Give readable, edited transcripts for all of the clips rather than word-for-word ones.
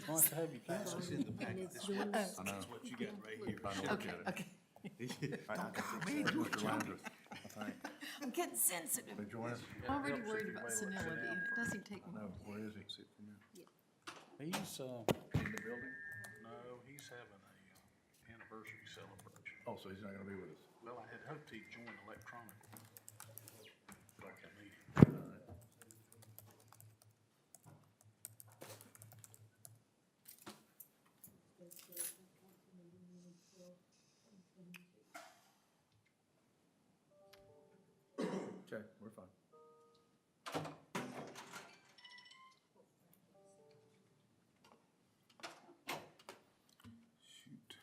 I'll have to have you pass It's it. in the packet. it's doing this. I know. That's what you got right here. I know. Okay, okay. Don't go, man, you were jumping. I'm getting sensitive. They join us? I'm already worried about senility, and it doesn't take No, long. where is he? He's, In the building? no, he's having a anniversary celebration. Oh, so he's not gonna be with us? Well, I had hoped he'd join electronically. Like a meeting. Okay, we're fine. Shoot.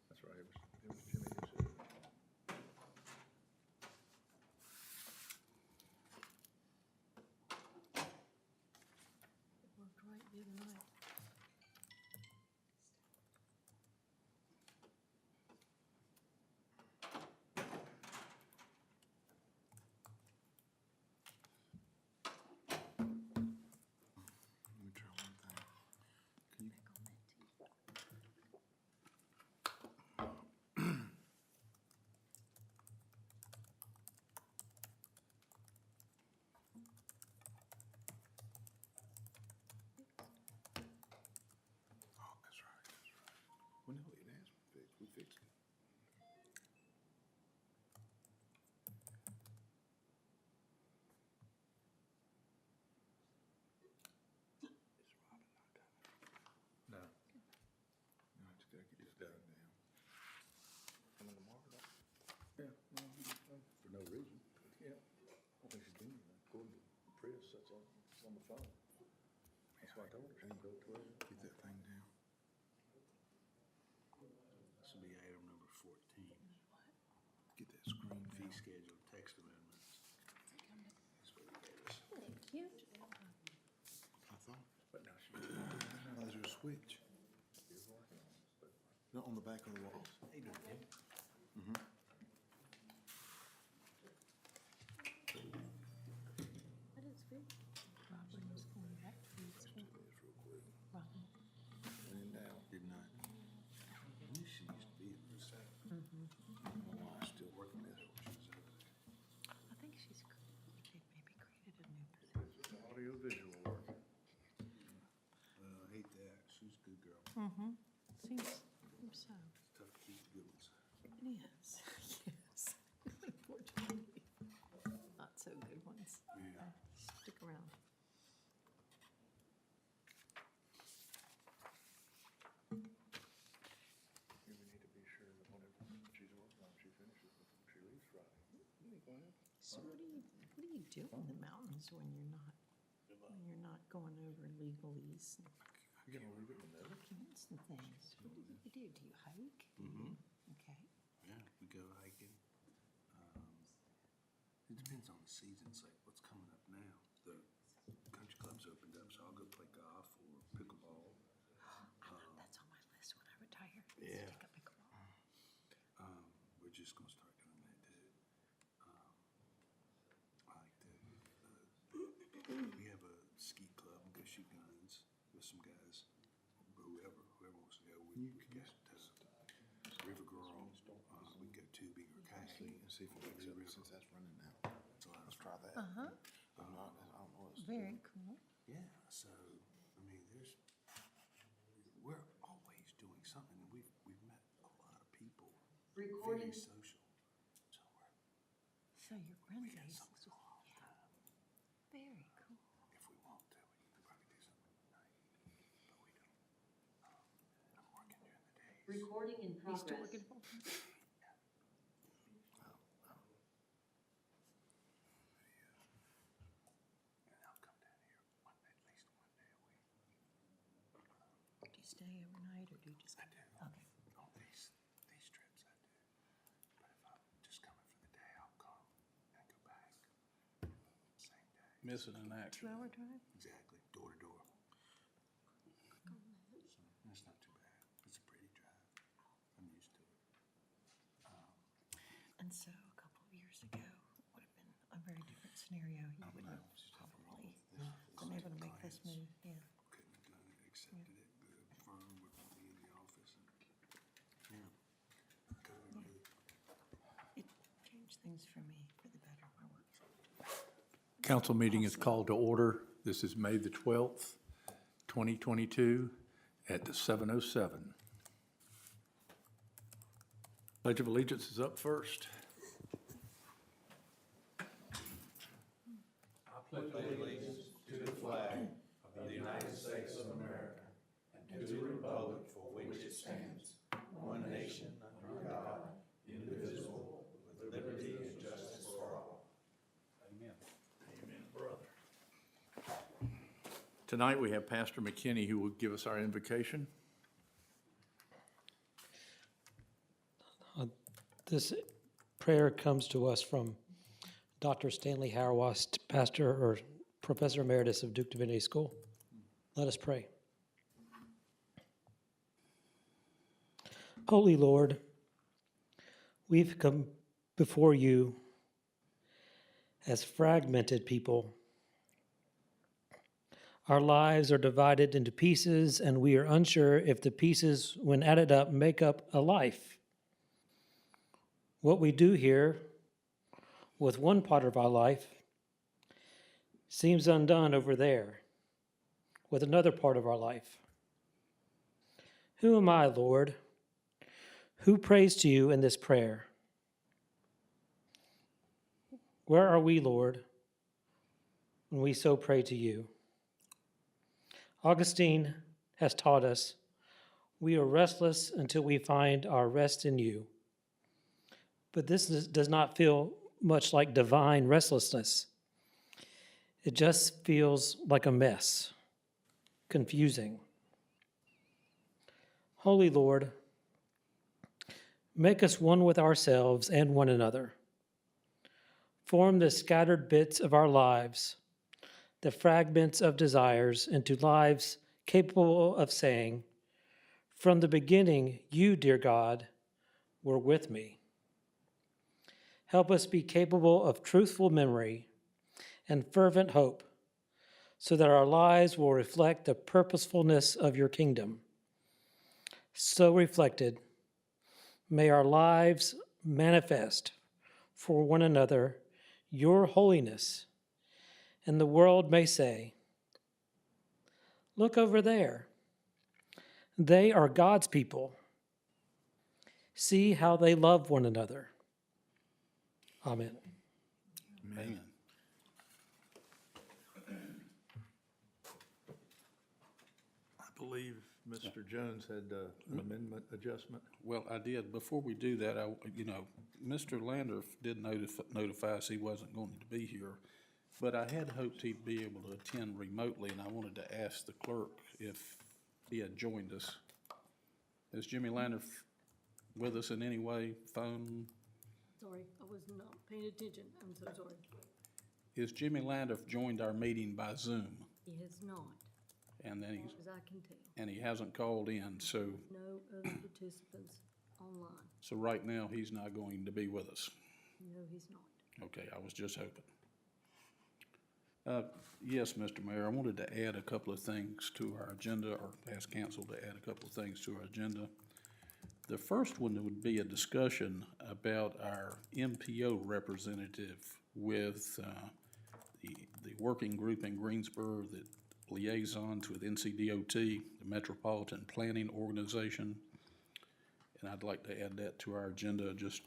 That's right, it was Jimmy who said it. It worked right the other night. Let me try one thing. Can you, Back on that too. oh, that's right, that's right. Well, no, it has been fixed. We fixed it. Is Robin not coming? No. No, I just gotta get this done now. Coming tomorrow, though? Yeah, for no reason. Yeah. I don't think she's doing anything. According to Chris, that's on the phone. That's why I told her she can go to it. Get that thing down. This will be item number 14. Get that screen Fee down. schedule text amendments. That's what he gave us. Thank you. I thought, But now she's oh, there's a switch. working on it. But No, on the back of the wall. Hey, doing Tim? That is good. Robin was going back to food school. Do this real quick. Robin. And down. Didn't I? I knew she used to be in this. I don't know why I'm still working this. She was over there. I think she's, they maybe created a new position. it's audio visual work. I hate that. She's a good girl. Seems so. Tough to keep the good ones. It is, yes. Unfortunately, not so good ones. Yeah. Stick around. We need to be sure that whatever she's working on, she finishes before she leaves Friday. So what do you do in the mountains when you're not going over legalese and You gonna leave it in there? documents and things? What do you do? Do you hike? Mm-hmm. Okay. Yeah, we go hiking. It depends on the season. It's like what's coming up now. The country club's opened up, so I'll go play golf or pickleball. That's on my list when I retire. Yeah. Take a pickleball. We're just gonna start doing that too. I like to. We have a ski club and go shoot guns with some guys. Whoever wants to go. We got River Girl. We go tubing or kayaking. See if it makes it since that's running now. Let's try that. Uh-huh. I don't know. Very cool. Yeah, so, I mean, we're always doing something, and we've met a lot of people. Recording. Very social. So So your we got grandbabies, something all the time. very cool. If we want to, we could probably do something tonight, but we don't. I'm working during the days. Recording in You still progress. working full time? And I'll come down here at least one day a week. Do you stay overnight or do you just? I do. Okay. On these trips I do. But if I'm just coming for the day, I'll come and go back. Same day. Missing in action. 2-hour drive? Exactly. Door to door. So it's not too bad. It's a pretty drive. I'm used to it. done so a couple of years ago, it would have been a very different scenario. He wouldn't have probably been able to make this move, yeah. Couldn't have done it, accepted it, the firm would not be in the office. Yeah. It changed things for me for the better, my work. Council meeting is called to order. This is May the 12th, 2022 at 7:07. Pledge of Allegiance is up first. Amen. Amen, brother. Tonight, we have Pastor McKinney who will give us our invocation. This prayer comes to us from Dr. Stanley Hauerwas, pastor or professor emeritus of Duke Divinity School. Let us pray. Holy Lord, we've come before you as fragmented people. Our lives are divided into pieces, and we are unsure if the pieces, when added up, make up a life. What we do here with one part of our life seems undone over there with another part of our life. Who am I, Lord? Who prays to you in this prayer? Where are we, Lord, when we so pray to you? Augustine has taught us we are restless until we find our rest in you. But this does not feel much like divine restlessness. It just feels like a mess, confusing. Holy Lord, make us one with ourselves and one another. Form the scattered bits of our lives, the fragments of desires, into lives capable of saying, from the beginning, you, dear God, were with me. Help us be capable of truthful memory and fervent hope, so that our lives will reflect the purposefulness of your kingdom. So reflected, may our lives manifest for one another your holiness, and the world may say, look over there. They are God's people. See how they love one another. Amen. Amen. I believe Mr. Jones had an amendment adjustment. Well, I did. Before we do that, Mr. Lander did notify us he wasn't going to be here, but I had hoped he'd be able to attend remotely, and I wanted to ask the clerk if he had joined us. Is Jimmy Lander with us in any way? Phone? Sorry, I was not paying attention. I'm so sorry. Is Jimmy Lander joined our meeting by Zoom? He has not, And then as I can tell. and he hasn't called in, so No other participants online. so right now he's not going to be with us. No, he's not. Okay, I was just hoping. Yes, Mr. Mayor, I wanted to add a couple of things to our agenda, or ask council to add a couple of things to our agenda. The first one would be a discussion about our MPO representative with the working group in Greensboro that liaisons with NCDOT, the Metropolitan Planning Organization. And I'd like to add that to our agenda, just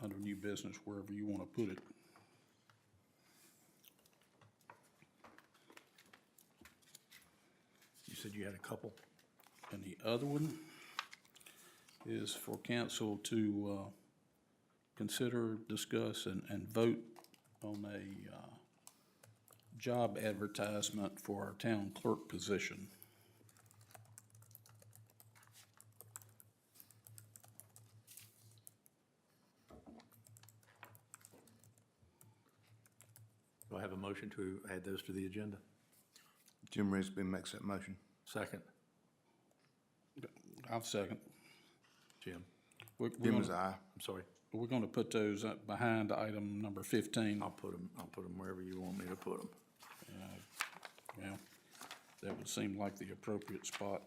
under new business, wherever you want to put it. You said you had a couple. And the other one is for council to consider, discuss, and vote on a job advertisement for our town clerk position. Do I have a motion to add those to the agenda? Jim Risby makes that motion. Second. I'll second. Jim. We're Jim gonna- is aye. I'm sorry. we're gonna put those up behind item number 15. I'll put them wherever you want me to put them. Well, that would seem like the appropriate spot.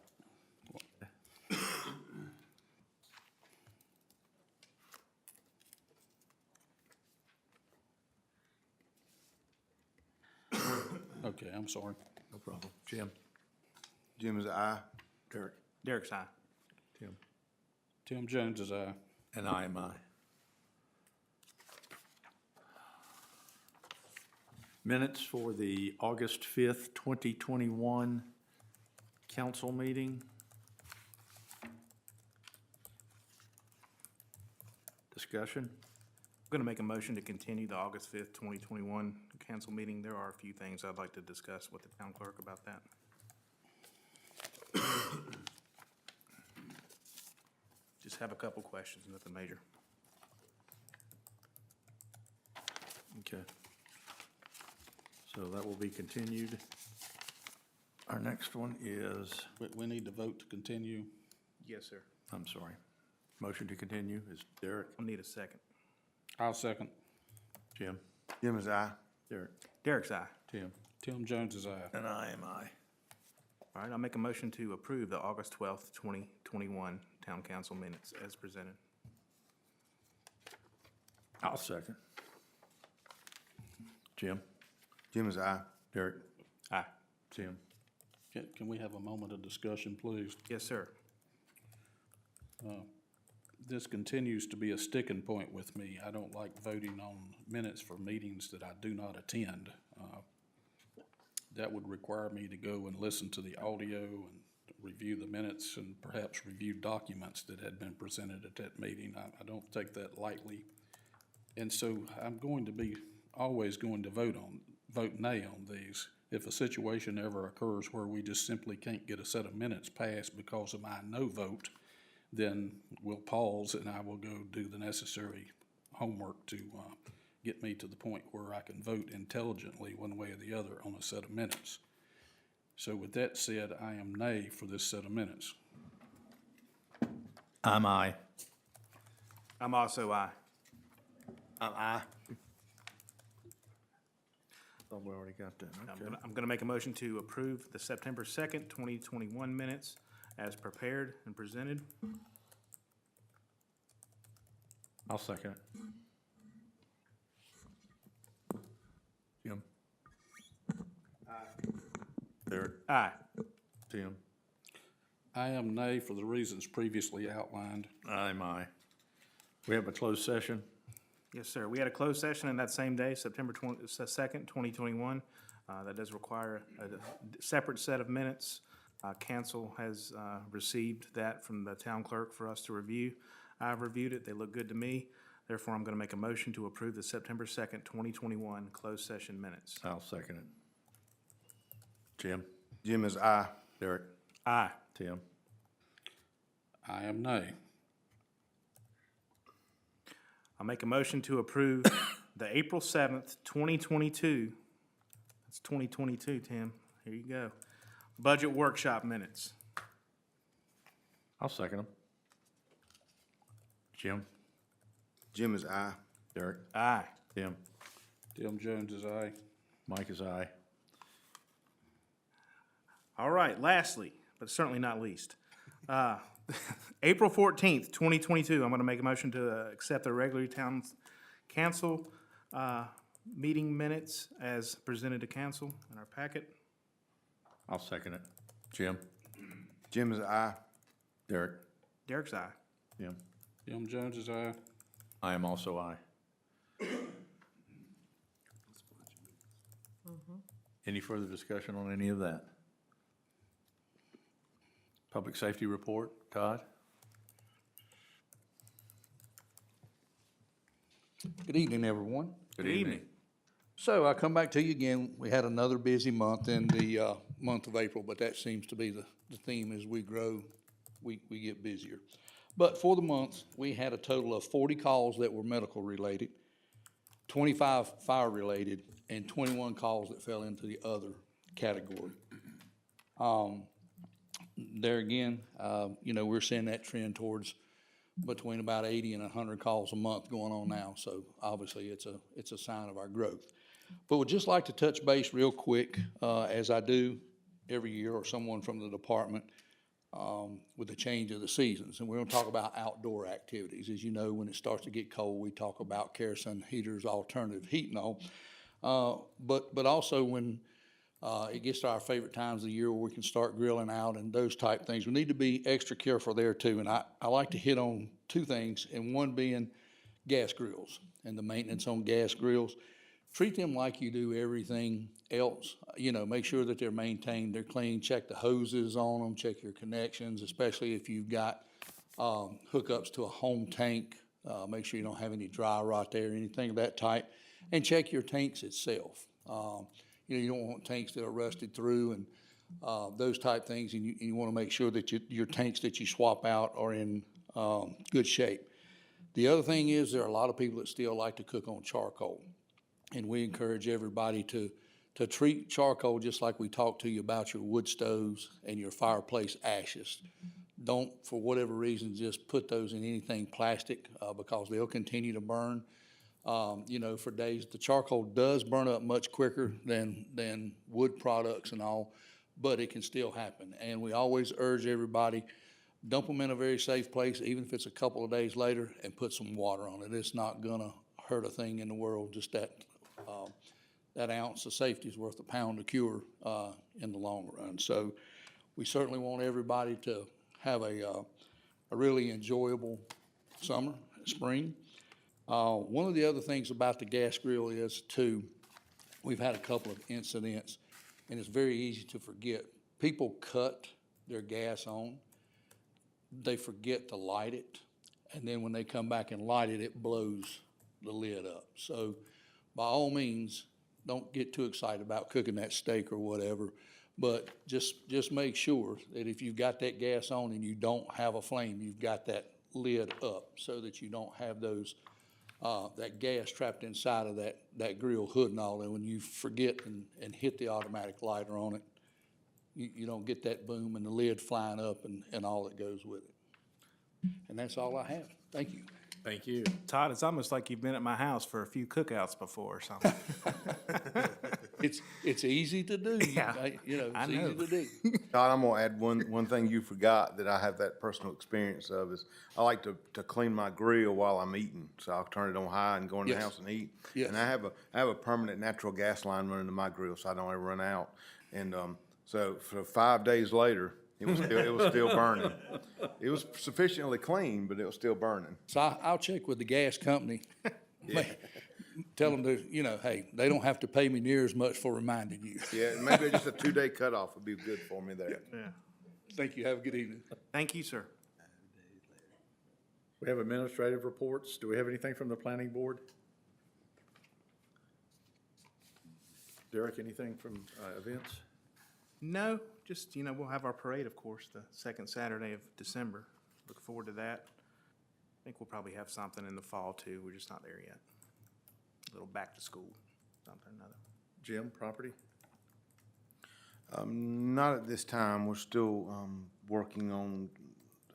Okay, I'm sorry. No problem. Jim? Jim is aye. Derek? Derek's aye. Tim? Tim Jones is aye. And I am aye. Minutes for the August 5th, 2021 council meeting. Discussion? I'm going to make a motion to continue the August 5th, 2021 council meeting. There are a few things I'd like to discuss with the town clerk about that. Just have a couple questions, nothing major. Okay. So that will be continued. Our next one is, We need to vote to continue. Yes, sir. I'm sorry, motion to continue is Derek, I'll need a second. I'll second. Jim, Jim is aye. Derek, Derek's aye. Tim, Tim Jones is aye. and I am aye. All right, I'll make a motion to approve the August 12th, 2021 town council minutes as presented. I'll second. Jim, Jim is aye. Derek, Aye. Tim, Can we have a moment of discussion, please? Yes, sir. This continues to be a sticking point with me. I don't like voting on minutes for meetings that I do not attend. That would require me to go and listen to the audio and review the minutes and perhaps review documents that had been presented at that meeting. I don't take that lightly. And so I'm going to be, always going to vote nay on these. If a situation ever occurs where we just simply can't get a set of minutes passed because of my no vote, then we'll pause and I will go do the necessary homework to get me to the point where I can vote intelligently one way or the other on a set of minutes. So with that said, I am nay for this set of minutes. I'm aye. I'm also aye. I'm aye. Thought we already got that, I'm gonna make a motion to approve the September 2nd, 2021 minutes as prepared and presented. I'll second it. Jim? Derek, Aye. Tim, I am nay for the reasons previously outlined. I'm aye. We have a closed session. Yes, sir. We had a closed session in that same day, September 2nd, 2021. That does require a separate set of minutes. Council has received that from the town clerk for us to review. I've reviewed it. They look good to me. Therefore, I'm going to make a motion to approve the September 2nd, 2021 closed session minutes. I'll second it. Jim, Jim is aye. Derek, Aye. Tim, I am nay. I'll make a motion to approve the April 7th, 2022. That's 2022, Tim. Here you go. Budget workshop minutes. I'll second them. Jim, Jim is aye. Derek, Aye. Tim, Tim Jones is aye. Mike is aye. All right, lastly, but certainly not least, April 14th, 2022, I'm going to make a motion to accept the regular town council meeting minutes as presented to council in our packet. I'll second it. Jim, Jim is aye. Derek, Derek's aye. Tim, Tim Jones is aye. I am also aye. Any further discussion on any of that? Public safety report, Todd? Good evening, everyone. Good evening. So I come back to you again. We had another busy month in the month of April, but that seems to be the theme. As we grow, we get busier. But for the month, we had a total of 40 calls that were medical related, 25 fire related, and 21 calls that fell into the other category. There again, we're seeing that trend towards between about 80 and 100 calls a month going on now. So obviously, it's a sign of our growth. But would just like to touch base real quick, as I do every year, or someone from the department, with the change of the seasons. And we're gonna talk about outdoor activities. As you know, when it starts to get cold, we talk about kerosene heaters, alternative heat and all. But also when it gets to our favorite times of the year where we can start grilling out and those type things, we need to be extra careful there too. And I like to hit on two things, and one being gas grills and the maintenance on gas grills. Treat them like you do everything else. You know, make sure that they're maintained, they're clean, check the hoses on them, check your connections, especially if you've got hookups to a home tank. Make sure you don't have any dry rot there, anything of that type. And check your tanks itself. You know, you don't want tanks that are rusted through and those type things, and you want to make sure that your tanks that you swap out are in good shape. The other thing is, there are a lot of people that still like to cook on charcoal. And we encourage everybody to treat charcoal just like we talked to you about your wood stoves and your fireplace ashes. Don't, for whatever reason, just put those in anything plastic, because they'll continue to burn, you know, for days. The charcoal does burn up much quicker than wood products and all, but it can still happen. And we always urge everybody, dump them in a very safe place, even if it's a couple of days later, and put some water on it. It's not gonna hurt a thing in the world, just that ounce of safety is worth a pound of cure in the long run. So we certainly want everybody to have a really enjoyable summer, spring. One of the other things about the gas grill is too, we've had a couple of incidents, and it's very easy to forget. People cut their gas on, they forget to light it, and then when they come back and light it, it blows the lid up. So by all means, don't get too excited about cooking that steak or whatever, but just make sure that if you've got that gas on and you don't have a flame, you've got that lid up so that you don't have those, that gas trapped inside of that grill hood and all. And when you forget and hit the automatic lighter on it, you don't get that boom and the lid flying up and all that goes with it. And that's all I have. Thank you. Thank you. Todd, it's almost like you've been at my house for a few cookouts before or something. It's easy to do. Yeah, You know, I it's know. easy to do. Todd, I'm gonna add one thing you forgot that I have that personal experience of is I like to clean my grill while I'm eating. So I'll turn it on high and go in the Yes. house and eat. Yes. And I have a permanent natural gas line running to my grill so I don't ever run out. And so for 5 days later, it was still burning. It was sufficiently clean, but it was still burning. So I'll check with the gas company. Tell them to, you know, hey, they don't have to pay me near as much for reminding you. Yeah, maybe just a 2-day cutoff would be good for me there. Yeah. Thank you. Have a good evening. Thank you, sir. We have administrative reports. Do we have anything from the planning board? Derek, anything from events? No, just, we'll have our parade, of course, the second Saturday of December. Look forward to that. I think we'll probably have something in the fall too. We're just not there yet. A little back to school, something or another. Jim, property? Not at this time. We're still working on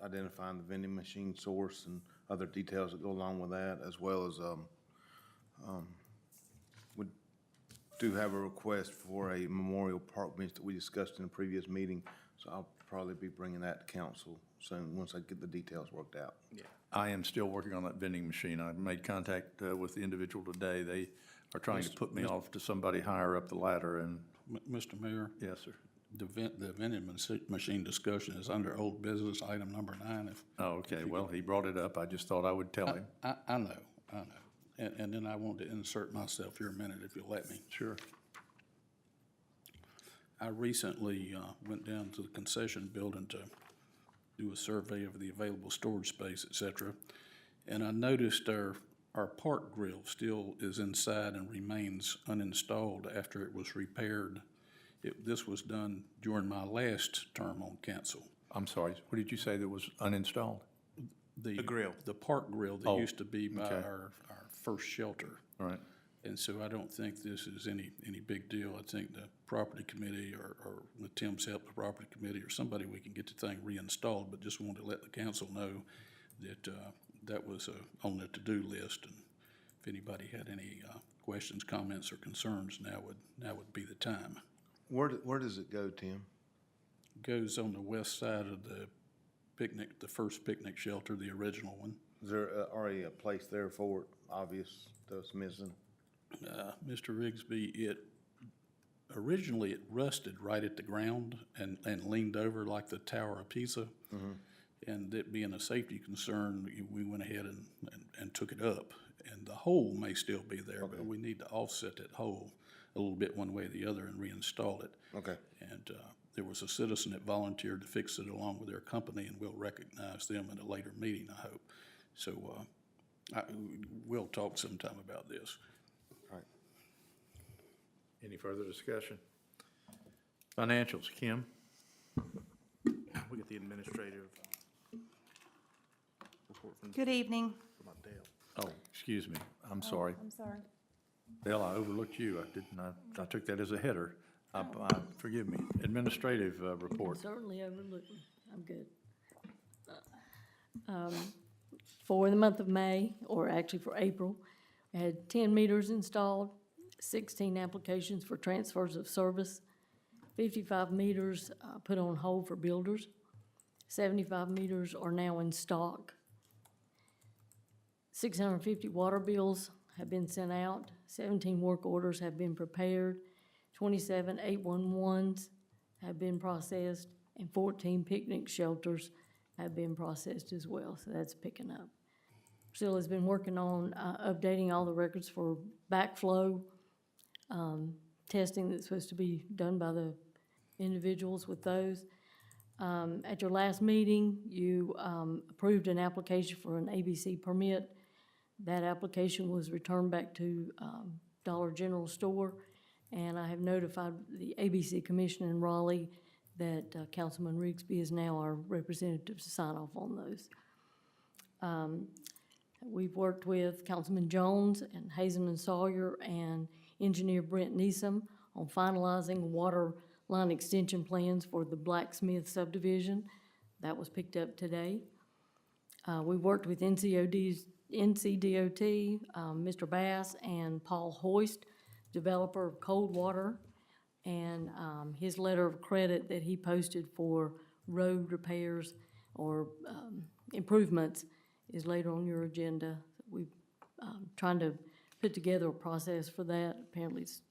identifying the vending machine source and other details that go along with that, as well as we do have a request for a memorial park bench that we discussed in a previous meeting. So I'll probably be bringing that to council soon, once I get the details worked out. Yeah. I am still working on that vending machine. I made contact with the individual today. They are trying to put me off to somebody higher up the ladder, and, Mr. Mayor, yes, sir. the vending machine discussion is under old business, item number 9. Oh, okay, well, he brought it up. I just thought I would tell him. I know. And then I want to insert myself here a minute, if you'll let me. Sure. I recently went down to the concession building to do a survey of the available storage space, et cetera. And I noticed our park grill still is inside and remains uninstalled after it was repaired. This was done during my last term on council. I'm sorry, what did you say that was uninstalled? The grill. The park grill that Oh, used to be by okay. our first shelter. All right. And so I don't think this is any big deal. I think the property committee or with Tim's help, the property committee or somebody, we can get the thing reinstalled, but just wanted to let the council know that was on the to-do list, and if anybody had any questions, comments, or concerns, now would be the time. Where does it go, Tim? Goes on the west side of the first picnic shelter, the original one. Is there already a place there for it, obvious that's missing? Mr. Rigsby, originally it rusted right at the ground and leaned over like the Tower of Pisa. And it being a safety concern, we went ahead and took it up. And the hole may still be there, but we need to offset that hole a little bit one way or the other and reinstall it. Okay. And there was a citizen that volunteered to fix it along with their company, and we'll recognize them in a later meeting, I hope. So we'll talk sometime about this. Right. Any further discussion? Financials, Kim? We get the administrative report from Good evening. Dale. Oh, excuse me, I'm sorry. I'm sorry. Dale, I overlooked you. I took that as a header. Forgive me. Administrative report. Certainly overlooked me. I'm good. For the month of May, or actually for April, we had 10 meters installed, 16 applications for transfers of service, 55 meters put on hold for builders, 75 meters are now in stock. 650 water bills have been sent out, 17 work orders have been prepared, 27 811s have been processed, and 14 picnic shelters have been processed as well, so that's picking up. Priscilla's been working on updating all the records for backflow testing that's supposed to be done by the individuals with those. At your last meeting, you approved an application for an ABC permit. That application was returned back to Dollar General Store, and I have notified the ABC Commission in Raleigh that Councilman Rigsby is now our representative to sign off on those. We've worked with Councilman Jones and Hazen and Sawyer and Engineer Brent Neeson on finalizing water line extension plans for the Blacksmith subdivision. That was picked up today. We worked with NCDOT, Mr. Bass and Paul Hoist, developer of Coldwater, and his letter of credit that he posted for road repairs or improvements is later on your agenda. We're trying to put together a process for that. Apparently it's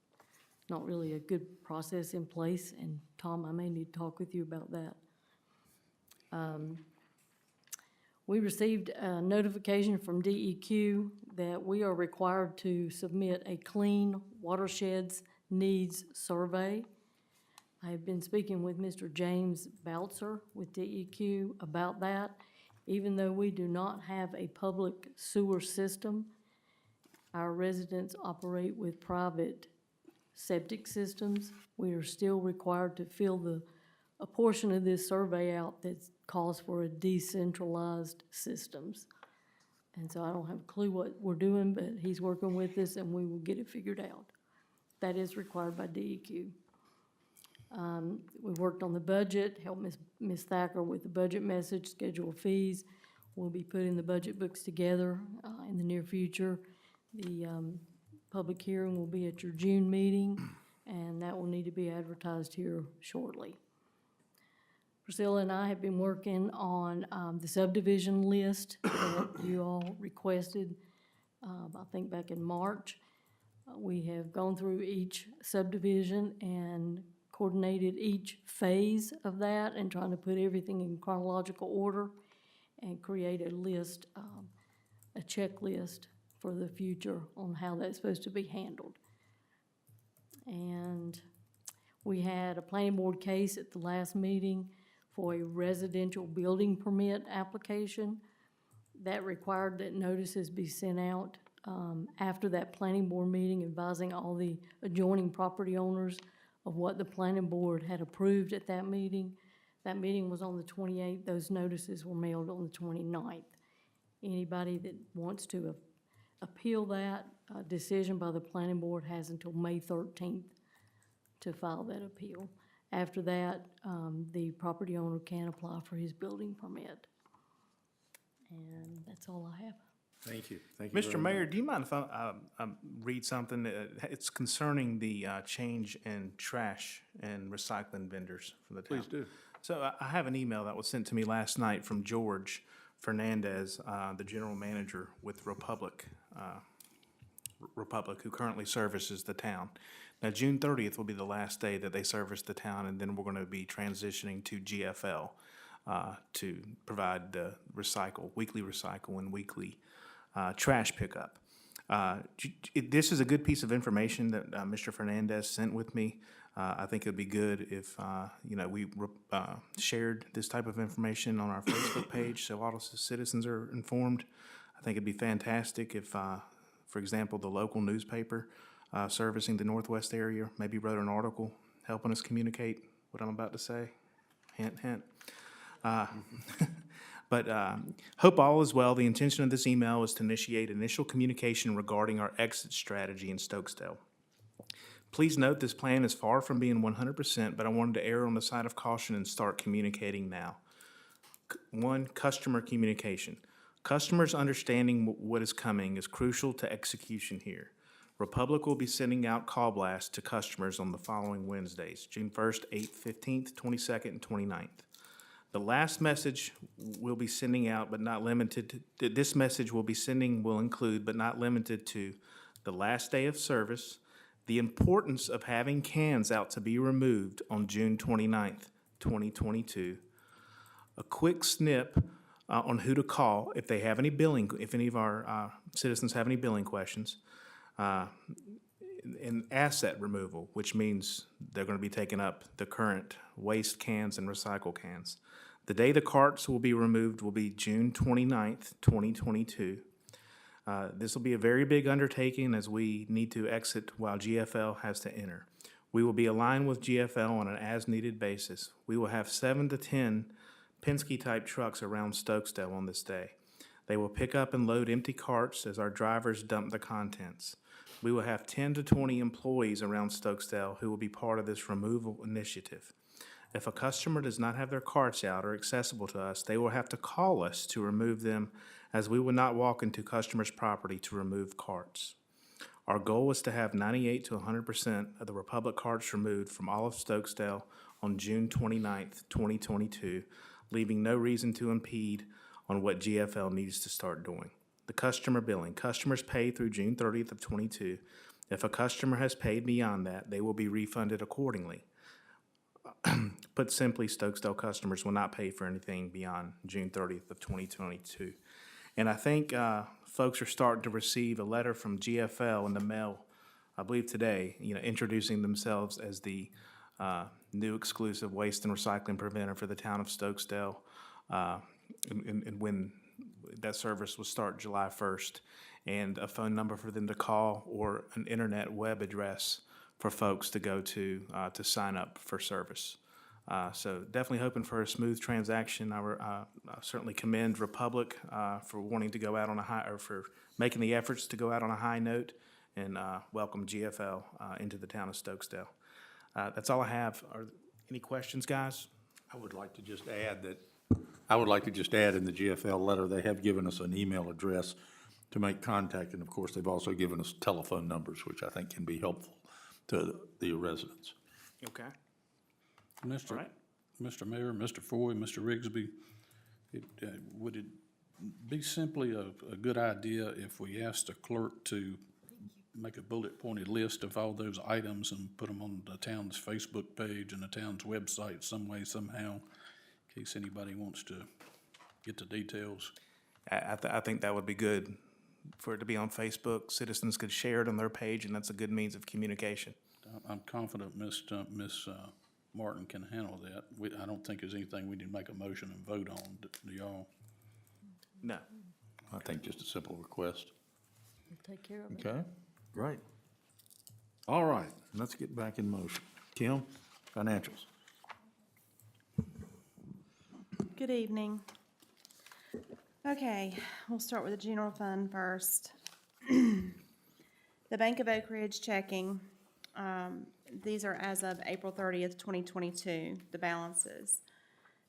not really a good process in place, and Tom, I may need to talk with you about that. We received a notification from DEQ that we are required to submit a clean watersheds needs survey. I have been speaking with Mr. James Boutzer with DEQ about that. Even though we do not have a public sewer system, our residents operate with private septic systems. We are still required to fill a portion of this survey out that calls for a decentralized systems. And so I don't have a clue what we're doing, but he's working with us and we will get it figured out. That is required by DEQ. We worked on the budget, helped Ms. Thacker with the budget message, schedule fees. We'll be putting the budget books together in the near future. The public hearing will be at your June meeting, and that will need to be advertised here shortly. Priscilla and I have been working on the subdivision list that you all requested, I think back in March. We have gone through each subdivision and coordinated each phase of that and trying to put everything in chronological order and create a list, a checklist for the future on how that's supposed to be handled. And we had a planning board case at the last meeting for a residential building permit application. That required that notices be sent out after that planning board meeting, advising all the adjoining property owners of what the planning board had approved at that meeting. That meeting was on the 28th. Those notices were mailed on the 29th. Anybody that wants to appeal that decision by the planning board has until May 13th to file that appeal. After that, the property owner can apply for his building permit. And that's all I have. Thank you. Thank you very Mr. much. Mayor, do you mind if I read something? It's concerning the change in trash and recycling vendors for the town. Please do. So I have an email that was sent to me last night from George Fernandez, the general manager with Republic, who currently services the town. Now, June 30th will be the last day that they service the town, and then we're going to be transitioning to GFL to provide the weekly recycle and weekly trash pickup. This is a good piece of information that Mr. Fernandez sent with me. I think it'd be good if, we shared this type of information on our Facebook page so all citizens are informed. I think it'd be fantastic if, for example, the local newspaper servicing the Northwest area maybe wrote an article helping us communicate what I'm about to say. Hint, hint. But hope all is well. The intention of this email is to initiate initial communication regarding our exit strategy in Stokesdale. Please note this plan is far from being 100%, but I wanted to err on the side of caution and start communicating now. One, customer communication. Customers understanding what is coming is crucial to execution here. Republic will be sending out call blasts to customers on the following Wednesdays, June 1st, 8th, 15th, 22nd, and 29th. The last message we'll be sending out, but not limited to, this message will include, but not limited to, the last day of service, the importance of having cans out to be removed on June 29th, 2022, a quick snip on who to call if they have any billing, if any of our citizens have any billing questions, and asset removal, which means they're going to be taking up the current waste cans and recycle cans. The day the carts will be removed will be June 29th, 2022. This will be a very big undertaking as we need to exit while GFL has to enter. We will be aligned with GFL on an as-needed basis. We will have 7 to 10 Penske-type trucks around Stokesdale on this day. They will pick up and load empty carts as our drivers dump the contents. We will have 10 to 20 employees around Stokesdale who will be part of this removal initiative. If a customer does not have their carts out or accessible to us, they will have to call us to remove them, as we will not walk into customers' property to remove carts. Our goal is to have 98 to 100% of the Republic carts removed from all of Stokesdale on June 29th, 2022, leaving no reason to impede on what GFL needs to start doing. The customer billing. Customers pay through June 30th of 22. If a customer has paid beyond that, they will be refunded accordingly. Put simply, Stokesdale customers will not pay for anything beyond June 30th of 2022. And I think folks are starting to receive a letter from GFL in the mail, I believe today, introducing themselves as the new exclusive waste and recycling preventer for the town of Stokesdale. And when that service will start July 1st, and a phone number for them to call or an internet web address for folks to go to sign up for service. So definitely hoping for a smooth transaction. I certainly commend Republic for wanting to go out on a high, or for making the efforts to go out on a high note, and welcome GFL into the town of Stokesdale. That's all I have. Are there any questions, guys? I would like to just add in the GFL letter, they have given us an email address to make contact, and of course, they've also given us telephone numbers, which I think can be helpful to the residents. Okay. Mr. Right. Mr. Mayor, Mr. Foy, Mr. Rigsby, would it be simply a good idea if we asked the clerk to make a bullet-pointed list of all those items and put them on the town's Facebook page and the town's website some way, somehow, in case anybody wants to get the details? I think that would be good for it to be on Facebook. Citizens could share it on their page, and that's a good means of communication. I'm confident Ms. Martin can handle that. I don't think there's anything we need to make a motion and vote on, do y'all? No. I think just a simple request. We'll take care of it. Okay, great. All right, let's get back in motion. Kim, financials. Good evening. Okay, we'll start with the general fund first. The Bank of Oak Ridge checking, these are as of April 30th, 2022, the balances.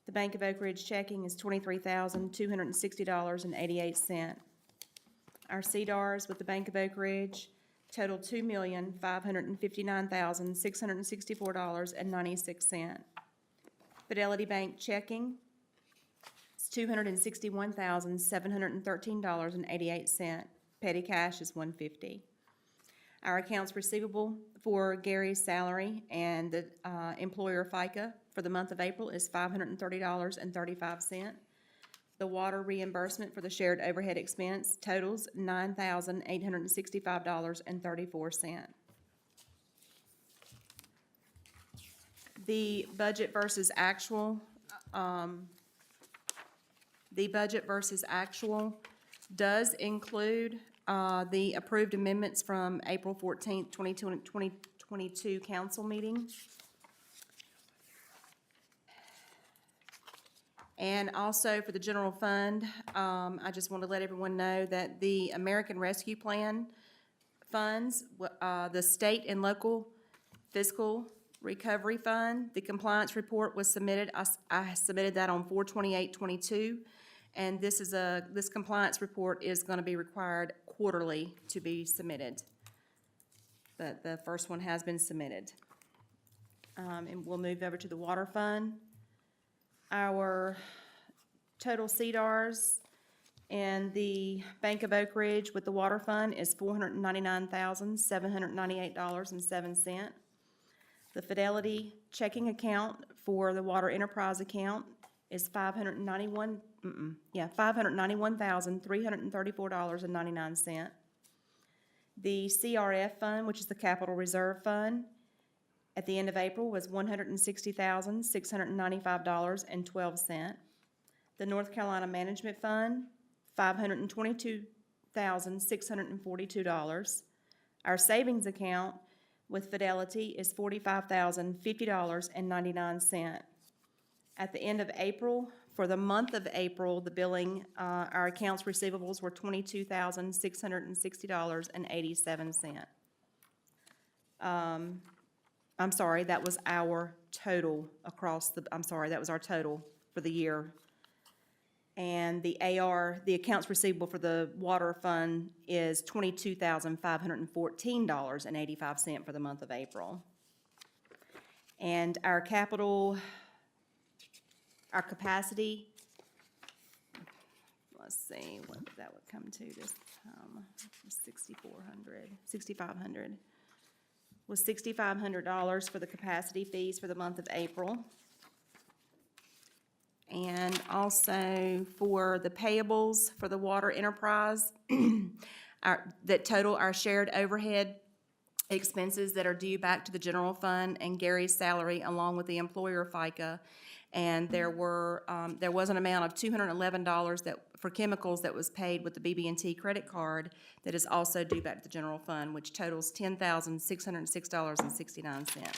The Bank of Oak Ridge checking is $23,260.88. Our CDRs with the Bank of Oak Ridge total $2,559,664.96. Fidelity Bank checking is $261,713.88. Petty cash is $150. Our accounts receivable for Gary's salary and the employer FICA for the month of April is $530.35. The water reimbursement for the shared overhead expense totals $9,865.34. The budget versus actual, does include the approved amendments from April 14th, 2022 council meeting. And also for the general fund, I just want to let everyone know that the American Rescue Plan funds, the state and local fiscal recovery fund, the compliance report was submitted. I submitted that on 4/28/22. And this compliance report is going to be required quarterly to be submitted. But the first one has been submitted. And we'll move over to the water fund. Our total CDRs and the Bank of Oak Ridge with the water fund is $499,798.07. The Fidelity checking account for the water enterprise account is $591,334.99. The CRF fund, which is the Capital Reserve Fund, at the end of April was $160,695.12. The North Carolina Management Fund, $522,642. Our savings account with Fidelity is $45,050.99. At the end of April, for the month of April, the billing, our accounts receivables were $22,660.87. I'm sorry, that was our total that was our total for the year. And the the accounts receivable for the water fund is $22,514.85 for the month of April. And our capacity, let's see, what that would come to this time, $6,500, was $6,500 for the capacity fees for the month of April. And also for the payables for the water enterprise, that total our shared overhead expenses that are due back to the general fund and Gary's salary along with the employer FICA. And there was an amount of $211 for chemicals that was paid with the BB&T credit card that is also due back to the general fund, which totals $10,606.69.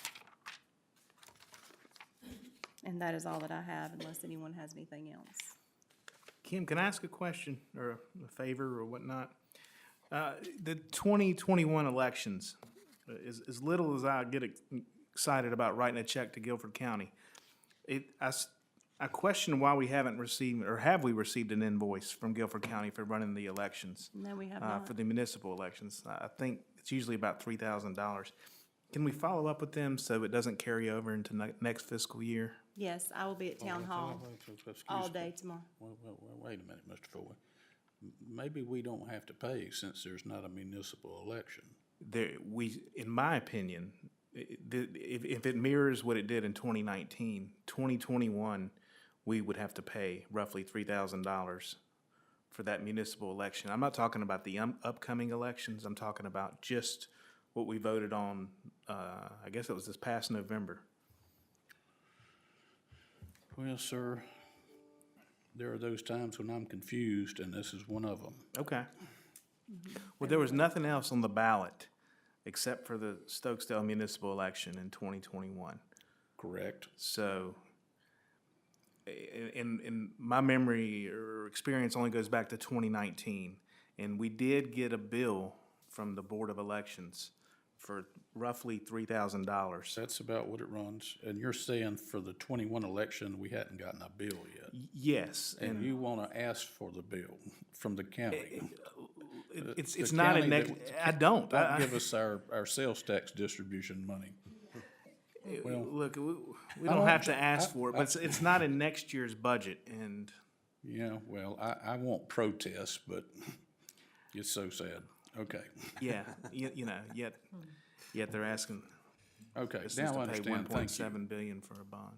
And that is all that I have, unless anyone has anything else. Kim, can I ask a question or a favor or whatnot? The 2021 elections, as little as I get excited about writing a check to Guilford County, I question why we haven't received, or have we received an invoice from Guilford County for running the elections? No, we have not. For the municipal elections. I think it's usually about $3,000. Can we follow up with them so it doesn't carry over into next fiscal year? Yes, I will be at Town Hall all day tomorrow. Wait a minute, Mr. Foy. Maybe we don't have to pay since there's not a municipal election. In my opinion, if it mirrors what it did in 2019, 2021, we would have to pay roughly $3,000 for that municipal election. I'm not talking about the upcoming elections. I'm talking about just what we voted on, I guess it was this past November. Well, sir, there are those times when I'm confused, and this is one of them. Okay. Well, there was nothing else on the ballot except for the Stokesdale municipal election in 2021. Correct. So, in my memory or experience only goes back to 2019, and we did get a bill from the Board of Elections for roughly $3,000. That's about what it runs. And you're saying for the 21 election, we hadn't gotten a bill yet. Yes, And and you want to ask for the bill from the county. it's the not a county next, that- I don't. Don't give us our sales tax distribution money. Look, we I don't don't- have to ask for it, but it's not in next year's budget, and Yeah, well, I won't protest, but it's so sad. Okay, yeah, yet they're asking okay, us now I to pay understand, thank you. 1.7 billion for a bond.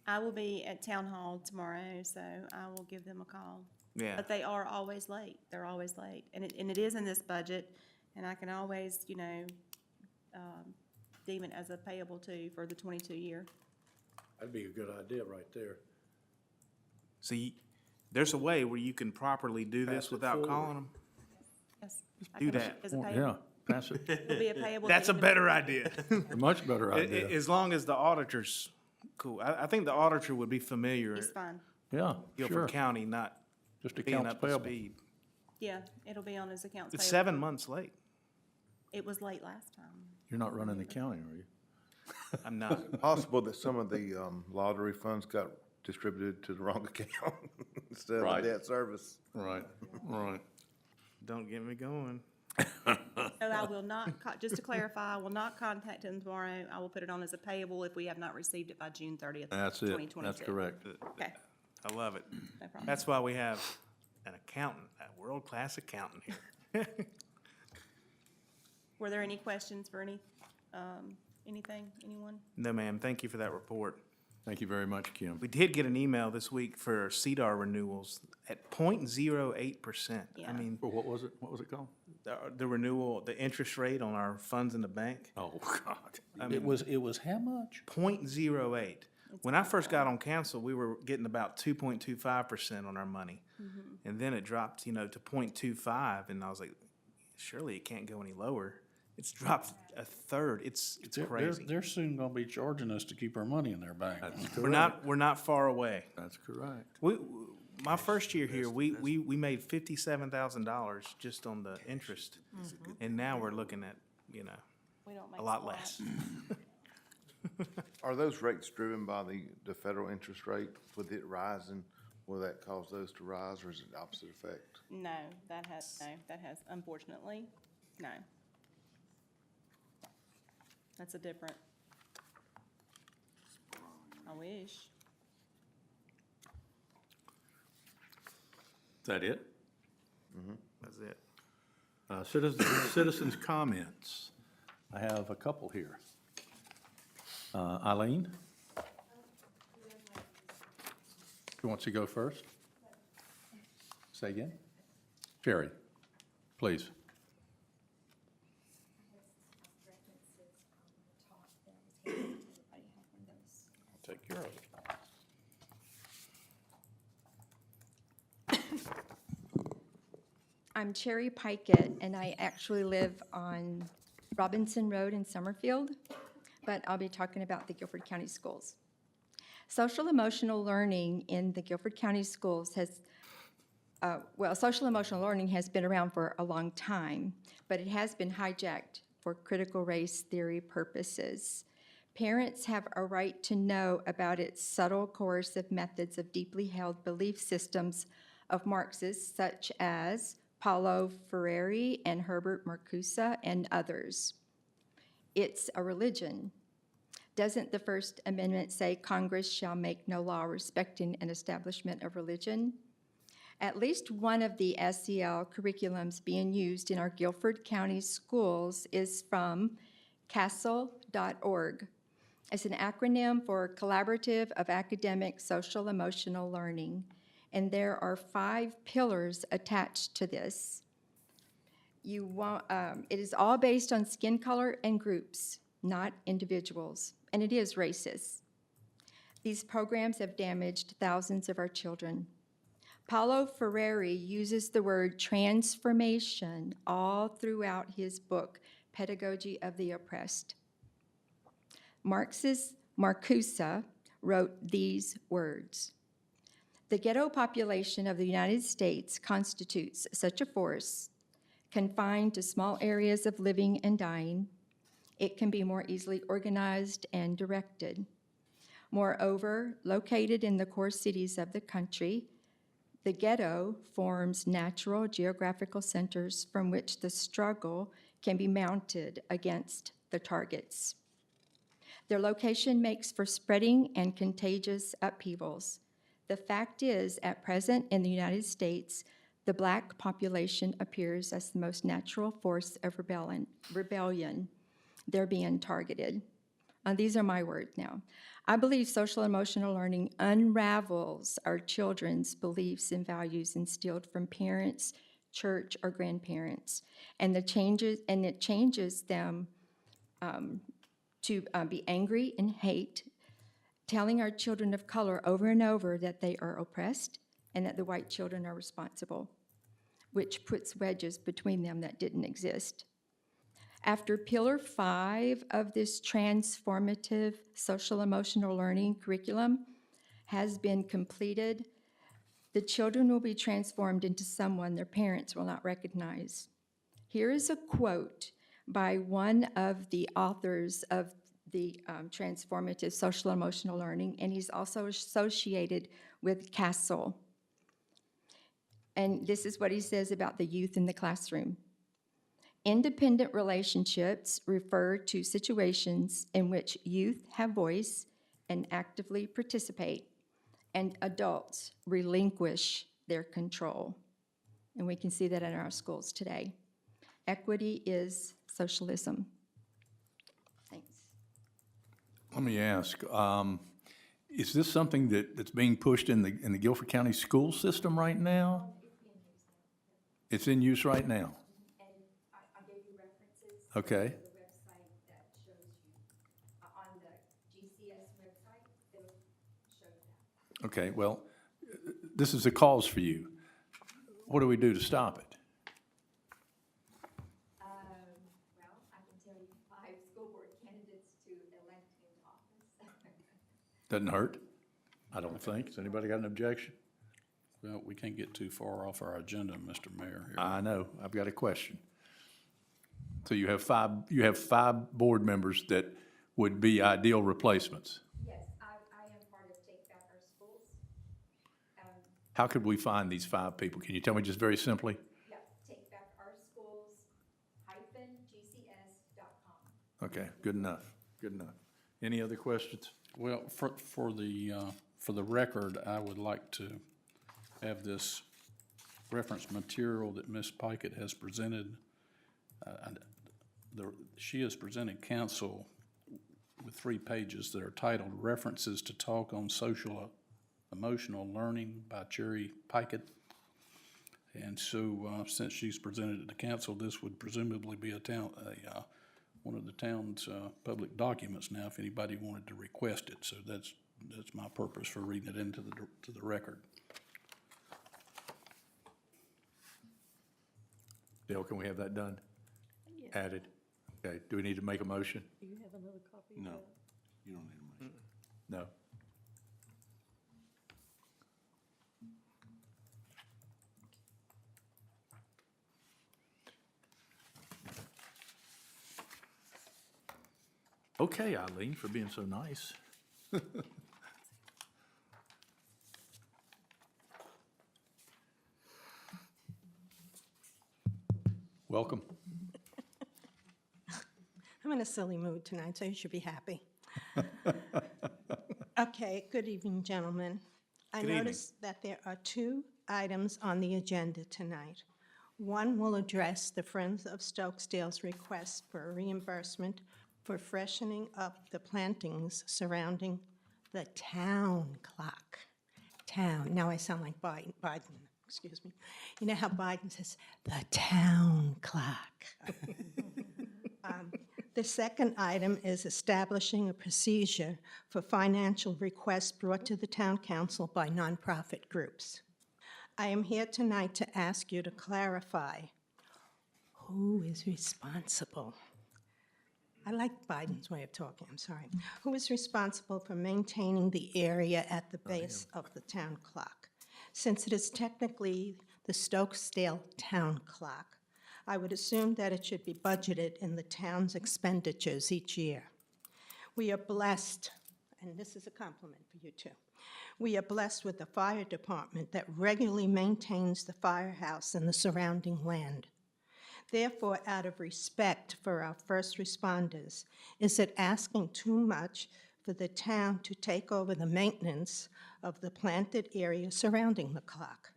I will be at town hall tomorrow, so I will give them a call. Yeah, But they are always late. They're always late. And it is in this budget, and I can always, deem it as a payable too for the 22 year. That'd be a good idea right there. see, there's a way where you can properly do Pass this it without forward. calling them. Yes. I do can- that. As a Yeah, payable. pass it. It'll be a payable. That's to a the better idea. A much better idea. As long as the auditor's cool. I think the auditor would be familiar It's at fine. Yeah, sure. Guilford County, not Just being accounts up to payable. speed. Yeah, it'll be on his accounts It's payable. 7 months late. It was late last time. You're not running the county, are you? I'm not. Possible that some of the lottery funds got distributed to the wrong account instead of Right. the debt service. Right, right. Don't get me going. So I will not, just to clarify, I will not contact him tomorrow. I will put it on as a payable if we have not received it by June 30th, That's it. 2022. That's correct. Okay, I love it. no problem. That's why we have an accountant, a world-class accountant here. Were there any questions for anything, anyone? No, ma'am. Thank you for that report. Thank you very much, Kim. We did get an email this week for CDAR renewals at 0.08%. I Yeah. mean, What was it? What was it called? the renewal, the interest rate on our funds in the bank, Oh, God. It was how much? 0.08. When I first got on council, we were getting about 2.25% on our money. And then it dropped, to 0.25, and I was like, surely it can't go any lower. It's dropped a third. It's crazy. They're soon gonna be charging us to keep our money in their bank. We're not far away. That's correct. My first year here, we made $57,000 just on the interest. And now we're looking at, We don't make a lot squat. less. Are those rates driven by the federal interest rate? With it rising, will that cause those to rise, or is it the opposite effect? No, that has, unfortunately, no. That's a different. I wish. Is that it? That's it. Citizens' comments. I have a couple here. Eileen? Who wants to go first? Say again? Jerry, please. I'll take care of it. I'm Cherry Pikett, and I actually live on Robinson Road in Summerfield, but I'll be talking about the Guilford County Schools. Social emotional learning in the Guilford County Schools has, social emotional learning has been around for a long time, but it has been hijacked for critical race theory purposes. Parents have a right to know about its subtle coercive methods of deeply held belief systems of Marxists such as Paulo Freire and Herbert Marcuse and others. It's a religion. Doesn't the First Amendment say Congress shall make no law respecting an establishment of religion? At least one of the SEL curriculums being used in our Guilford County schools is from CASEL.org. It's an acronym for Collaborative of Academic Social Emotional Learning, and there are 5 pillars attached to this. It is all based on skin color and groups, not individuals, and it is racist. These programs have damaged thousands of our children. Paulo Freire uses the word transformation all throughout his book, Pedagogy of the Oppressed. Marxist Marcuse wrote these words: "The ghetto population of the United States constitutes such a force, confined to small areas of living and dying, it can be more easily organized and directed. Moreover, located in the core cities of the country, the ghetto forms natural geographical centers from which the struggle can be mounted against the targets. Their location makes for spreading and contagious upheavals. The fact is, at present in the United States, the Black population appears as the most natural force of rebellion. They're being targeted. These are my words now. I believe social emotional learning unravels our children's beliefs and values instilled from parents, church, or grandparents, and it changes them to be angry and hate, telling our children of color over and over that they are oppressed and that the white children are responsible, which puts wedges between them that didn't exist. After Pillar 5 of this transformative social emotional learning curriculum has been completed, the children will be transformed into someone their parents will not recognize. Here is a quote by one of the authors of the transformative social emotional learning, and he's also associated with CASEL. And this is what he says about the youth in the classroom. Independent relationships refer to situations in which youth have voice and actively participate, and adults relinquish their control. And we can see that in our schools today. Equity is socialism. Thanks. Let me ask, is this something that's being pushed in the Guilford County school system right now? It's in use right now? And I gave you references. Okay. To the website that shows you, on the GCS website, it'll show you that. Okay, well, this is a cause for you. What do we do to stop it? Well, I can tell you 5 school board candidates to elect into office. Doesn't hurt, I don't think. Has anybody got an objection? Well, we can't get too far off our agenda, Mr. Mayor. here. I know, I've got a question. So you have five board members that would be ideal replacements. Yes, I am part of Take Back Our Schools. How could we find these 5 people? Can you tell me just very simply? Yeah, takebackourschools-gcs.com. Okay, good enough, good enough. Any other questions? Well, for the record, I would like to have this reference material that Ms. Pikett has presented. She has presented council with 3 pages that are titled References to Talk on Social Emotional Learning by Cherry Pikett. And so, since she's presented it to council, this would presumably be one of the town's public documents now, if anybody wanted to request it. So that's my purpose for reading it into the record. Dale, can we have that done? Yes. Added? Okay, do we need to make a motion? Do you have another copy of No, that? you don't need a motion. No? Okay, Eileen, for being so nice. Welcome. I'm in a silly mood tonight, so you should be happy. Okay, good evening, gentlemen. I Good evening. noticed that there are 2 items on the agenda tonight. One will address the Friends of Stokesdale's request for reimbursement for freshening up the plantings surrounding the town clock. Town, now I sound like Biden, excuse me. You know how Biden says, the town clock. The second item is establishing a procedure for financial requests brought to the town council by nonprofit groups. I am here tonight to ask you to clarify who is responsible. I like Biden's way of talking, I'm sorry. Who is responsible for maintaining the area at the base of the town clock? Since it is technically the Stokesdale town clock, I would assume that it should be budgeted in the town's expenditures each year. We are blessed, and this is a compliment for you too. We are blessed with a fire department that regularly maintains the firehouse and the surrounding land. Therefore, out of respect for our first responders, is it asking too much for the town to take over the maintenance of the planted area surrounding the clock?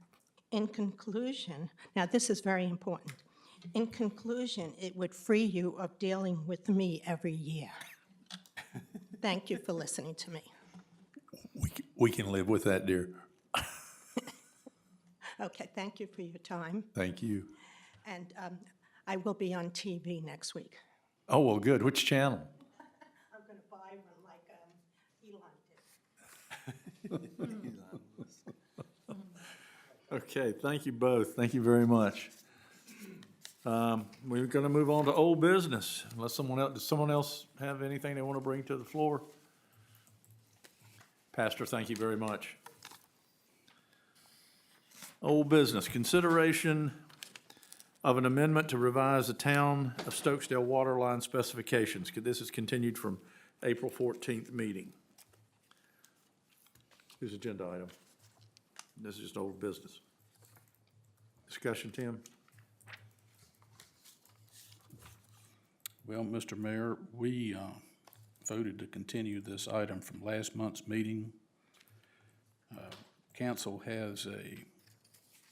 In conclusion, now this is very important. In conclusion, it would free you of dealing with me every year. Thank you for listening to me. We can live with that, dear. Okay, thank you for your time. Thank you. And I will be on TV next week. Oh, well, good. Which channel? I'm going to buy one like Elon did. Okay, thank you both. Thank you very much. We're going to move on to old business. Unless does someone else have anything they want to bring to the floor? Pastor, thank you very much. Old business, consideration of an amendment to revise the Town of Stokesdale water line specifications. This is continued from April 14th meeting. Here's agenda item. This is just old business. Discussion, Tim? Well, Mr. Mayor, we voted to continue this item from last month's meeting. Council has a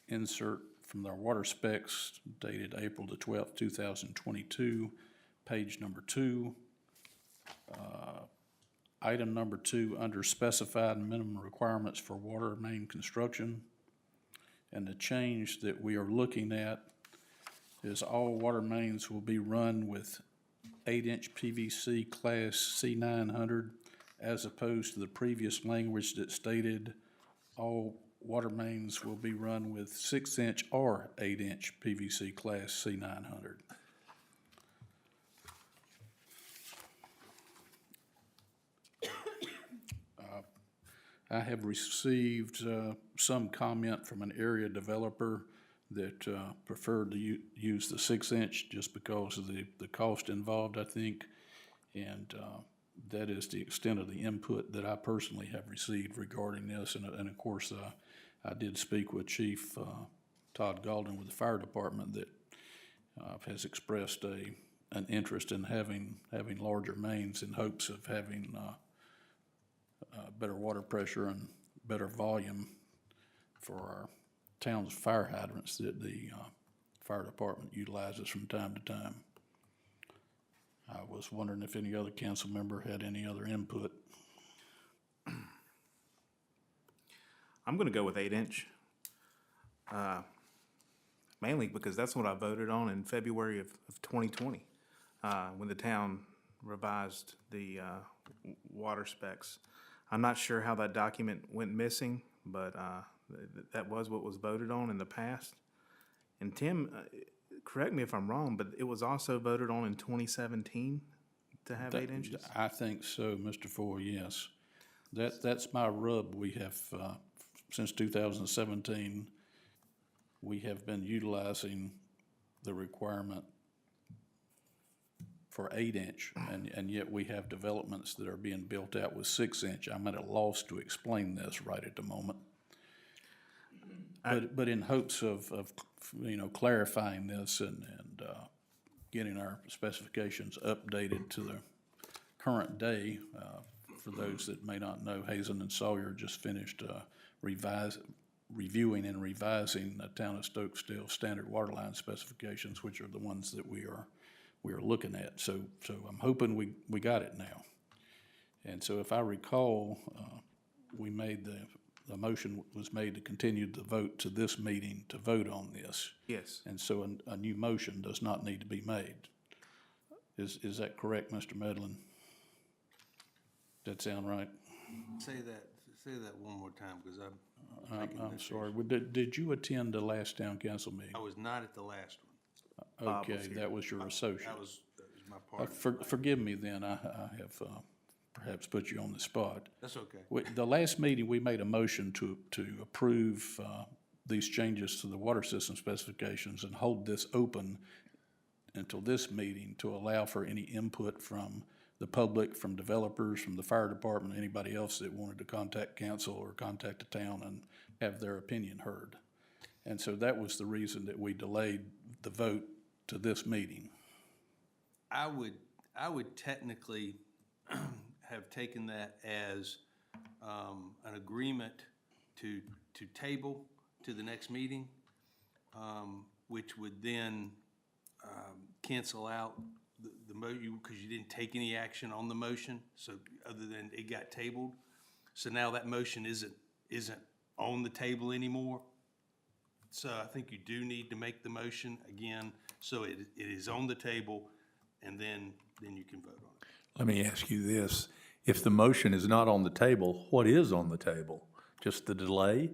insert from their water specs dated April the 12th, 2022, page number 2. Item number 2, under specified minimum requirements for water main construction. And the change that we are looking at is all water mains will be run with 8-inch PVC class C900, as opposed to the previous language that stated all water mains will be run with 6-inch or 8-inch PVC class C900. I have received some comment from an area developer that preferred to use the 6-inch just because of the cost involved, I think. And that is the extent of the input that I personally have received regarding this. And of course, I did speak with Chief Todd Galden with the fire department that has expressed an interest in having larger mains in hopes of having better water pressure and better volume for our town's fire hydrants that the fire department utilizes from time to time. I was wondering if any other council member had any other input. I'm gonna go with 8-inch. Mainly because that's what I voted on in February of 2020, when the town revised the water specs. I'm not sure how that document went missing, but that was what was voted on in the past. And Tim, correct me if I'm wrong, but it was also voted on in 2017 to have 8 inches? I think so, Mr. Foy, yes. That's my rub. We have, since 2017, we have been utilizing the requirement for 8-inch, and yet we have developments that are being built out with 6-inch. I'm at a loss to explain this right at the moment. But in hopes of clarifying this and getting our specifications updated to the current day, for those that may not know, Hazen and Sawyer just finished reviewing and revising the Town of Stokesdale standard water line specifications, which are the ones that we are looking at. So I'm hoping we got it now. And so if I recall, we made the motion was made to continue the vote to this meeting to vote on this. Yes. And so a new motion does not need to be made. Is that correct, Mr. Medlin? Does that sound right? Say that one more time, because I'm sorry. Did you attend the last town council meeting? I was not at the last one. Okay, that was your associate. That was my partner. Forgive me then, I have perhaps put you on the spot. That's okay. The last meeting, we made a motion to approve these changes to the water system specifications and hold this open until this meeting to allow for any input from the public, from developers, from the fire department, anybody else that wanted to contact council or contact the town and have their opinion heard. And so that was the reason that we delayed the vote to this meeting. I would technically have taken that as an agreement to table to the next meeting, which would then cancel out the because you didn't take any action on the motion, so other than it got tabled. So now that motion isn't on the table anymore. So I think you do need to make the motion again, so it is on the table, and then you can vote on it. Let me ask you this. If the motion is not on the table, what is on the table? Just the delay?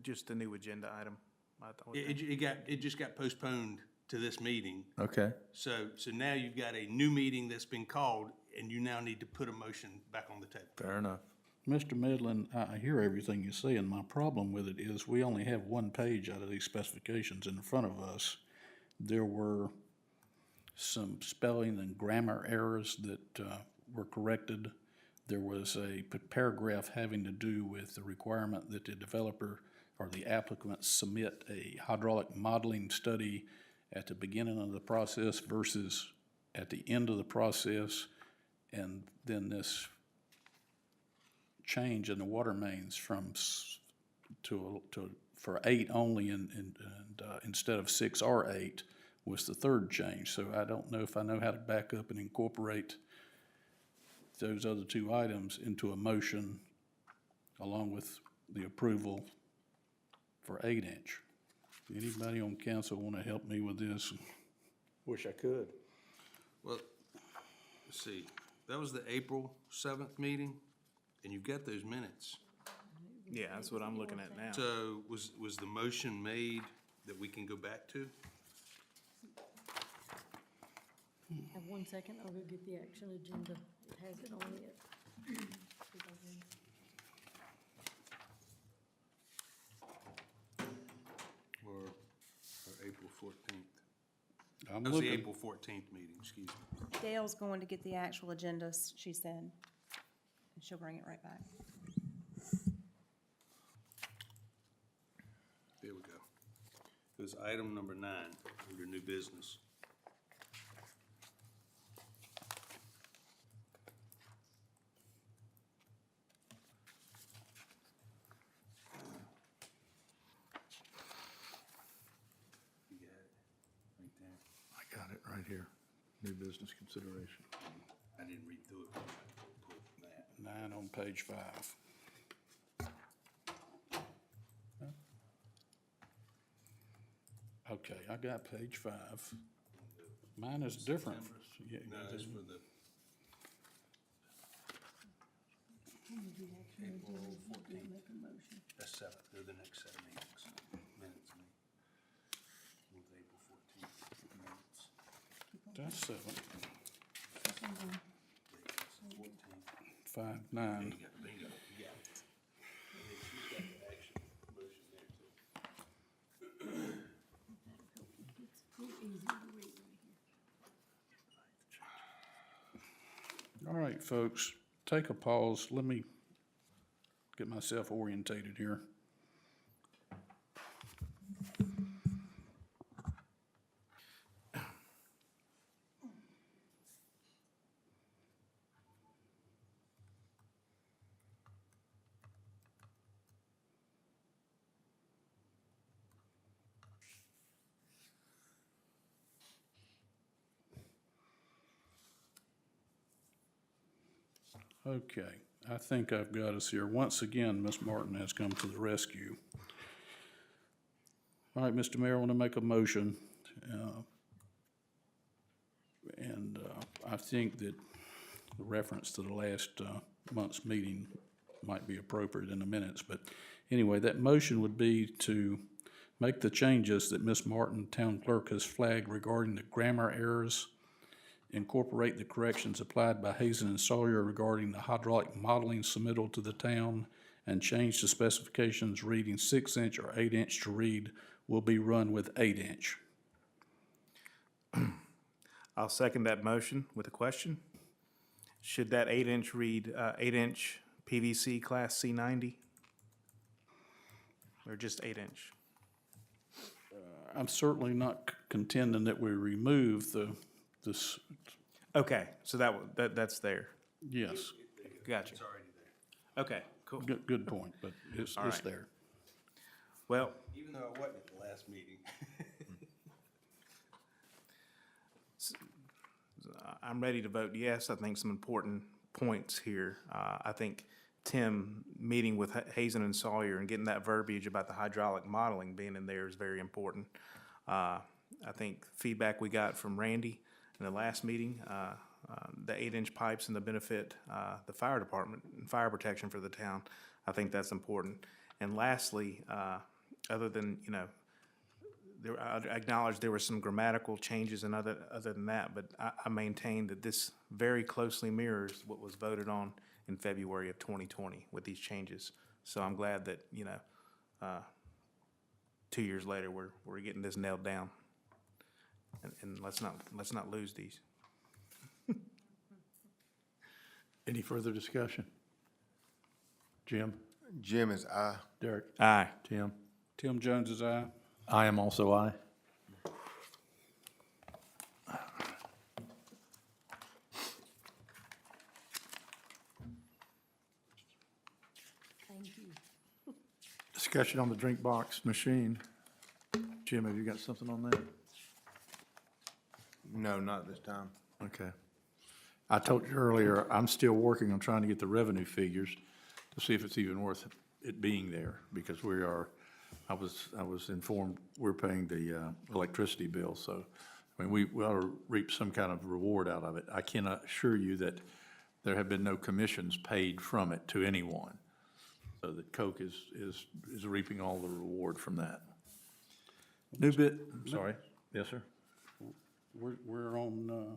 Just a new agenda item. I thought. It just got postponed to this meeting. Okay. So now you've got a new meeting that's been called, and you now need to put a motion back on the table. Fair enough. Mr. Medlin, I hear everything you say, and my problem with it is we only have one page out of these specifications in front of us. There were some spelling and grammar errors that were corrected. There was a paragraph having to do with the requirement that the developer or the applicant submit a hydraulic modeling study at the beginning of the process versus at the end of the process, and then this change in the water mains from for 8 only and instead of 6 or 8 was the third change. So I don't know if I know how to back up and incorporate those other 2 items into a motion along with the approval for 8-inch. Anybody on council want to help me with this? Wish I could. Well, let's see, that was the April 7th meeting, and you've got those minutes. Yeah, that's what I'm looking at now. So was the motion made that we can go back to? Have 1 second, I'll go get the action agenda. It has it on it. Or April 14th? I'm That was the looking. April 14th meeting, excuse me. Dale's going to get the actual agenda, she said, and she'll bring it right back. There we go. It was item number 9 under new business. You got it, right there. I got it right here. New business consideration. I didn't read through it. Pulled from that. 9 on page 5. Okay, I got page 5. Mine is different. Yeah, No, it's for the April 14th. That's 7th, they're the next set of meetings. Minutes, with April 14th minutes. That's 7. That's 14th. 5, 9. Bingo, you got it. And then she's got the action motion there too. All right, folks, take a pause. Let me get myself orientated here. Okay, I think I've got us here. Once again, Ms. Martin has come to the rescue. All right, Mr. Mayor, I want to make a motion. I think that the reference to the last month's meeting might be appropriate in the minutes. But anyway, that motion would be to make the changes that Ms. Martin, Town Clerk, has flagged regarding the grammar errors, incorporate the corrections applied by Hazen and Sawyer regarding the hydraulic modeling submittal to the town, and change the specifications reading 6-inch or 8-inch to read will be run with 8-inch. I'll second that motion with a question. Should that 8-inch read 8-inch PVC Class C90? Or just 8-inch? I'm certainly not contending that we remove this, Okay, so that's there. yes, Gotcha. Okay, cool. good point, but it's right. there. Well, Even though I wasn't at the last meeting. I'm ready to vote yes. I think some important points here. I think Tim meeting with Hazen and Sawyer and getting that verbiage about the hydraulic modeling being in there is very important. I think feedback we got from Randy in the last meeting, the 8-inch pipes and the benefit, the fire department and fire protection for the town, I think that's important. And lastly, other than, I acknowledge there were some grammatical changes and other than that, but I maintain that this very closely mirrors what was voted on in February of 2020 with these changes. So I'm glad that, 2 years later, we're getting this nailed down. And let's not lose these. Any further discussion? Jim? Jim is aye. Derek? Aye. Tim? Tim Jones is aye. I am also aye. Thank you. Discussion on the drink box machine. Jim, have you got something on that? No, not this time. Okay. I told you earlier, I'm still working on trying to get the revenue figures to see if it's even worth it being there, because I was informed we're paying the electricity bill, so, I mean, we ought to reap some kind of reward out of it. I cannot assure you that there have been no commissions paid from it to anyone, so that Coke is reaping all the reward from that. New bit, sorry, yes, sir? We're on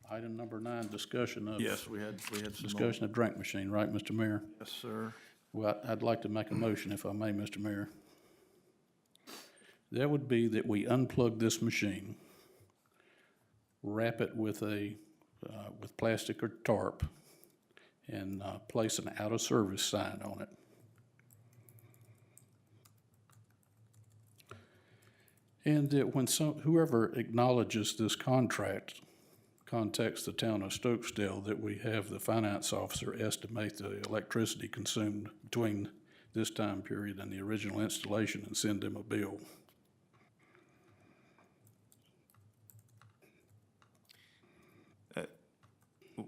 item number 9, discussion of. Yes, we had some. Discussion of drink machine, right, Mr. Mayor? Yes, sir. Well, I'd like to make a motion, if I may, Mr. Mayor. That would be that we unplug this machine, wrap it with with plastic or tarp, and place an out-of-service sign on it. And that when whoever acknowledges this contract contacts the town of Stokesdale, that we have the finance officer estimate the electricity consumed between this time period and the original installation and send them a bill.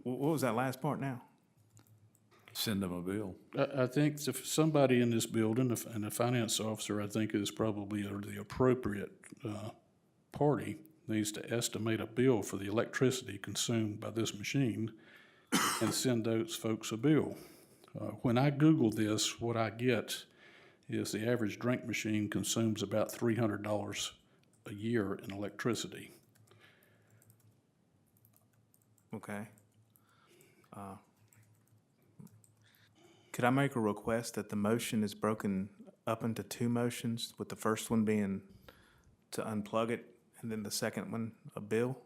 What was that last part now? Send them a bill. I think if somebody in this building, and the finance officer, I think is probably the appropriate party, needs to estimate a bill for the electricity consumed by this machine and send those folks a bill. When I Google this, what I get is the average drink machine consumes about $300 a year in electricity. Okay. Could I make a request that the motion is broken up into 2 motions, with the first one being to unplug it, and then the second one, a bill?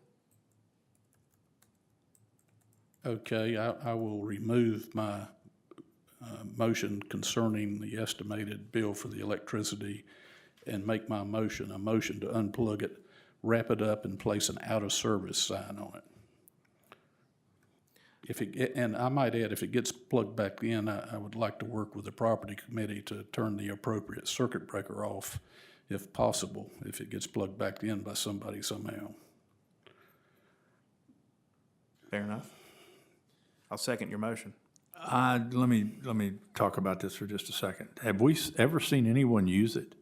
Okay, I will remove my motion concerning the estimated bill for the electricity and make my motion a motion to unplug it, wrap it up, and place an out-of-service sign on it. And I might add, if it gets plugged back in, I would like to work with the property committee to turn the appropriate circuit breaker off, if possible, if it gets plugged back in by somebody somehow. Fair enough. I'll second your motion. Let me talk about this for just a second. Have we ever seen anyone use it?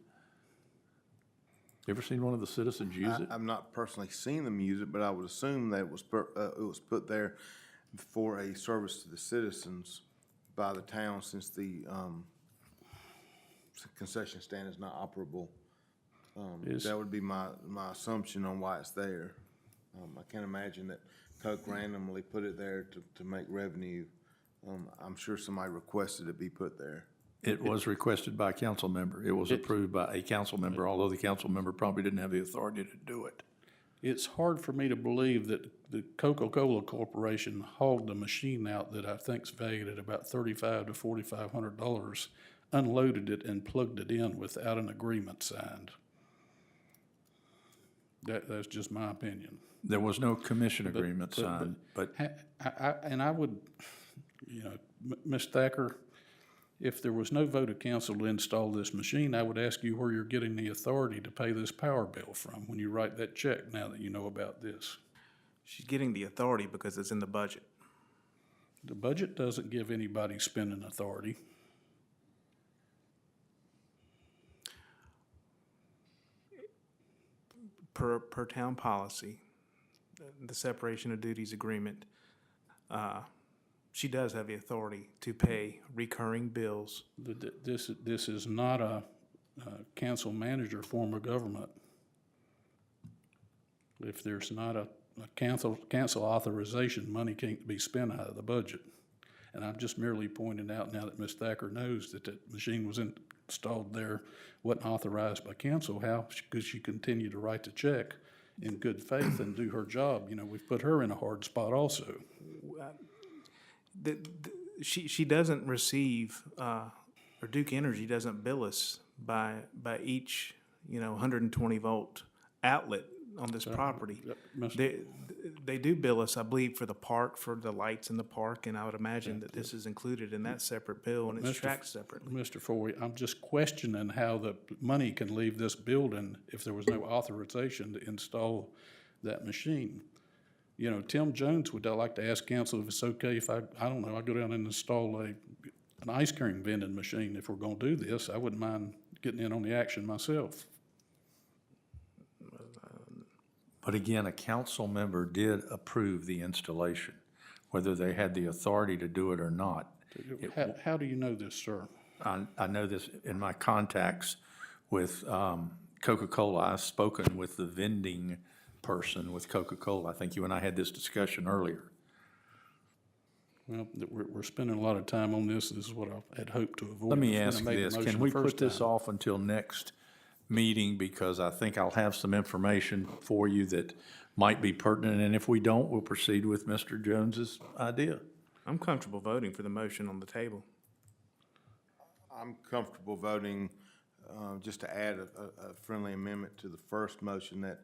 Ever seen one of the citizens use it? I've not personally seen them use it, but I would assume that it was put there for a service to the citizens by the town, since the concession stand is not operable. That would be my assumption on why it's there. I can't imagine that Coke randomly put it there to make revenue. I'm sure somebody requested it be put there. It was requested by a council member. It was approved by a council member, although the council member probably didn't have the authority to do it. It's hard for me to believe that the Coca-Cola Corporation hauled the machine out that I think's valued at about $3,500 to $4,500, unloaded it and plugged it in without an agreement signed. That's just my opinion. There was no commission agreement but- signed, but And I would, Ms. Thacker, if there was no vote of council to install this machine, I would ask you where you're getting the authority to pay this power bill from when you write that check, now that you know about this. She's getting the authority because it's in the budget. The budget doesn't give anybody spending authority. Per town policy, the separation of duties agreement, she does have the authority to pay recurring bills. This is not a council manager form of government. If there's not a council authorization, money can't be spent out of the budget. And I'm just merely pointing out now that Ms. Thacker knows that that machine was installed there, wasn't authorized by council, how could she continue to write the check in good faith and do her job? We've put her in a hard spot also. She doesn't receive, or Duke Energy doesn't bill us by each, 120 volt outlet on this property. They do bill us, I believe, for the park, for the lights in the park, and I would imagine that this is included in that separate bill and it's tracked separately. Mr. Foy, I'm just questioning how the money can leave this building if there was no authorization to install that machine. Tim Jones would like to ask council if it's okay if I don't know, I go down and install an ice cream vending machine. If we're gonna do this, I wouldn't mind getting in on the action myself. But again, a council member did approve the installation, whether they had the authority to do it or not. How do you know this, sir? I know this in my contacts with Coca-Cola. I've spoken with the vending person with Coca-Cola. I think you and I had this discussion earlier. Well, we're spending a lot of time on this. This is what I had hoped to avoid. Let me I was ask gonna make this, the can motion we the put first this time. off until next meeting? Because I think I'll have some information for you that might be pertinent, and if we don't, we'll proceed with Mr. Jones's idea. I'm comfortable voting for the motion on the table. I'm comfortable voting, just to add a friendly amendment to the first motion that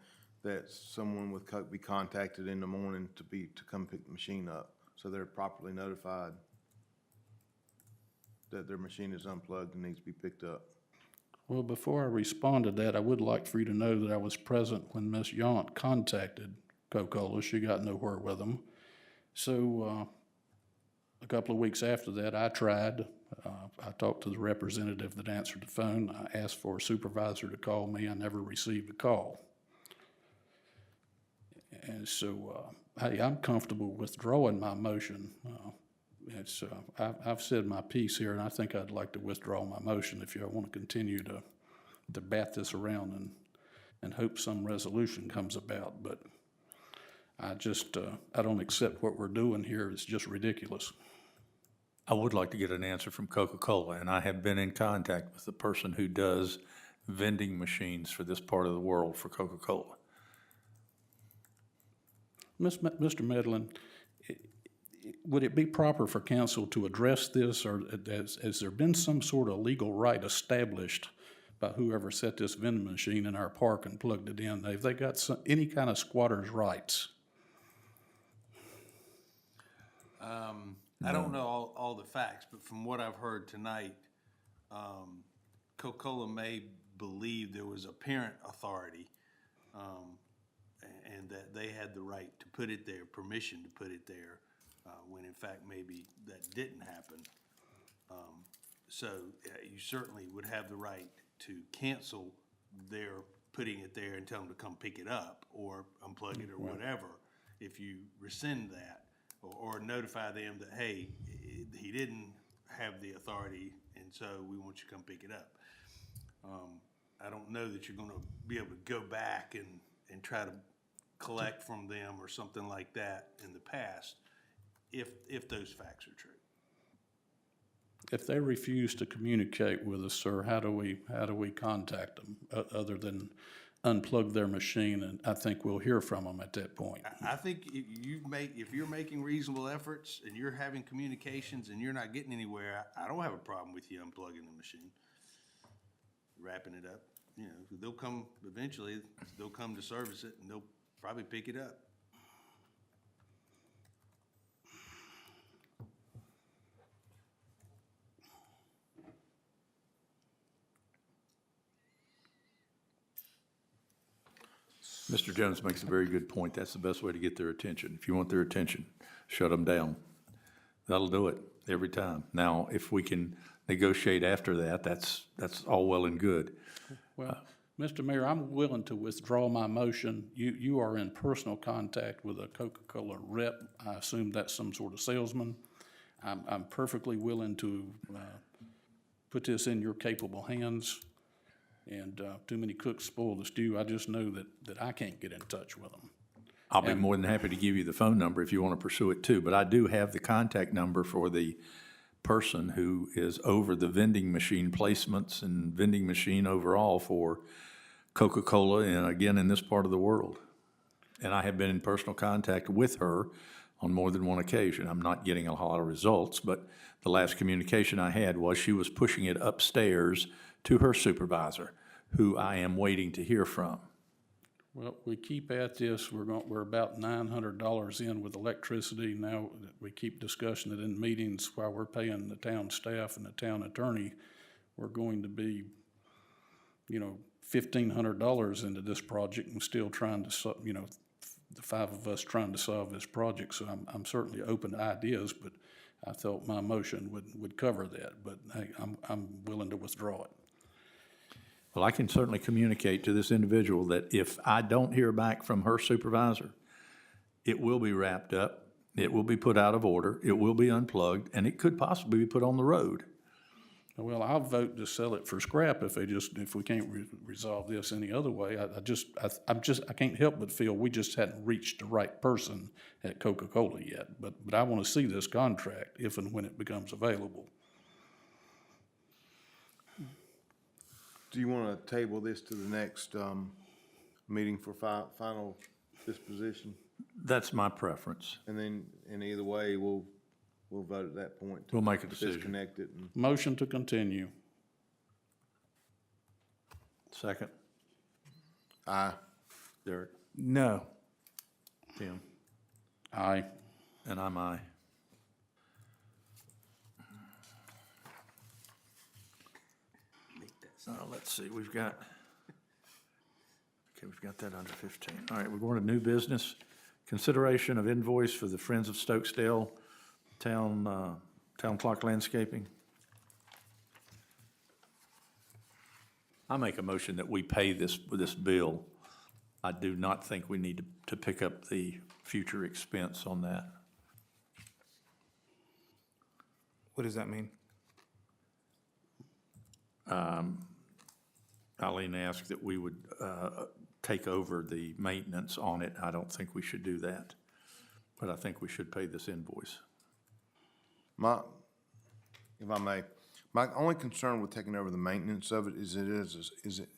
someone with Coke be contacted in the morning to come pick the machine up, so they're properly notified that their machine is unplugged and needs to be picked up. Well, before I respond to that, I would like for you to know that I was present when Ms. Yount contacted Coca-Cola. She got nowhere with them. So, a couple of weeks after that, I tried. I talked to the representative that answered the phone. I asked for a supervisor to call me. I never received a call. And so, hey, I'm comfortable withdrawing my motion. I've said my piece here, and I think I'd like to withdraw my motion if you want to continue to bat this around and hope some resolution comes about. But I don't accept what we're doing here. It's just ridiculous. I would like to get an answer from Coca-Cola, and I have been in contact with the person who does vending machines for this part of the world for Coca-Cola. Mr. Medlin, would it be proper for council to address this, or has there been some sort of legal right established by whoever set this vending machine in our park and plugged it in? Have they got any kind of squatter's rights? I don't know all the facts, but from what I've heard tonight, Coca-Cola may believe there was a parent authority, and that they had the right to put it there, permission to put it there, when in fact maybe that didn't happen. So you certainly would have the right to cancel their putting it there and tell them to come pick it up or unplug it or whatever, if you rescind that, or notify them that, hey, he didn't have the authority and so we want you to come pick it up. I don't know that you're gonna be able to go back and try to collect from them or something like that in the past, if those facts are true. If they refuse to communicate with us, sir, how do we contact them, other than unplug their machine, and I think we'll hear from them at that point. I think if you're making reasonable efforts and you're having communications and you're not getting anywhere, I don't have a problem with you unplugging the machine, wrapping it up. You know, they'll come, eventually, they'll come to service it and they'll probably pick it up. Mr. Jones makes a very good point. That's the best way to get their attention. If you want their attention, shut them down. That'll do it every time. Now, if we can negotiate after that, that's all well and good. Well, Mr. Mayor, I'm willing to withdraw my motion. You are in personal contact with a Coca-Cola rep. I assume that's some sort of salesman. I'm perfectly willing to put this in your capable hands. And too many cooks spoil the stew. I just know that I can't get in touch with them. I'll be more than happy to give you the phone number if you want to pursue it too, but I do have the contact number for the person who is over the vending machine placements and vending machine overall for Coca-Cola and again in this part of the world. And I have been in personal contact with her on more than one occasion. I'm not getting a lot of results, but the last communication I had was she was pushing it upstairs to her supervisor, who I am waiting to hear from. Well, we keep at this. We're about $900 in with electricity. Now, we keep discussing it in meetings while we're paying the town staff and the town attorney. We're going to be, $1,500 into this project and still trying to, the five of us trying to solve this project. So I'm certainly open to ideas, but I thought my motion would cover that. But hey, I'm willing to withdraw it. Well, I can certainly communicate to this individual that if I don't hear back from her supervisor, it will be wrapped up, it will be put out of order, it will be unplugged, and it could possibly be put on the road. Well, I'll vote to sell it for scrap if we can't resolve this any other way. I can't help but feel we just hadn't reached the right person at Coca-Cola yet. But I want to see this contract if and when it becomes available. Do you want to table this to the next meeting for final disposition? That's my preference. And then, in either way, we'll vote at that point. We'll make a decision. Disconnect it. And Motion to continue. Second. aye. Derek. No. Tim. Aye. And I'm aye. Let's see, we've got that under 15. All right, we're going to new business. Consideration of invoice for the Friends of Stokesdale Town Clock Landscaping. I make a motion that we pay this bill. I do not think we need to pick up the future expense on that. What does that mean? Eileen asked that we would take over the maintenance on it. I don't think we should do that, but I think we should pay this invoice. If I may, my only concern with taking over the maintenance of it is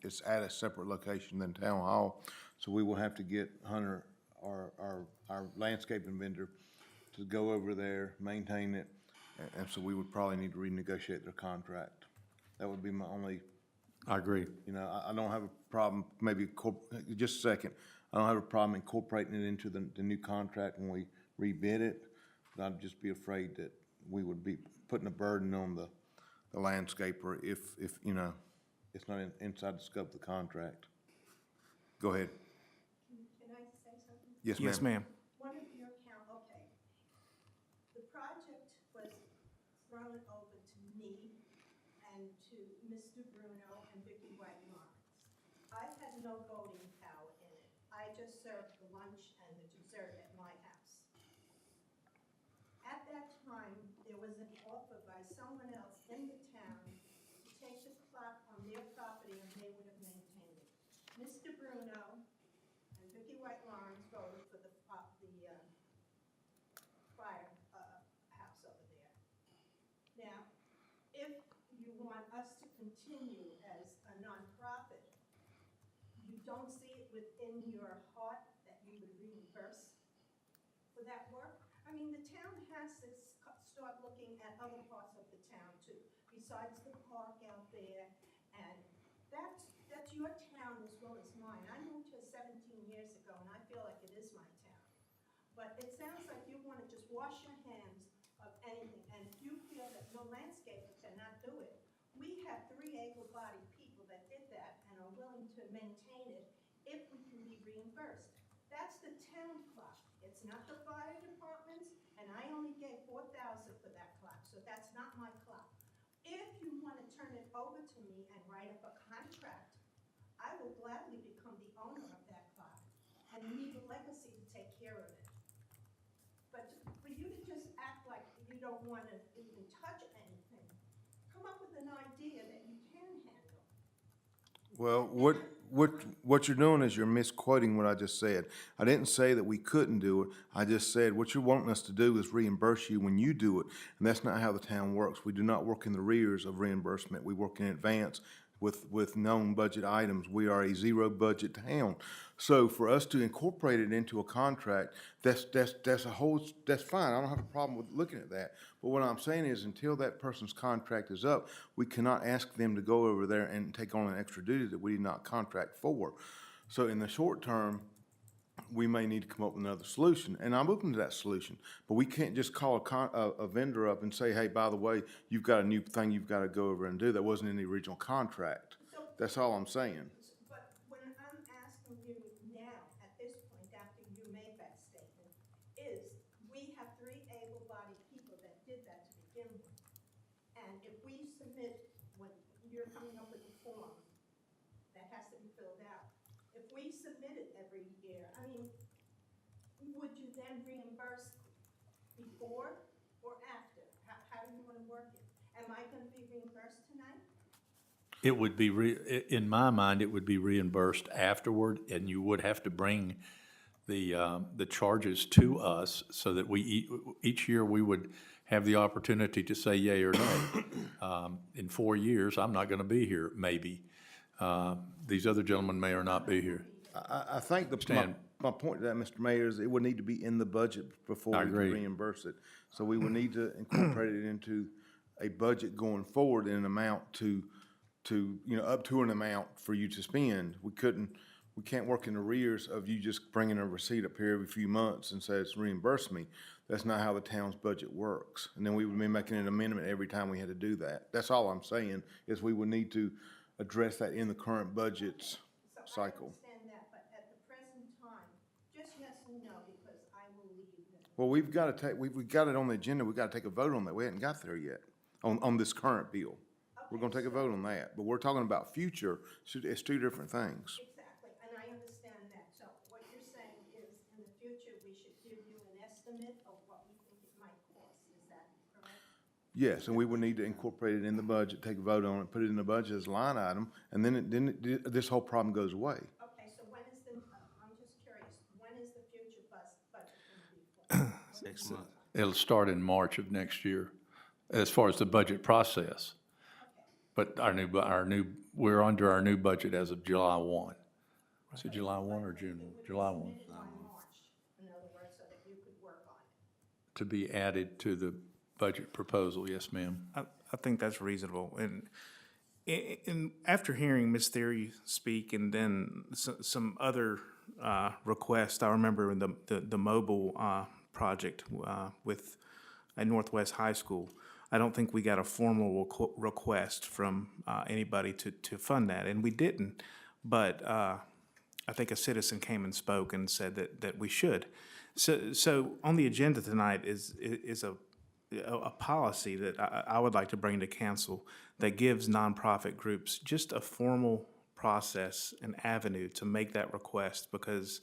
it's at a separate location than Town Hall, so we will have to get Hunter, our landscaping vendor, to go over there, maintain it, and so we would probably need to renegotiate their contract. That would be my only. I agree. I don't have a problem, just a second, I don't have a problem incorporating it into the new contract when we rebid it, but I'd just be afraid that we would be putting a burden on the landscaper if it's not inside the scope of the contract. Go ahead. Can I say something? Yes, ma'am. Yes, ma'am. One of your okay. The project was thrown over to me and to Mr. Bruno and Vicki White Lawrence. I had no voting power in it. I just served the lunch and the dessert at my house. At that time, there was an offer by someone else in the town to take the clock on their property and they would have maintained it. Mr. Bruno and Vicki White Lawrence voted for the fire house over there. Now, if you want us to continue as a nonprofit, you don't see it within your heart that you would reimburse for that work? I mean, the town has to start looking at other parts of the town too, besides the park out there. And that's your town as well as mine. I moved here 17 years ago and I feel like it is my town. But it sounds like you want to just wash your hands of anything. And if you feel that no landscaper cannot do it, we have 3 able-bodied people that did that and are willing to maintain it if we can be reimbursed. That's the town clock. It's not the fire department's, and I only gave $4,000 for that clock, so that's not my clock. If you want to turn it over to me and write up a contract, I will gladly become the owner of that clock and leave a legacy to take care of it. But for you to just act like you don't want to even touch anything, come up with an idea that you can handle. Well, what you're doing is you're misquoting what I just said. I didn't say that we couldn't do it. I just said what you're wanting us to do is reimburse you when you do it. And that's not how the town works. We do not work in the rears of reimbursement. We work in advance with known budget items. We are a zero budget town. So for us to incorporate it into a contract, that's fine. I don't have a problem with looking at that. But what I'm saying is until that person's contract is up, we cannot ask them to go over there and take on an extra duty that we did not contract for. So in the short term, we may need to come up with another solution, and I'm open to that solution. But we can't just call a vendor up and say, hey, by the way, you've got a new thing you've got to go over and do. That wasn't in the original contract. That's all I'm saying. But when I'm asking you now, at this point, after you made that statement, is we have 3 able-bodied people that did that to begin with. And if we submit, when you're coming up with a form that has to be filled out, if we submit it every year, I mean, would you then reimburse before or after? How do you want to work it? Am I going to be reimbursed tonight? It would be, in my mind, it would be reimbursed afterward, and you would have to bring the charges to us so that each year we would have the opportunity to say yay or nay. In 4 years, I'm not going to be here, maybe. These other gentlemen may or not be here. I think my point to that, Mr. Mayor, is it would need to be in the budget before I we agree. can reimburse it. So we would need to incorporate it into a budget going forward in an amount up to an amount for you to spend. We can't work in arrears of you just bringing a receipt up here every few months and says, reimburse me. That's not how the town's budget works. And then we would be making an amendment every time we had to do that. That's all I'm saying, is we would need to address that in the current budget's cycle. I understand that, but at the present time, just yes and no, because I will leave. Well, we've got it on the agenda. We've got to take a vote on that. We hadn't got there yet on this current bill. We're gonna take a vote on that, but we're talking about future. It's 2 different things. Exactly, and I understand that. So what you're saying is, in the future, we should give you an estimate of what we think it might cost. Is that correct? Yes, and we would need to incorporate it in the budget, take a vote on it, put it in the budget as a line item, and then this whole problem goes away. Okay, so when is I'm just curious, when is the future budget going to be for? 6 months. It'll start in March of next year, as far as the budget process. But we're under our new budget as of July 1. Is it July 1 or June? July 1. By March, in other words, so that you could work on it. To be added to the budget proposal, yes, ma'am. I think that's reasonable. And after hearing Ms. Theory speak and then some other requests, I remember the mobile project with at Northwest High School. I don't think we got a formal request from anybody to fund that, and we didn't. But I think a citizen came and spoke and said that we should. So on the agenda tonight is a policy that I would like to bring to council that gives nonprofit groups just a formal process and avenue to make that request, because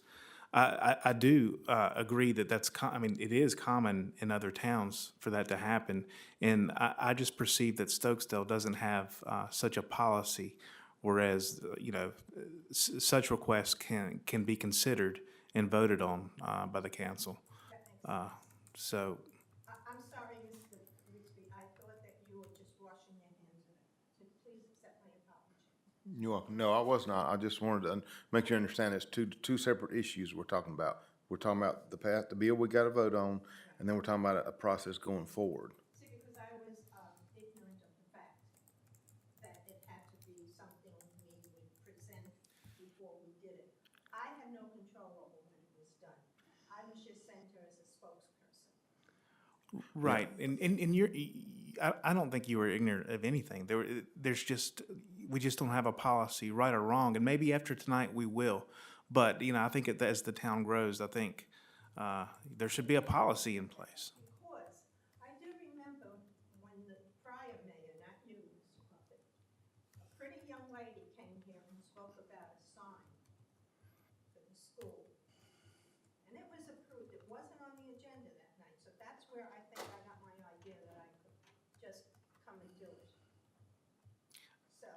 I do agree that it is common in other towns for that to happen. And I just perceive that Stokesdale doesn't have such a policy, whereas, such requests can be considered and voted on by the council. So. I'm sorry, Mr. Bixby, I thought that you were just washing your hands of it. So please accept my apology. You're welcome. No, I was not. I just wanted to make you understand it's two separate issues we're talking about. We're talking about the bill we gotta vote on, and then we're talking about a process going forward. See, because I was ignorant of the fact that it had to be something we would present before we did it. I had no control over when it was done. I was just sent her as a spokesperson. Right, and I don't think you were ignorant of anything. We just don't have a policy, right or wrong, and maybe after tonight we will. But, I think as the town grows, I think, there should be a policy in place. Because I do remember when the prior mayor, not you, Mr. Puppet, a pretty young lady came here and spoke about a sign for the school. And it was approved. It wasn't on the agenda that night, so that's where I think I got my idea that I could just come and do it. So,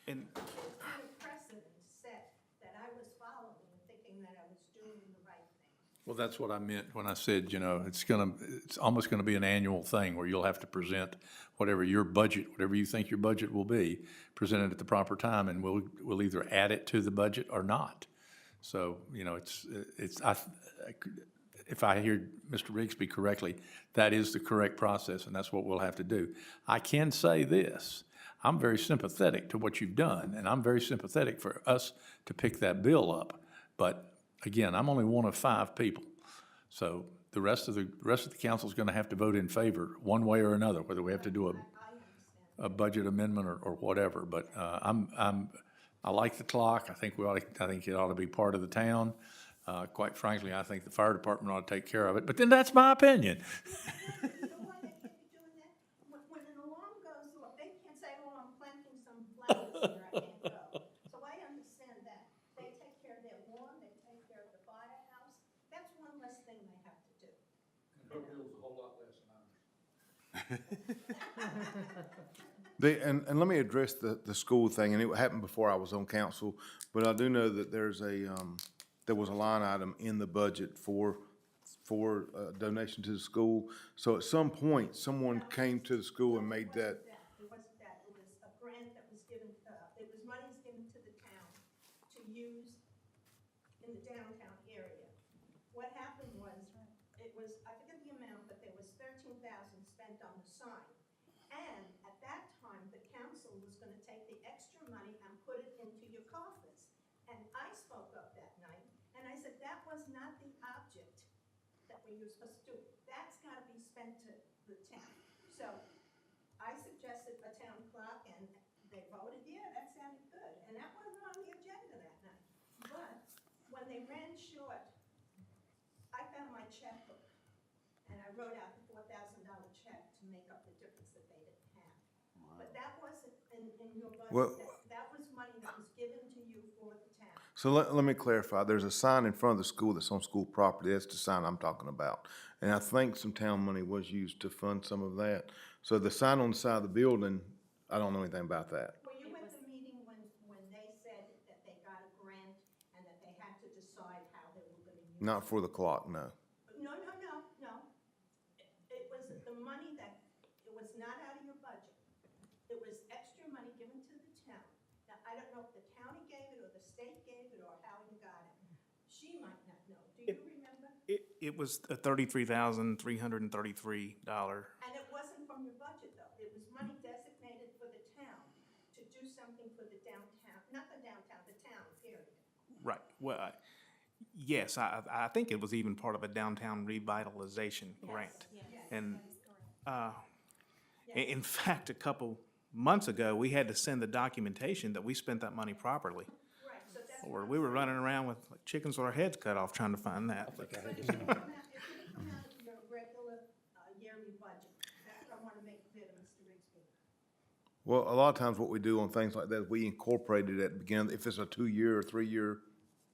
And there's been a precedent set that I was following, thinking that I was doing the right thing. Well, that's what I meant when I said, it's almost gonna be an annual thing where you'll have to present whatever your budget, whatever you think your budget will be, present it at the proper time, and we'll either add it to the budget or not. So, if I hear Mr. Rigsby correctly, that is the correct process, and that's what we'll have to do. I can say this, I'm very sympathetic to what you've done, and I'm very sympathetic for us to pick that bill up. But again, I'm only one of 5 people. So the rest of the council's gonna have to vote in favor, one way or another, whether we have to do a budget amendment or whatever. But, I like the clock. I think it ought to be part of the town. Quite frankly, I think the fire department ought to take care of it, but then that's my opinion. You know why they can't be doing that? When an alarm goes off, they can't say, oh, I'm planting some flowers here, I can't go. So I understand that. They take care of their lawn, they take care of the firehouse. That's one less thing they have to do. Her bill's a whole lot less than ours. And let me address the school thing, and it happened before I was on council, but I do know that there was a line item in the budget for donation to the school. So at some point, someone came to the school and made that. It wasn't that, it was a grant that was given, it was monies given to the town to use in the downtown area. What happened was, I forget the amount, but there was $13,000 spent on the sign. And at that time, the council was gonna take the extra money and put it into your coffers. And I spoke up that night, and I said, that was not the object that we were supposed to do. That's gotta be spent to the town. So I suggested a town clock, and they voted, yeah, that sounded good. And that wasn't on the agenda that night. But when they ran short, I found my checkbook, and I wrote out the $4,000 check to make up the difference that they didn't have. But that wasn't in your Well- budget. That was money that was given to you for the town. So let me clarify, there's a sign in front of the school that's on school property, that's the sign I'm talking about. And I think some town money was used to fund some of that. So the sign on the side of the building, I don't know anything about that. Were you at the meeting when they said that they got a grant and that they had to decide how they were gonna use it? Not for the clock, no. No. It was the money it was not out of your budget. It was extra money given to the town. Now, I don't know if the county gave it or the state gave it or how you got it. She might not know. Do you remember? it was a $33,333. And it wasn't from your budget, though. It was money designated for the town to do something for the downtown, not the downtown, the town, period. Right, well, yes, I think it was even part of a downtown revitalization grant. And, in fact, a couple months ago, we had to send the documentation that we spent that money properly. Right, so that's. Or we were running around with like chickens with our heads cut off trying to find that. But it should come out of your regular yearly budget. That's what I want to make clear to Mr. Rigsby. Well, a lot of times what we do on things like that, we incorporate it at the beginning. If it's a 2-year or 3-year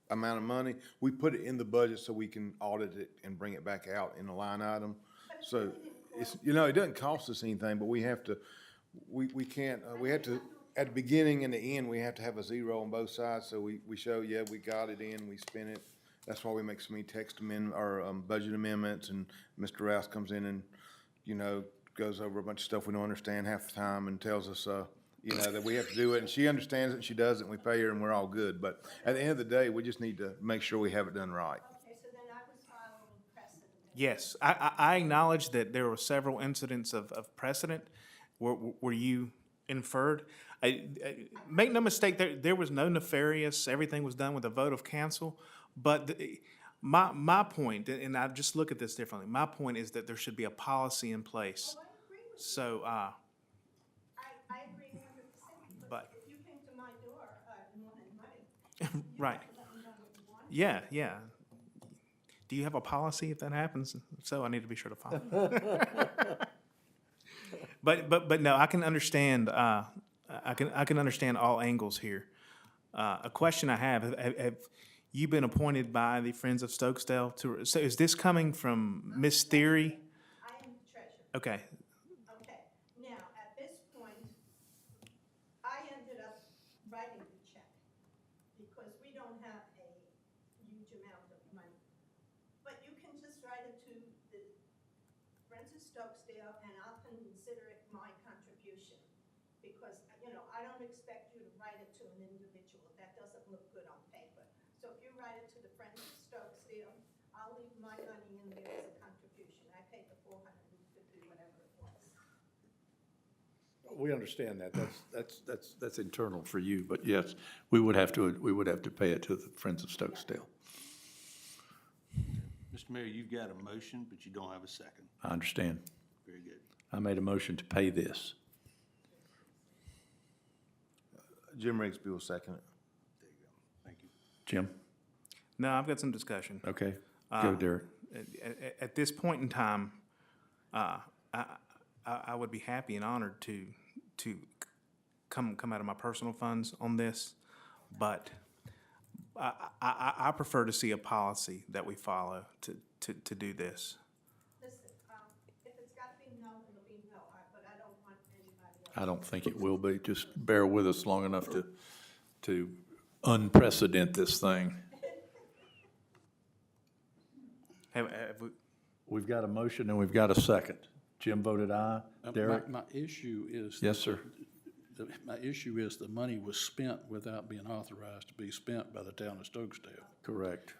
amount of money, we put it in the budget so we can audit it and bring it back out in a line item. So it's, it doesn't cost us anything, but we have to, we can't, we have to, at the beginning and the end, we have to have a zero on both sides. So we show, yeah, we got it in, we spent it. That's why we make so many text amendments or budget amendments, and Mr. Rouse comes in and, goes over a bunch of stuff we don't understand half the time and tells us, you know, that we have to do it, and she understands it, and she does it, and we pay her, and we're all good. But at the end of the day, we just need to make sure we have it done right. Okay, so then I was following precedent. Yes, I acknowledge that there were several incidents of precedent where you inferred. Make no mistake, there was no nefarious, everything was done with a vote of council. But my point, and I just look at this differently, my point is that there should be a policy in place. Oh, I agree with you. So, I agree 100%, But- but if you came to my door and wanted money, you right. have to let me know what you want. Yeah, yeah. Do you have a policy if that happens? If so, I need to be sure to follow. But no, I can understand, I can understand all angles here. A question I have you been appointed by the Friends of Stokesdale to, so is this coming from Miss Theory? I am the treasurer. Okay, Okay, now, at this point, I ended up writing the check because we don't have a huge amount of money. But you can just write it to the Friends of Stokesdale and I'll consider it my contribution. Because, you know, I don't expect you to write it to an individual. That doesn't look good on paper. So if you write it to the Friends of Stokesdale, I'll leave my money in there as a contribution. I paid the $450, whatever it was. We understand that. That's internal for you, but yes, we would have to pay it to the Friends of Stokesdale. Mr. Mayor, you've got a motion, but you don't have a second. I understand. Very good. I made a motion to pay this. Jim Rigsby will second it. There you go. Thank you. Jim? no, I've got some discussion. Okay, go Derek. At this point in time, I would be happy and honored to come out of my personal funds on this, but I prefer to see a policy that we follow to do this. Listen, if it's gotta be no, it'll be no, but I don't want anybody else. I don't think it will be. Just bear with us long enough to unprecedented this thing. Have we, We've got a motion and we've got a second. Jim voted aye. Derek? My issue is. Yes, sir. My issue is the money was spent without being authorized to be spent by the town of Stokesdale. Correct.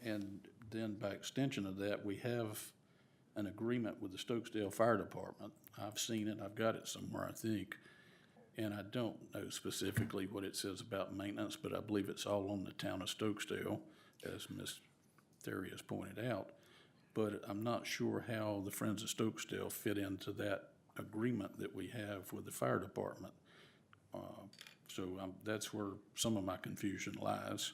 And then by extension of that, we have an agreement with the Stokesdale Fire Department. I've seen it, I've got it somewhere, I think. And I don't know specifically what it says about maintenance, but I believe it's all on the town of Stokesdale, as Ms. Theory has pointed out. But I'm not sure how the Friends of Stokesdale fit into that agreement that we have with the fire department. So that's where some of my confusion lies.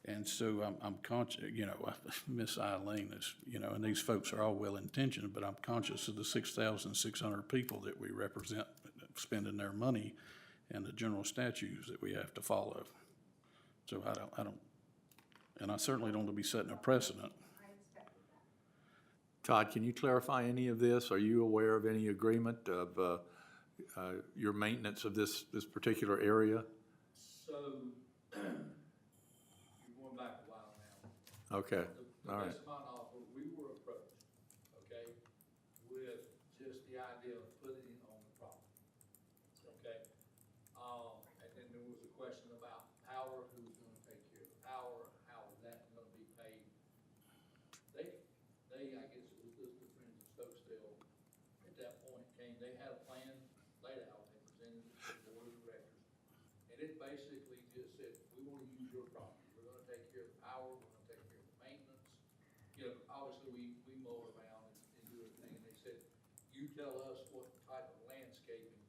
And so I'm conscious, you know, Miss Eileen is, you know, and these folks are all well-intentioned, but I'm conscious of the 6,600 people that we represent spending their money and the general statutes that we have to follow. So I don't, and I certainly don't want to be setting a precedent. Todd, can you clarify any of this? Are you aware of any agreement of your maintenance of this particular area? So, you're going back a while now. Okay, all right. To my knowledge, we were approached, okay, with just the idea of putting it on the property, okay? And then there was a question about power, who's gonna take care of the power, how is that gonna be paid? They, I guess it was just the Friends of Stokesdale, at that point came, they had a plan laid out, they presented it to the board of directors. And it basically just said, we wanna use your property, we're gonna take care of the power, we're gonna take care of the maintenance. You know, obviously, we mow around and do everything, and they said, you tell us what type of landscaping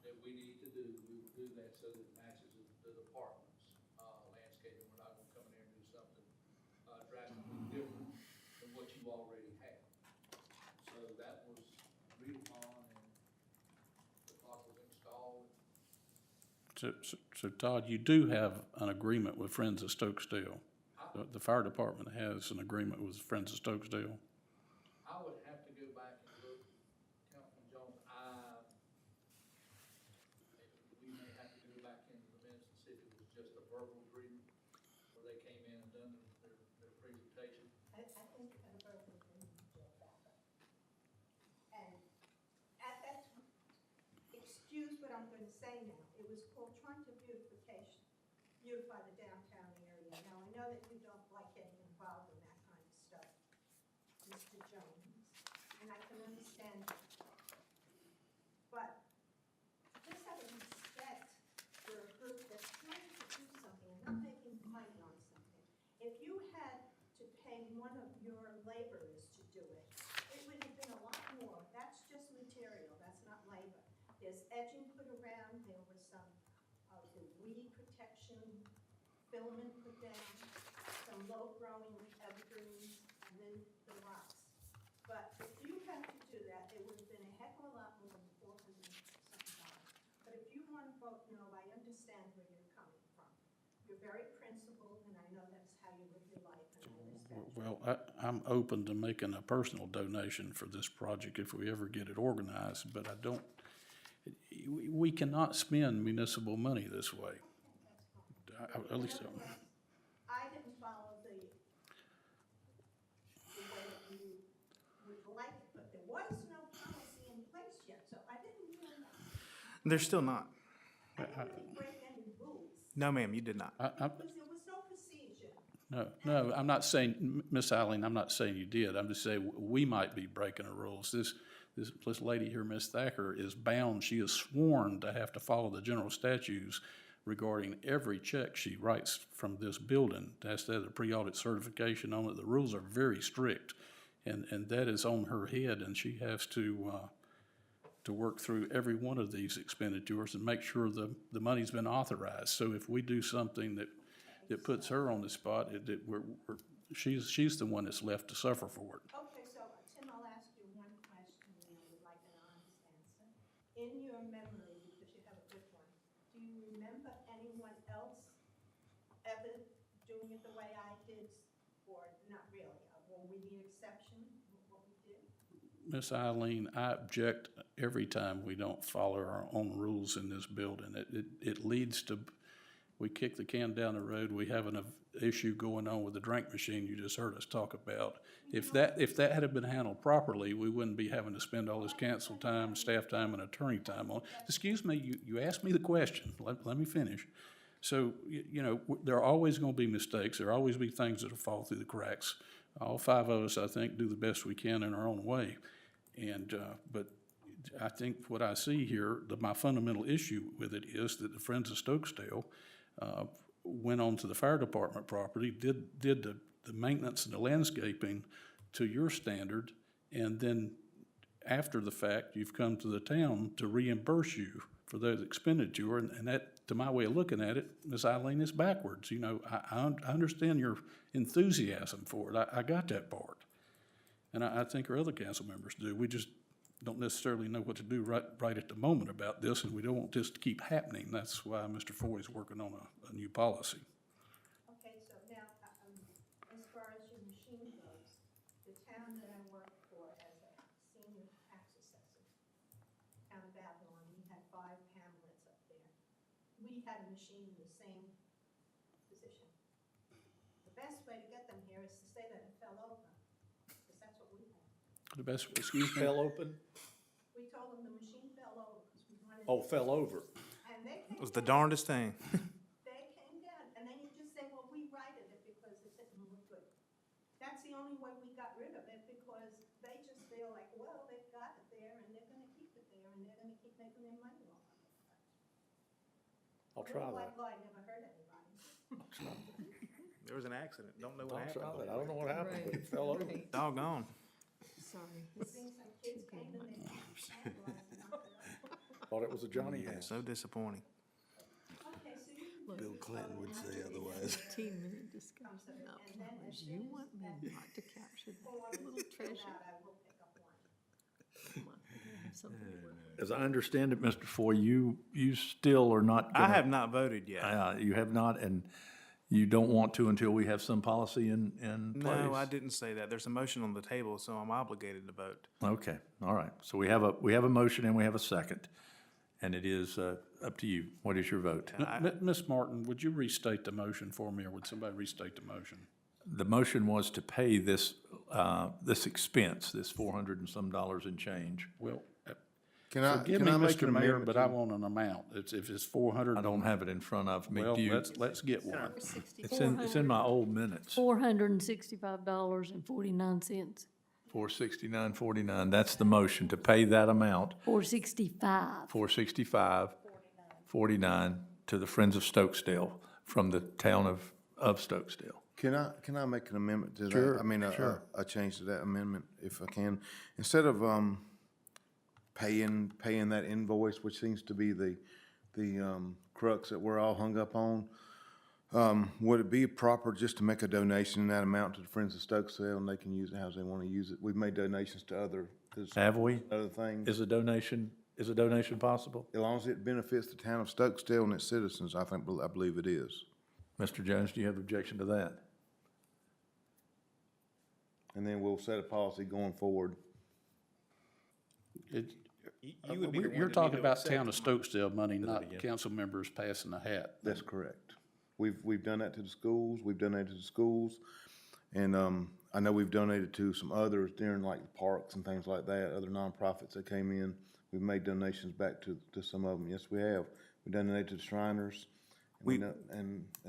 that we need to do, we will do that so that it matches the department's, landscaping. We're not gonna come in there and do something, drastically different than what you already have. So that was agreed upon, and the clock was installed. So Todd, you do have an agreement with Friends of Stokesdale. The fire department has an agreement with Friends of Stokesdale. I would have to go back and look, Councilman Jones, we may have to go back into the minutes and see if it was just a verbal agreement, where they came in and done their presentation. I think a verbal agreement would be better. And at that, excuse what I'm going say now. It was called trying to beautify the downtown area. Now, I know that you don't like getting involved in that kind of stuff, Mr. Jones, and I can understand that. But just have a respect for a group that's trying to do something and not making money on something. If you had to pay one of your laborers to do it, it would have been a lot more. That's just material, that's not labor. There's edging put around, there was some of the weed protection filament put down, some low-growing evergreens, and then the rocks. But if you had to do that, it would have been a heck of a lot more than $400 something. But if you want to vote no, I understand where you're coming from. You're very principled, and I know that's how you live your life, and I respect you. Well, I'm open to making a personal donation for this project if we ever get it organized, but I don't, we cannot spend municipal money this way. At least, I didn't follow the way that you would like it, but there was no policy in place yet, so I didn't really, There's still not. I didn't really break any rules, No, ma'am, you did not. because there was no procedure. no, I'm not saying, Miss Eileen, I'm not saying you did. I'm just saying we might be breaking the rules. This lady here, Miss Thacker, is bound, she is sworn to have to follow the general statutes regarding every check she writes from this building. It has to have a pre-audit certification on it. The rules are very strict, and that is on her head, and she has to work through every one of these expenditures and make sure the money's been authorized. So if we do something that puts her on the spot, she's the one that's left to suffer for it. Okay, so Tim, I'll ask you one question, and I would like an honest answer. In your memory, because you have a good one, do you remember anyone else ever doing it the way I did, or not really? Were we the exception, what we did? Miss Eileen, I object every time we don't follow our own rules in this building. It leads to, we kick the can down the road. We have an issue going on with the drink machine you just heard us talk about. If that had been handled properly, we wouldn't be having to spend all this council time, staff time, and attorney time on. Excuse me, you asked me the question. Let me finish. So, there are always going to be mistakes. There will always be things that will fall through the cracks. All five of us, I think, do the best we can in our own way. And, but I think what I see here, my fundamental issue with it is that the Friends of Stokesdale went on to the fire department property, did the maintenance and the landscaping to your standard, and then after the fact, you've come to the town to reimburse you for those expenditure, and that, to my way of looking at it, Ms. Eileen, is backwards. I understand your enthusiasm for it. I got that part. And I think our other council members do. We just don't necessarily know what to do right at the moment about this, and we don't want this to keep happening. That's why Mr. Foy's working on a new policy. Okay, so now, as far as your machine goes, the town that I work for as a senior tax assessor, town of Babylon, we had 5 hamlets up there. We had a machine in the same position. The best way to get them here is to say that it fell over, because that's what we had. The best, excuse me? Fell open? We told them the machine fell over because we wanted. Oh, fell over. And they It came was the down. darndest thing. They came down, and then you just say, well, we righted it because it didn't look good. That's the only way we got rid of it, because they just feel like, well, they've got it there, and they're gonna keep it there, and they're gonna keep making their money off of it. I'll try Little that. white lie never hurt anybody. There was an accident. Don't know what I'll try happened. that. I don't know what happened, but it fell over. Doggone. Sorry. Things like kids came and they vandalized and knocked it over. Thought it was a Johnny hat. So disappointing. Okay, so you can Bill Clinton would say otherwise. 15-minute discussion. and Now, then as you soon want as me that not to capture that form little is filled treasure? out, I will pick up one. Come on, I gotta have something to work with. As I understand it, Mr. Foy, you still are not I gonna. have not voted yet. You have not, and you don't want to until we have some policy in place? No, I didn't say that. There's a motion on the table, so I'm obligated to vote. Okay, all right. So we have a motion and we have a second. And it is up to you. What is your vote? Ms. Martin, would you restate the motion for me, or would somebody restate the motion? The motion was to pay this expense, this $400 and some and change. Well, Forgive me, make an Mr. Mayor, amendment but to- I want an amount. If it's 400. I don't have it in front of me. Well, Do you? let's get one. It's in my old minutes. $465.49. 469.49. That's the motion to pay that amount, 465. 465.49 to the Friends of Stokesdale from the town of Stokesdale. Can I make an amendment to that? Sure, I mean, sure. a change to that amendment, if I can. Instead of, paying that invoice, which seems to be the crux that we're all hung up on, would it be proper just to make a donation in that amount to the Friends of Stokesdale, and they can use it how they want to use it? We've made donations to other things. Is a donation possible? As long as it benefits the town of Stokesdale and its citizens, I believe it is. Mr. Jones, do you have objection to that? And then we'll set a policy going forward. You're talking about town of Stokesdale money, not council members passing a hat. That's correct. We've done that to the schools, we've donated to the schools, and, I know we've donated to some others during like the parks and things like that, other nonprofits that came in. We've made donations back to some of them, yes, we have. We donated to the Shriners. We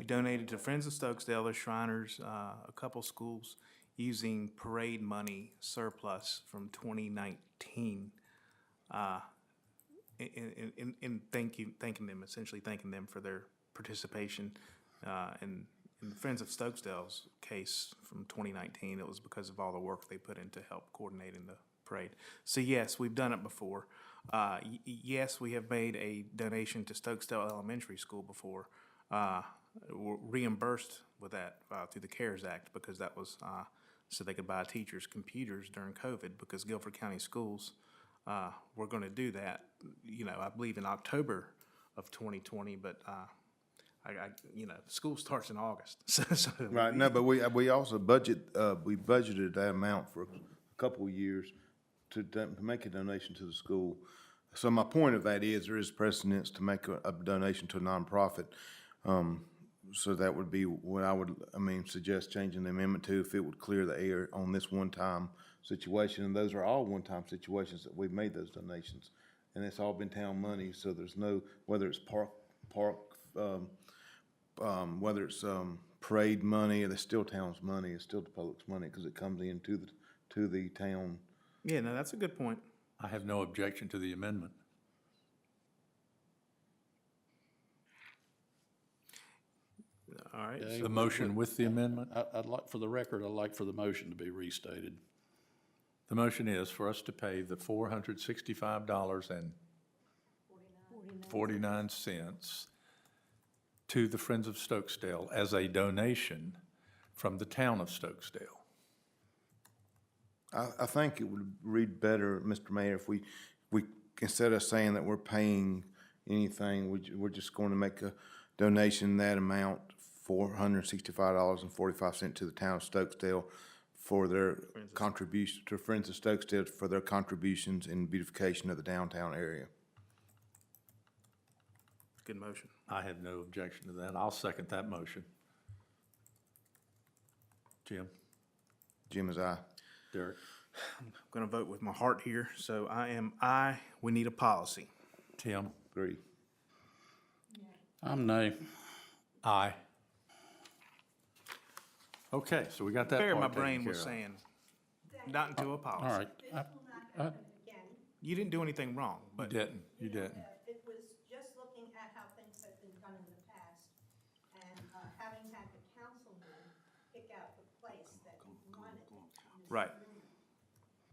donated to Friends of Stokesdale, the Shriners, a couple schools, using parade money surplus from 2019. In thanking them, essentially thanking them for their participation. In the Friends of Stokesdale's case from 2019, it was because of all the work they put in to help coordinating the parade. So yes, we've done it before. Yes, we have made a donation to Stokesdale Elementary School before. We're reimbursed with that through the CARES Act, because that was so they could buy teachers computers during COVID, because Guilford County Schools were going to do that, I believe in October of 2020, but school starts in August. So Right, no, but we also budgeted that amount for a couple of years to make a donation to the school. So my point of that is there is precedence to make a donation to a nonprofit. So that would be what I would suggest changing the amendment to, if it would clear the air on this one-time situation. And those are all one-time situations that we've made those donations. And it's all been town money, so there's no, whether it's whether it's parade money, it's still town's money, it's still the public's money, because it comes into the town. yeah, no, that's a good point. I have no objection to the amendment. All right. Okay. The motion with the amendment? I'd like, for the record, I'd like for the motion to be restated. The motion is for us to pay the $465.49 to the Friends of Stokesdale as a donation from the town of Stokesdale. I think it would read better, Mr. Mayor, if we instead of saying that we're paying anything, we're just going to make a donation that amount, $465.45 to the town of Stokesdale for their contribution, to Friends of Stokesdale for their contributions in beautification of the downtown area. Good motion. I have no objection to that. I'll second that motion. Jim? Jim is aye. Derek? I'm going to vote with my heart here. So we need a policy. Tim? Agree. I'm nay. Aye. Okay, so we got that Fair, part my taken brain care was of. saying, not into a policy. All right. You didn't do anything wrong, but. You didn't. It was just looking at how things have been done in the past, and having had the councilman pick out the place that he wanted. Right.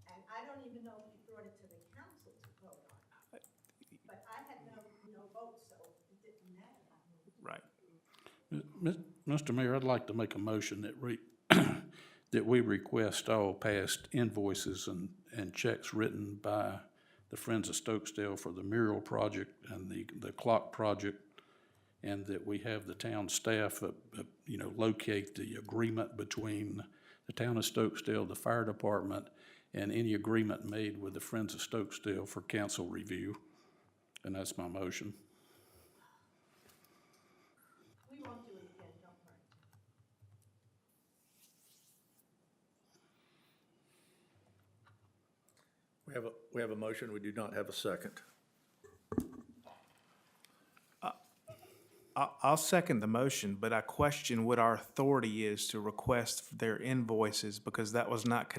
And I don't even know if he brought it to the council to vote on. But I had no vote, so it didn't matter. Right. Mr. Mayor, I'd like to make a motion that that we request all past invoices and checks written by the Friends of Stokesdale for the mural project and the clock project, and that we have the town staff, locate the agreement between the town of Stokesdale, the fire department, and any agreement made with the Friends of Stokesdale for council review. And that's my motion. We won't do it again, don't worry. We have a motion, we do not have a second. I'll second the motion, but I question what our authority is to request their invoices, because that was not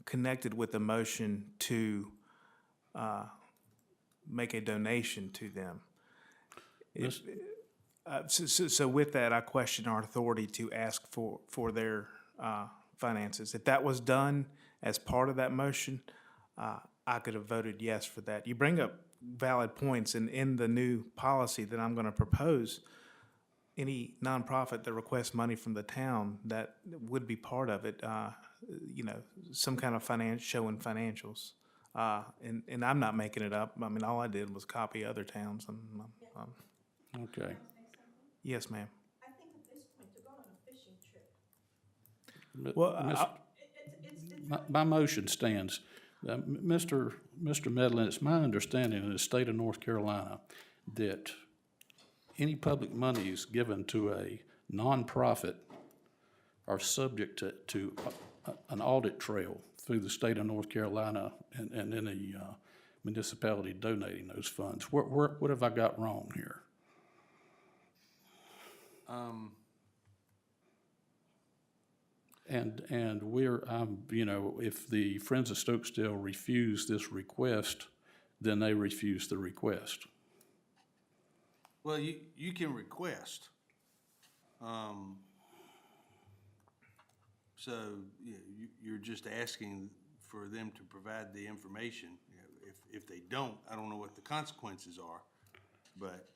connected with the motion to make a donation to them. So with that, I question our authority to ask for their finances. If that was done as part of that motion, I could have voted yes for that. You bring up valid points, and in the new policy that I'm going to propose, any nonprofit that requests money from the town, that would be part of it, some kind of showing financials. And I'm not making it up. I mean, all I did was copy other towns. Okay. Yes, ma'am. I think at this point to go on a fishing trip. Well, My motion stands. Mr. Medlin, it's my understanding in the state of North Carolina that any public monies given to a nonprofit are subject to an audit trail through the state of North Carolina and any municipality donating those funds. What have I got wrong here? And if the Friends of Stokesdale refuse this request, then they refuse the request. Well, you can request. So, you're just asking for them to provide the information. If they don't, I don't know what the consequences are, but,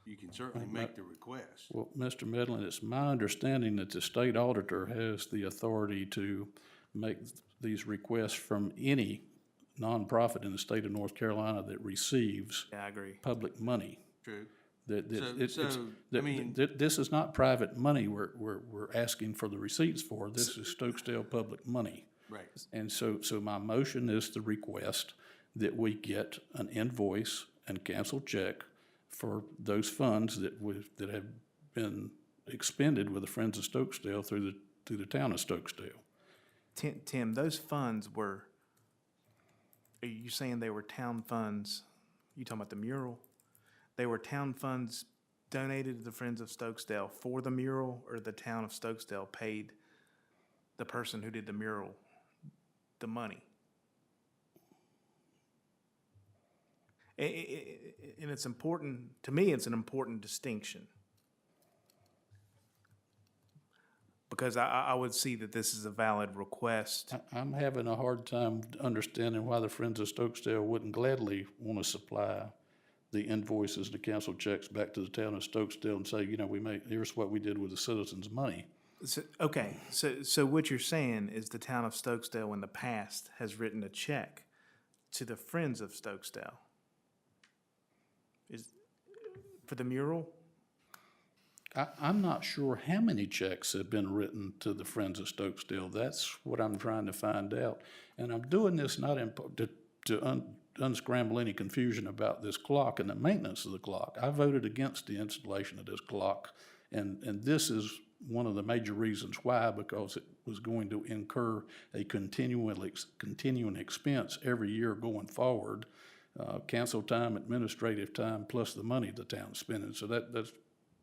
you can certainly make the request. Well, Mr. Medlin, it's my understanding that the state auditor has the authority to make these requests from any nonprofit in the state of North Carolina that receives yeah, I agree. public money. True. This is not private money we're asking for the receipts for. This is Stokesdale public money. Right. And so my motion is the request that we get an invoice and canceled check for those funds that have been expended with the Friends of Stokesdale through the town of Stokesdale. Tim, those funds are you saying they were town funds? You talking about the mural? They were town funds donated to the Friends of Stokesdale for the mural, or the town of Stokesdale paid the person who did the mural the money? And it's important, to me, it's an important distinction. Because I would see that this is a valid request. I'm having a hard time understanding why the Friends of Stokesdale wouldn't gladly want to supply the invoices, the canceled checks back to the town of Stokesdale and say, here's what we did with the citizens' money. So what you're saying is the town of Stokesdale in the past has written a check to the Friends of Stokesdale for the mural? I'm not sure how many checks have been written to the Friends of Stokesdale. That's what I'm trying to find out. And I'm doing this not to unscramble any confusion about this clock and the maintenance of the clock. I voted against the installation of this clock, and this is one of the major reasons why, because it was going to incur a continuing expense every year going forward, cancel time, administrative time, plus the money the town's spending. So that's,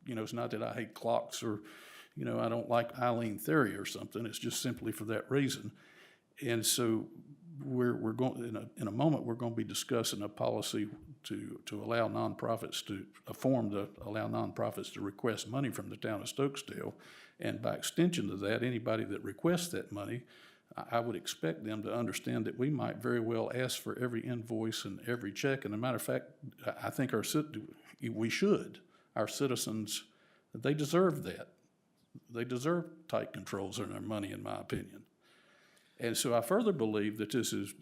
it's not that I hate clocks or, I don't like Eileen theory or something. It's just simply for that reason. And so we're going, in a moment, we're going to be discussing a policy to allow nonprofits a form to allow nonprofits to request money from the town of Stokesdale. And by extension to that, anybody that requests that money, I would expect them to understand that we might very well ask for every invoice and every check. And as a matter of fact, I think we should. Our citizens, they deserve that. They deserve tight controls on their money, in my opinion. And so I further believe that this is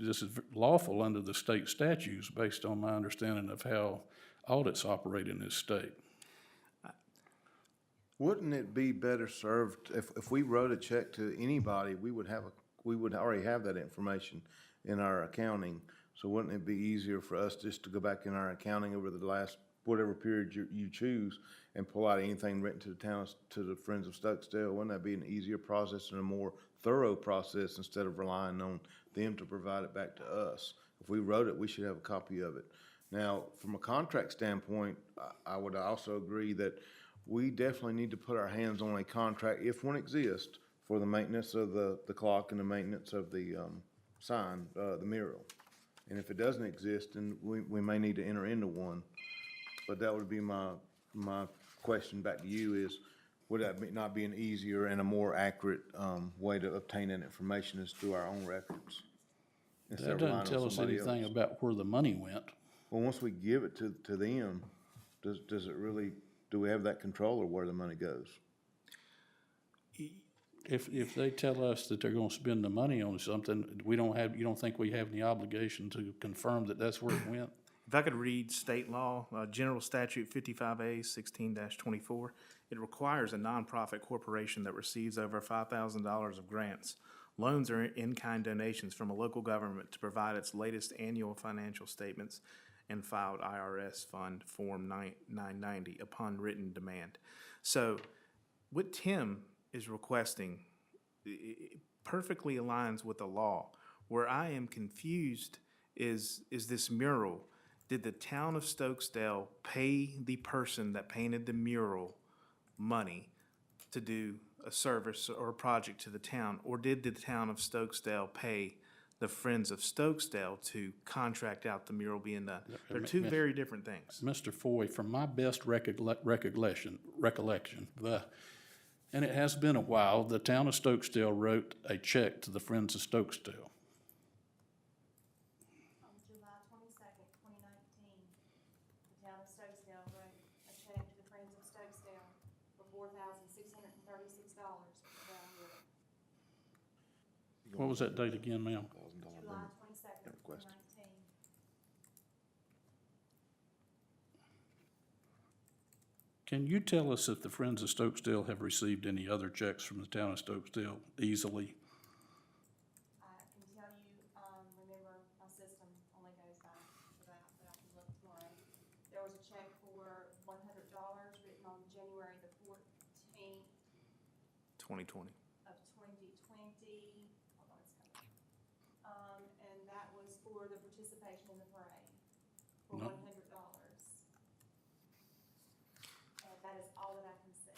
lawful under the state statutes based on my understanding of how audits operate in this state. Wouldn't it be better served if we wrote a check to anybody, we would already have that information in our accounting. So wouldn't it be easier for us just to go back in our accounting over the last whatever period you choose and pull out anything written to the town, to the Friends of Stokesdale? Wouldn't that be an easier process and a more thorough process instead of relying on them to provide it back to us. If we wrote it, we should have a copy of it. Now, from a contract standpoint, I would also agree that we definitely need to put our hands on a contract, if one exists, for the maintenance of the clock and the maintenance of the sign, the mural. And if it doesn't exist, then we may need to enter into one. But that would be my question back to you is, would that not be an easier and a more accurate way to obtain that information is through our own records? instead That of relying doesn't on tell us somebody anything else? about where the money went. Well, once we give it to them, does it really, do we have that control of where the money goes? If they tell us that they're gonna spend the money on something, you don't think we have any obligation to confirm that that's where it went? If I could read state law, General Statute 55A 16-24, it requires a nonprofit corporation that receives over $5,000 of grants, loans, or in-kind donations from a local government to provide its latest annual financial statements and filed IRS Fund Form 990 upon written demand. So what Tim is requesting perfectly aligns with the law. Where I am confused is this mural. Did the town of Stokesdale pay the person that painted the mural money to do a service or a project to the town? Or did the town of Stokesdale pay the Friends of Stokesdale to contract out the mural being done? They're two very different things. Mr. Foy, from my best recollection, and it has been a while, the town of Stokesdale wrote a check to the Friends of Stokesdale. On July 22nd, 2019, the town of Stokesdale wrote a check to the Friends of Stokesdale for $4,636 for that year. What was that date again, ma'am? July 22nd, 2019. Can you tell us if the Friends of Stokesdale have received any other checks from the town of Stokesdale easily? I can tell you, remember, my system only goes back to that, but I can look tomorrow. There was a check for $100 written on January the 14th 2020. of 2020. Hold on, it's coming. And that was for the participation in the parade, for No. $100. And that is all that I can see.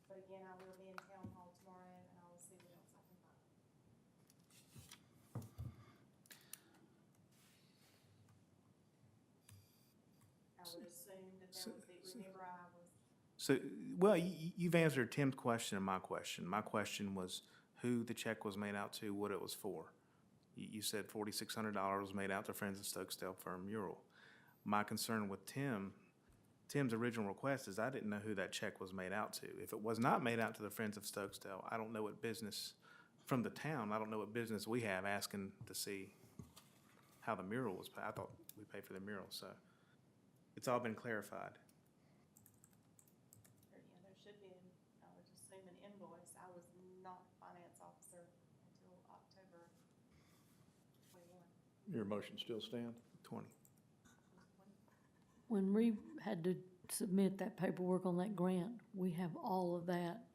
But again, I will be in town hall tomorrow and I will see what else I can find. I would assume that there would be, remember I was, So, well, you've answered Tim's question and my question. My question was who the check was made out to, what it was for. You said $4,600 was made out to Friends of Stokesdale for a mural. My concern with Tim's original request is I didn't know who that check was made out to. If it was not made out to the Friends of Stokesdale, I don't know what business, from the town, I don't know what business we have asking to see how the mural was paid. I thought we paid for the mural, so it's all been clarified. there should be, I would assume an invoice. I was not finance officer until October 21. Your motion still stand? 20. When we had to submit that paperwork on that grant, we have all of that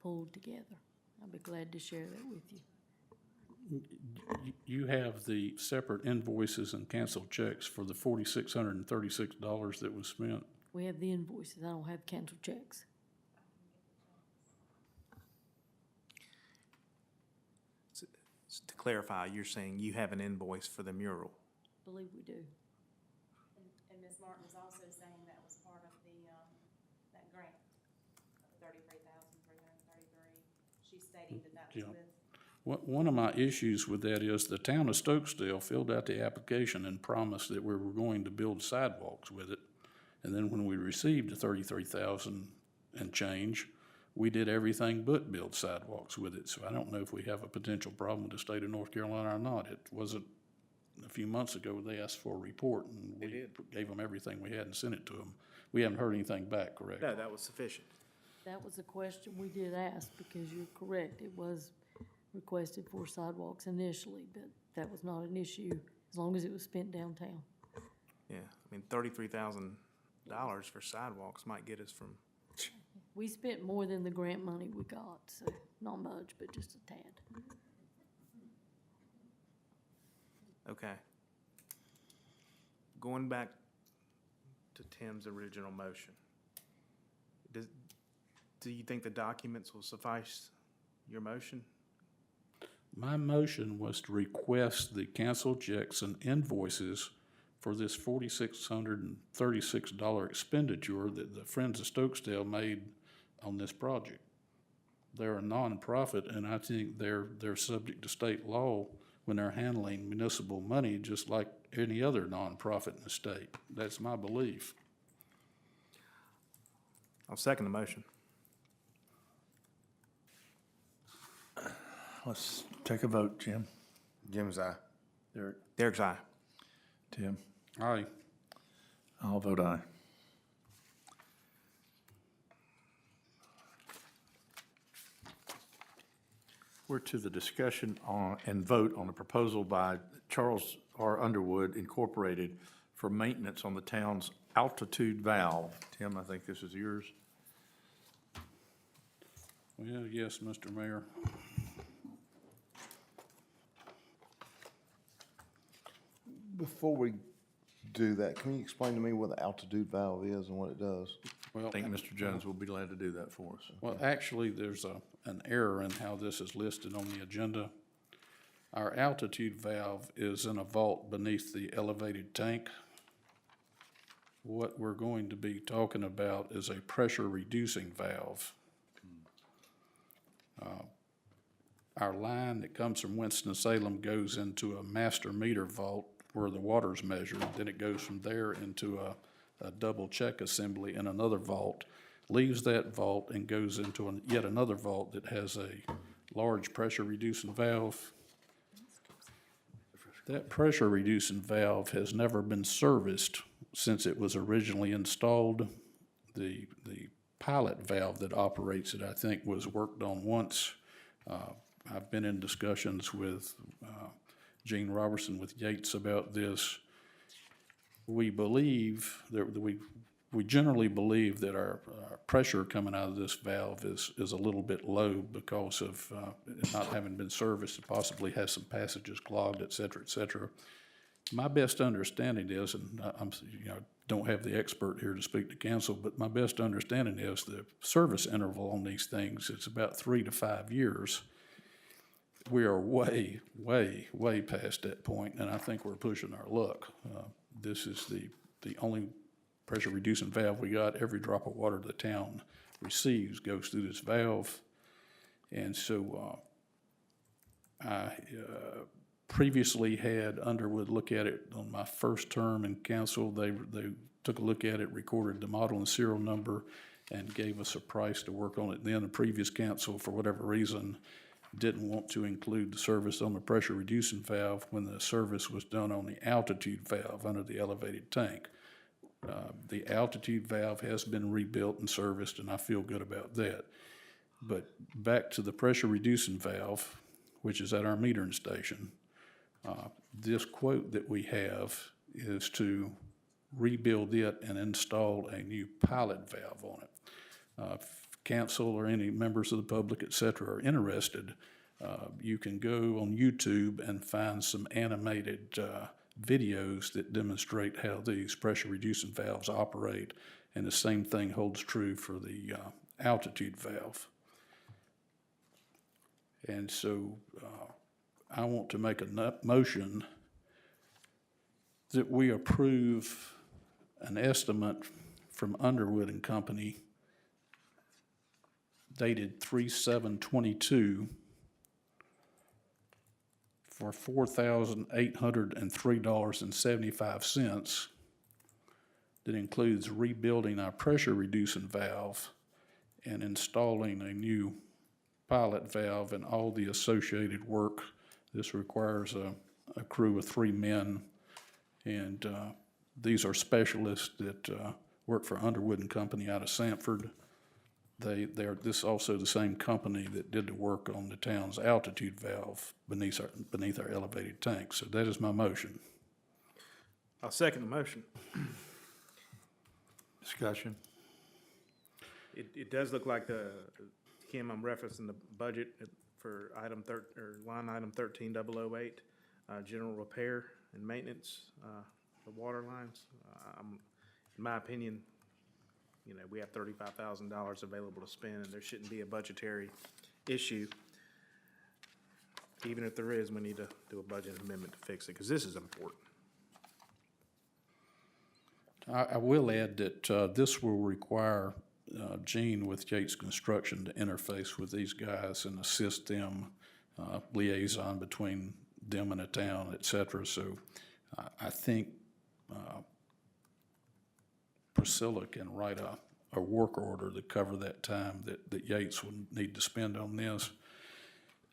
pulled together. I'll be glad to share that with you. You have the separate invoices and canceled checks for the $4,636 that was spent. We have the invoices, I don't have canceled checks. To clarify, you're saying you have an invoice for the mural? I believe we do. And Ms. Martin was also saying that was part of the, that grant, of the $33,333. She's stating that that was Yeah. with. One of my issues with that is the town of Stokesdale filled out the application and promised that we were going to build sidewalks with it. And then when we received the $33,000 and change, we did everything but build sidewalks with it. So I don't know if we have a potential problem with the state of North Carolina or not. It wasn't, a few months ago, they asked for a report and we gave them everything we had and sent it to them. We haven't heard anything back, correct? No, that was sufficient. That was a question we did ask, because you're correct, it was requested for sidewalks initially, but that was not an issue as long as it was spent downtown. Yeah, I mean, $33,000 for sidewalks might get us from, We spent more than the grant money we got, so not much, but just a tad. Okay. Going back to Tim's original motion, do you think the documents will suffice your motion? My motion was to request the canceled checks and invoices for this $4,636 expenditure that the Friends of Stokesdale made on this project. They're a nonprofit, and I think they're subject to state law when they're handling municipal money, just like any other nonprofit in the state. That's my belief. I'll second the motion. Let's take a vote, Jim. Jim's aye. Derek? Derek's aye. Tim? Aye. I'll vote aye. We're to the discussion on, and vote on a proposal by Charles R. Underwood Incorporated for maintenance on the town's altitude valve. Tim, I think this is yours. Well, yes, Mr. Mayor. Before we do that, can you explain to me what the altitude valve is and what it does? Well, I think Mr. Jones will be glad to do that for us. Well, actually, there's an error in how this is listed on the agenda. Our altitude valve is in a vault beneath the elevated tank. What we're going to be talking about is a pressure reducing valve. Our line that comes from Winston-Salem goes into a master meter vault where the water's measured. Then it goes from there into a double check assembly in another vault, leaves that vault and goes into yet another vault that has a large pressure reducing valve. That pressure reducing valve has never been serviced since it was originally installed. The pilot valve that operates it, I think, was worked on once. I've been in discussions with Gene Robertson with Yates about this. We believe that we generally believe that our pressure coming out of this valve is a little bit low because of it not having been serviced. It possibly has some passages clogged, et cetera, et cetera. My best understanding is, and don't have the expert here to speak to council, but my best understanding is the service interval on these things is about 3 to 5 years. We are way, way, way past that point, and I think we're pushing our luck. This is the only pressure reducing valve we got. Every drop of water the town receives goes through this valve. And so I previously had Underwood look at it on my first term in council. They took a look at it, recorded the model and serial number, and gave us a price to work on it. Then the previous council, for whatever reason, didn't want to include the service on the pressure reducing valve when the service was done on the altitude valve under the elevated tank. The altitude valve has been rebuilt and serviced, and I feel good about that. But back to the pressure reducing valve, which is at our metering station, this quote that we have is to rebuild it and install a new pilot valve on it. If council or any members of the public, et cetera, are interested, you can go on YouTube and find some animated videos that demonstrate how these pressure reducing valves operate, and the same thing holds true for the altitude valve. And so I want to make a motion that we approve an estimate from Underwood and Company dated 3/7/22 for $4,803.75. That includes rebuilding our pressure reducing valve and installing a new pilot valve and all the associated work. This requires a crew of 3 men, and these are specialists that work for Underwood and Company out of Sanford. This is also the same company that did the work on the town's altitude valve beneath our elevated tank. So that is my motion. I'll second the motion. Discussion? It does look like the Kim, I'm referencing the budget for line item 13008, general repair and maintenance, for water lines. In my opinion, we have $35,000 available to spend, and there shouldn't be a budgetary issue. Even if there is, we need to do a budget amendment to fix it, because this is important. I will add that this will require Gene with Yates Construction to interface with these guys and assist them, liaison between them and the town, et cetera. So I think Priscilla can write a work order to cover that time that Yates would need to spend on this.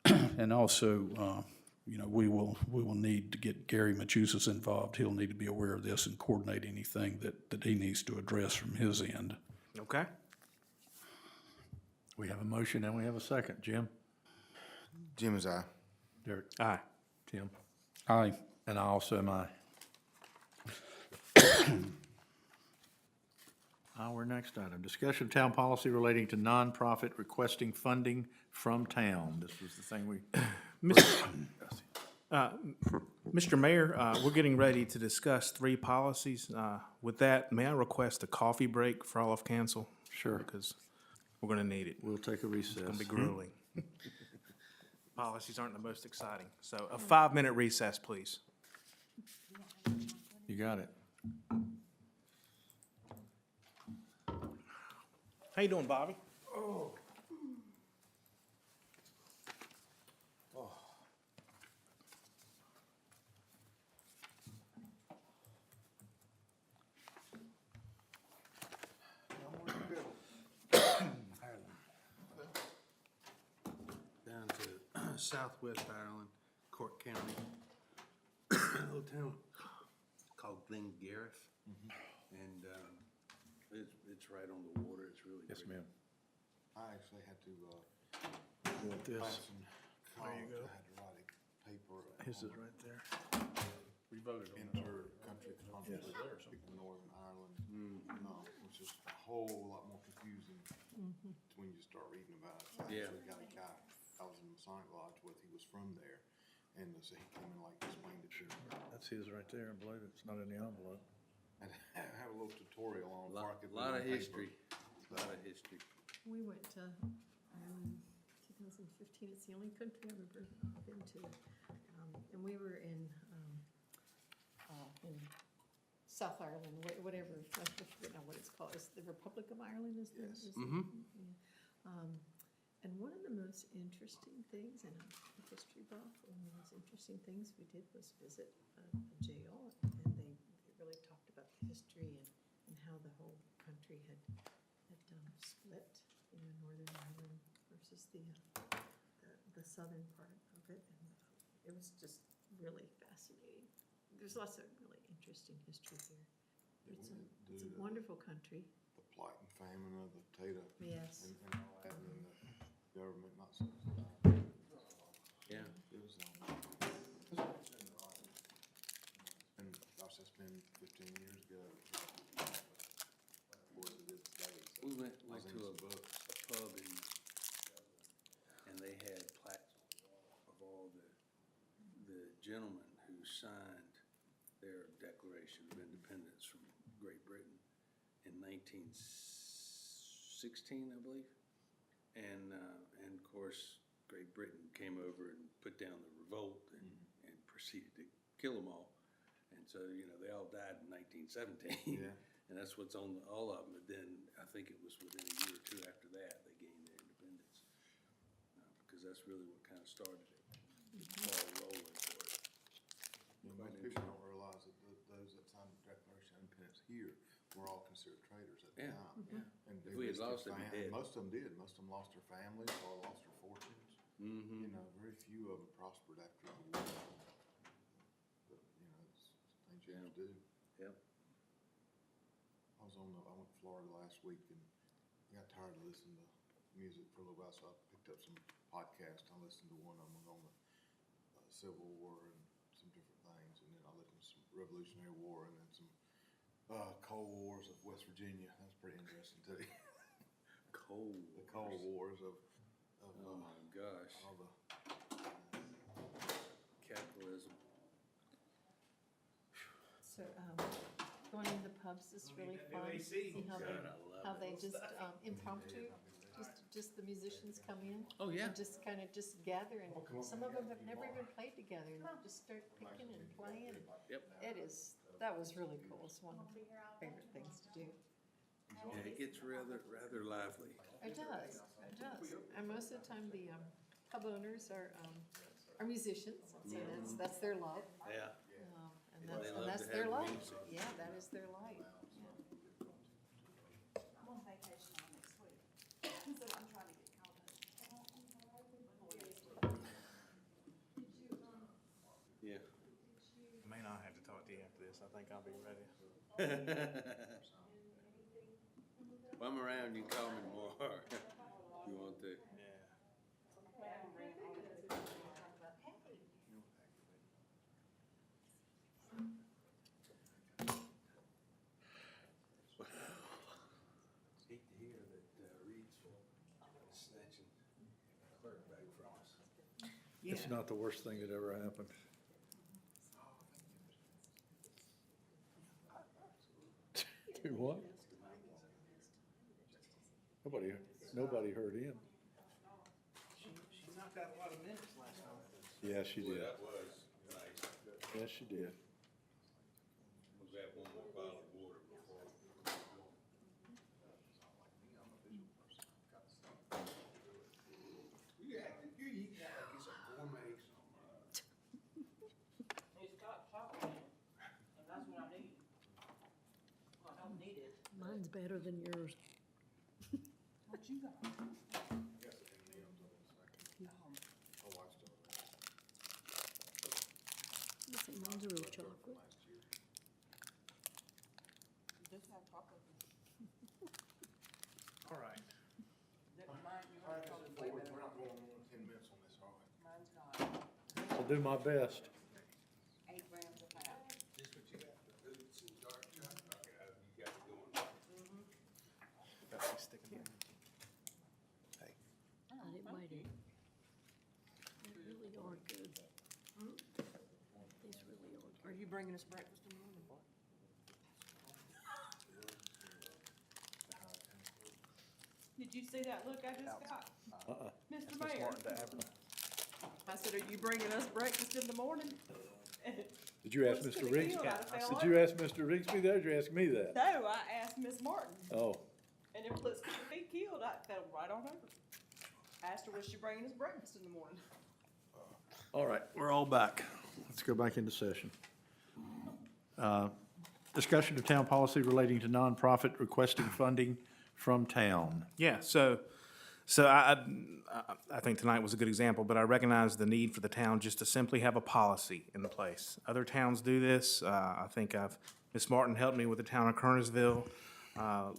And also, we will need to get Gary Machusis involved. He'll need to be aware of this and coordinate anything that he needs to address from his end. Okay? We have a motion and we have a second. Jim? Jim is aye. Derek? Aye. Tim? Aye. And I also am aye. Our next item, discussion of town policy relating to nonprofit requesting funding from town. This was the thing we. Mr. Mayor, we're getting ready to discuss 3 policies. With that, may I request a coffee break for all of council? Sure. Because we're going to need it. We'll take a recess. It's going to be grueling. Policies aren't the most exciting. So a 5-minute recess, please. You got it. How you doing, Bobby? Down to Southwest Ireland, Cork County, a little town called Glengarriff. And it's right on the water. It's really Yes, pretty. ma'am. I actually had to, You want this? pass some college. I had to write a paper. His is right there. We voted on it. Inter-country conflict in Northern Ireland, which is a whole lot more confusing when you start reading about it. So I Yeah. actually got a guy I was in the Masonic Lodge with, he was from there, and so he came and like explained it to me. That's his right there. I believe it's not in the envelope. And I had a little tutorial on it. before I could read Lot on of paper. history, lot of history. We went to Ireland 2015. It's the only country I've ever been to. And we were in South Ireland, whatever, I forget now what it's called. It's the Republic of Ireland, is the? Yes. And one of the most interesting things, and a history buff, one of the most interesting things we did was visit a jail. And they really talked about the history and how the whole country had split, Northern Ireland versus the southern part of it. And it was just really fascinating. There's lots of really interesting history here. It's a wonderful country. The plight and famine of the potato. Yes. And all that, and then the government not so. Yeah. It was, and gosh, that's been 15 years ago. Of course, it is today. So We went I was to a into some books. pub and they had plaques of all the gentlemen who signed their Declaration of Independence from Great Britain in 1916, I believe. And of course, Great Britain came over and put down the revolt and proceeded to kill them all. And so, they all died in 1917. Yeah. And that's what's on all of them. But then I think it was within a year or two after that, they gained their independence. Because that's really what kind of started it. Ball rolling for it. Most people don't realize that those that signed the Declaration of Independence here were all considered traitors at the Yeah, time. yeah. And If we had lost it, we did. Most of them did. Most of them lost their families or lost their fortunes. Very few of them prospered after the war. But, it's things you have to do. Yep. I went to Florida last week and I got tired of listening to music for a little while, so I picked up some podcasts. I listened to one of them on the Civil War and some different things, and then I listened to some Revolutionary War and then some Cold Wars of West Virginia. That's pretty interesting too. Cold. The Cold Wars of Oh my gosh. all the, Capitalism. So, going to the pubs is really fun. See how they just impromptu, just the musicians come in. Oh, yeah. And just kind of just gather, and some of them have never even played together, and just start picking and playing. And Yep. that was really cool. It's one of my favorite things to do. Yeah, it gets rather lively. It does, it does. And most of the time, the pub owners are musicians, so that's their love. Yeah. And that's their light. Yeah, that is their light. Yeah. I'm on vacation next week, so I'm trying to get caught up. Yeah. I may not have to talk to you after this. I think I'll be ready. If I'm around, you call me tomorrow. You want to? Yeah. Hate to hear that Reed's snatching clerk back from us. It's not the worst thing that ever happened. Do what? Nobody heard him. She knocked out a lot of minutes last time. Yeah, she did. That was nice. Yes, she did. Was that one more bottle of water before? You act like it's a gourmet somewhere. Mine's better than yours. Let's see, mine's a real chocolate. All right. we're not going more than 10 minutes on this, are we? I'll do my best. 8 grams of fat. This what you got, this is some dark chocolate. Okay, you got it going. Got some sticking in. I didn't weigh it. They really are good. These really are good. Are you bringing us breakfast in the morning, boy? Did you see that look I just got? Mr. Mayor, I said, are you bringing us breakfast in the morning? Did you ask Was Mr. gonna Riggs? kill, I'd have fell Did you ask Mr. Rigsby that, or did you ask me that? No, I asked Miss Martin, Oh, and if let's get the feet killed, I fell right on over. Asked her, was she bringing us breakfast in the morning? all right, we're all back. Let's go back into session. Discussion of town policy relating to nonprofit requesting funding from town. Yeah, so I think tonight was a good example, but I recognize the need for the town just to simply have a policy in place. Other towns do this. I think Ms. Martin helped me with the town of Kernersville.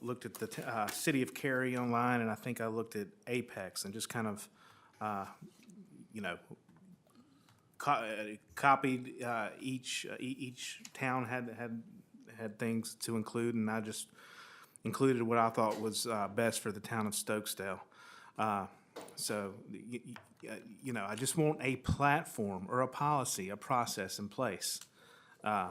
Looked at the city of Cary online, and I think I looked at Apex and just kind of, copied each town had things to include, and I just included what I thought was best for the town of Stokesdale. So, I just want a platform or a policy, a process in place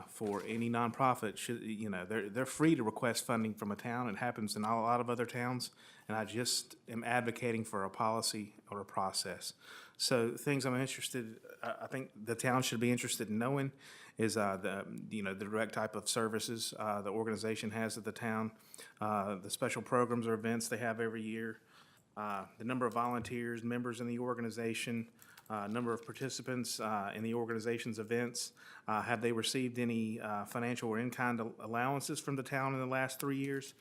for any nonprofit. They're free to request funding from a town. It happens in a lot of other towns, and I just am advocating for a policy or a process. So, things I'm interested, I think the town should be interested in knowing is the direct type of services the organization has at the town, the special programs or events they have every year, the number of volunteers, members in the organization, number of participants in the organization's events. Have they received any financial or in-kind allowances from the town in the last 3 years?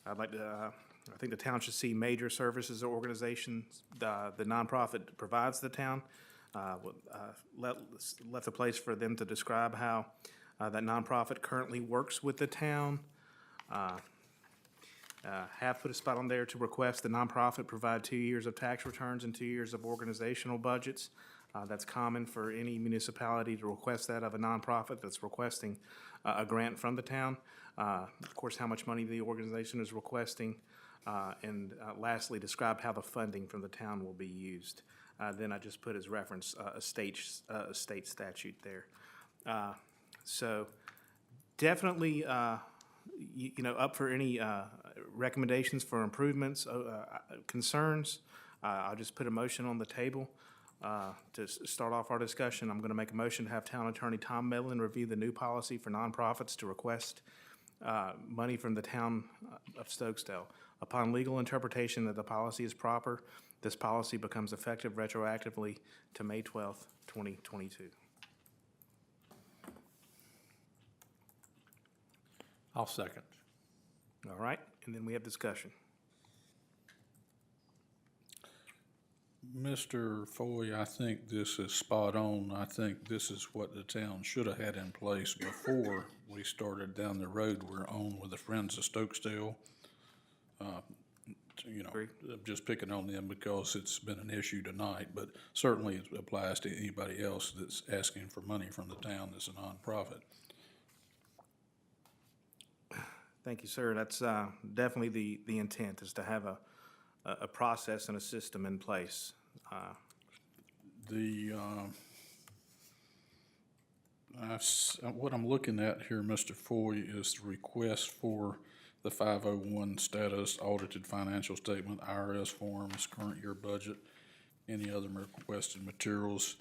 I'd like to, I think the town should see major services or organizations the nonprofit provides the town. Left a place for them to describe how that nonprofit currently works with the town. Have put a spot on there to request the nonprofit provide 2 years of tax returns and 2 years of organizational budgets. That's common for any municipality to request that of a nonprofit that's requesting a grant from the town. Of course, how much money the organization is requesting, And lastly, describe how the funding from the town will be used. Then I just put as reference a state statute there. So definitely, up for any recommendations for improvements, concerns. I'll just put a motion on the table to start off our discussion. I'm going to make a motion to have Town Attorney Tom Medlin review the new policy for nonprofits to request money from the town of Stokesdale. Upon legal interpretation that the policy is proper, this policy becomes effective retroactively to May 12th, 2022. I'll second. All right, and then we have discussion. Mr. Foy, I think this is spot on. I think this is what the town should have had in place before we started down the road we're on with the Friends of Stokesdale. I'm just picking on them because it's been an issue tonight, but certainly it applies to anybody else that's asking for money from the town that's a nonprofit. Thank you, sir. That's definitely the intent, is to have a process and a system in place. What I'm looking at here, Mr. Foy, is the request for the 501 status, audited financial statement, IRS forms, current year budget, any other requested materials.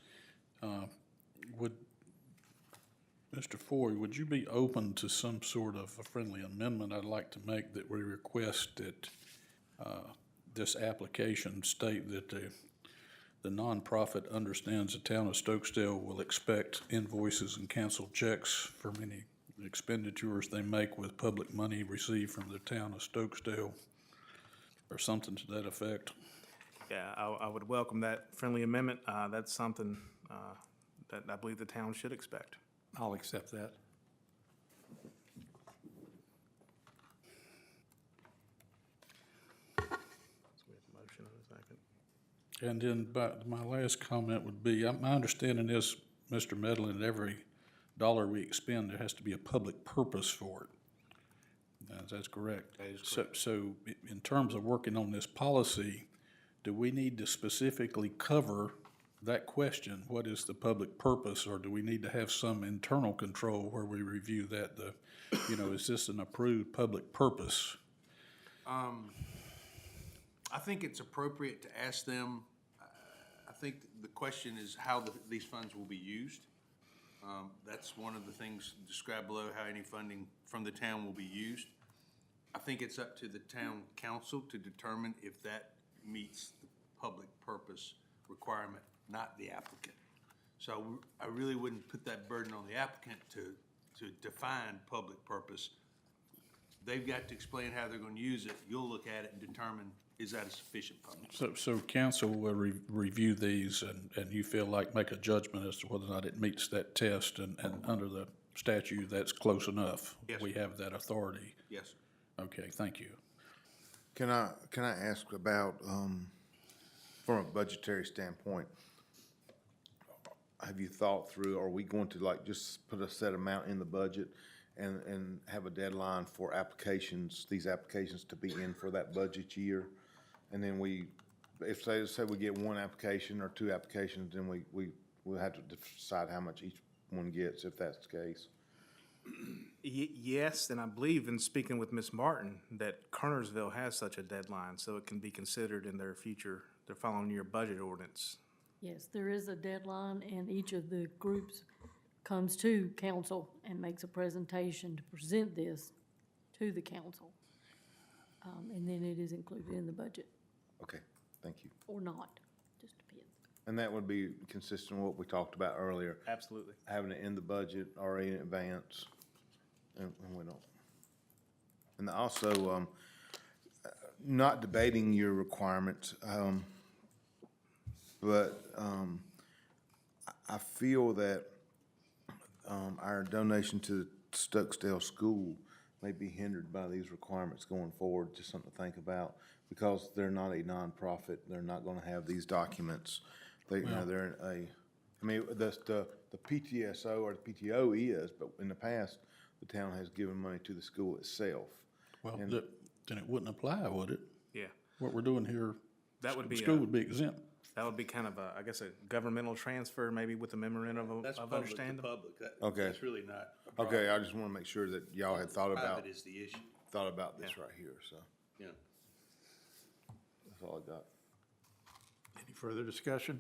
Mr. Foy, would you be open to some sort of a friendly amendment I'd like to make that we request that this application state that the nonprofit understands the town of Stokesdale will expect invoices and canceled checks from any expenditures they make with public money received from the town of Stokesdale, or something to that effect? Yeah, I would welcome that friendly amendment. That's something that I believe the town should expect. I'll accept that. So we have a motion in a second. And then my last comment would be, my understanding is, Mr. Medlin, every dollar we expend, there has to be a public purpose for it. That's correct. That is correct. So in terms of working on this policy, do we need to specifically cover that question? What is the public purpose, or do we need to have some internal control where we review that? Is this an approved public purpose? I think it's appropriate to ask them, I think the question is how these funds will be used. That's one of the things described below, how any funding from the town will be used. I think it's up to the town council to determine if that meets the public purpose requirement, not the applicant. So I really wouldn't put that burden on the applicant to define public purpose. They've got to explain how they're going to use it. You'll look at it and determine, is that a sufficient public? So council will review these, and you feel like make a judgment as to whether or not it meets that test, and under the statute, that's close enough? Yes. We have that authority? Yes, sir. Okay, thank you. Can I ask about, from a budgetary standpoint, have you thought through, are we going to just put a set amount in the budget and have a deadline for these applications to be in for that budget year? And then if say we get one application or two applications, then we'll have to decide how much each one gets, if that's the case. Yes, and I believe in speaking with Ms. Martin that Kernersville has such a deadline, so it can be considered in their following year budget ordinance. Yes, there is a deadline, and each of the groups comes to council and makes a presentation to present this to the council. And then it is included in the budget, Okay, thank you. or not, just depends. And that would be consistent with what we talked about earlier, Absolutely. having it in the budget or in advance, and we don't. And also, not debating your requirements, but I feel that our donation to the Stokesdale School may be hindered by these requirements going forward. Just something to think about, because they're not a nonprofit. They're not going to have these documents. They're the PTSO or the PTO is, but in the past, the town has given money to the school itself. Well, then it wouldn't apply, would it? Yeah, What we're doing here, that would be, school would be exempt. that would be kind of a, I guess, a governmental transfer, maybe with a memorandum of understanding. Public, Okay. that's really not a problem. Okay, I just wanna make sure that y'all had thought about, Private is the issue, this right here, so yeah. that's all I got. Any further discussion?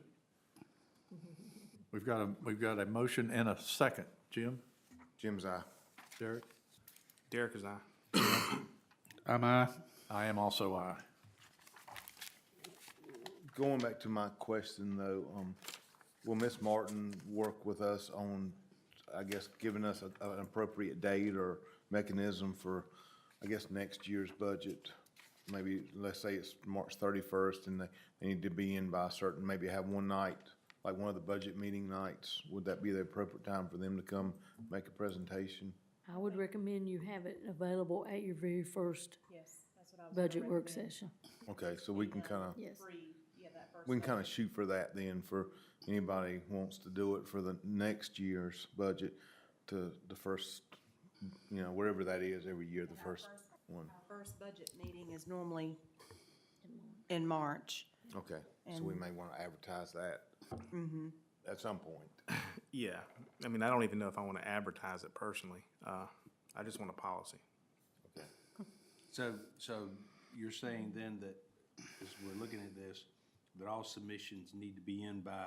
We've got a motion and a second. Jim? Jim's eye. Derek? Derek is I. I'm aye. I am also aye. Going back to my question though, will Miss Martin work with us on, I guess, giving us an appropriate date or mechanism for, I guess, next year's budget? Maybe, let's say it's March 31st and they need to be in by a certain, maybe have one night, like one of the budget meeting nights. Would that be the appropriate time for them to come make a presentation? I would recommend you have it available at your very first Yes, that's what I was. budget work session. Okay, so we can kind of, Yes. we can kind of shoot for that then, for anybody who wants to do it for the next year's budget to the first, you know, wherever that is every year, the first one. Our first budget meeting is normally in March. Okay, so we may want to advertise that at some point. Yeah, I mean, I don't even know if I want to advertise it personally. I just want a policy. Okay. So you're saying then that, as we're looking at this, that all submissions need to be in by,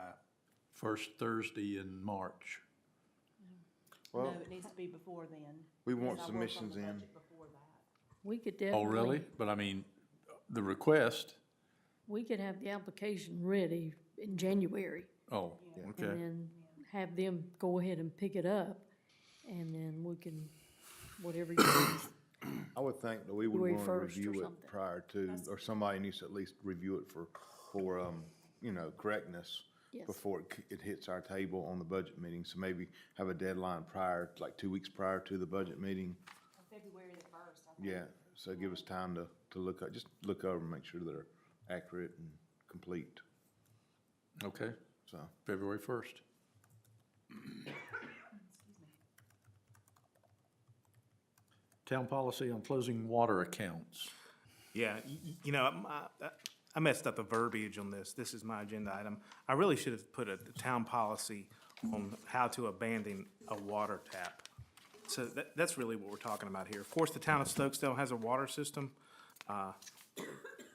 First Thursday in March. No, Well, it needs to be before then. we want because I work on submissions the in. budget before that. We could Oh, definitely. really? But I mean, the request, We could have the application ready in January oh, and okay. then have them go ahead and pick it up. And then we can, whatever you need. I would think that we would February want to 1st or review it something. prior to, or somebody needs to at least review it for, you know, correctness Yes. before it hits our table on the budget meeting. So maybe have a deadline prior, like 2 weeks prior to the budget meeting. February the 1st, I think. Yeah, so give us time to look, just look over and make sure they're accurate and complete, Okay, so. February 1st. Town policy on closing water accounts. Yeah, you know, I messed up the verbiage on this. This is my agenda item. I really should have put a town policy on how to abandon a water tap. So that's really what we're talking about here. Of course, the town of Stokesdale has a water system.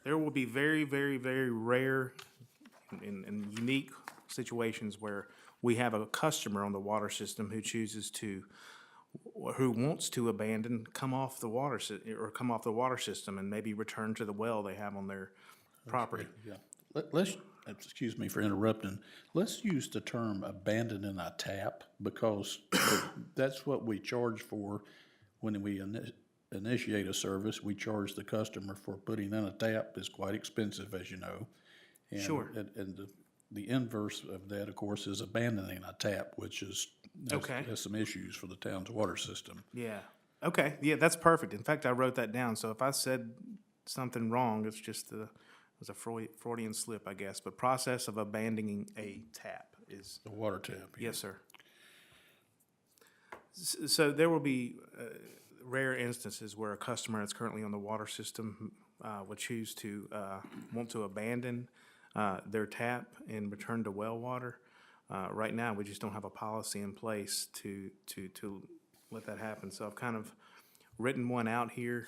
There will be very, very, very rare and unique situations where we have a customer on the water system who chooses to, who wants to abandon, come off the water system and maybe return to the well they have on their property. Yeah. Let's, excuse me for interrupting, let's use the term abandoning a tap, because that's what we charge for when we initiate a service. We charge the customer for putting in a tap. It's quite expensive, as you know. And- Sure. And the inverse of that, of course, is abandoning a tap, which is, Okay. has some issues for the town's water system. Yeah. Okay. Yeah, that's perfect. In fact, I wrote that down. So if I said something wrong, it's just it was a Freudian slip, I guess. But process of abandoning a tap is, The water tap. yes, sir. So there will be rare instances where a customer that's currently on the water system would choose to want to abandon their tap and return to well water. Right now, we just don't have a policy in place to let that happen. So I've kind of written one out here.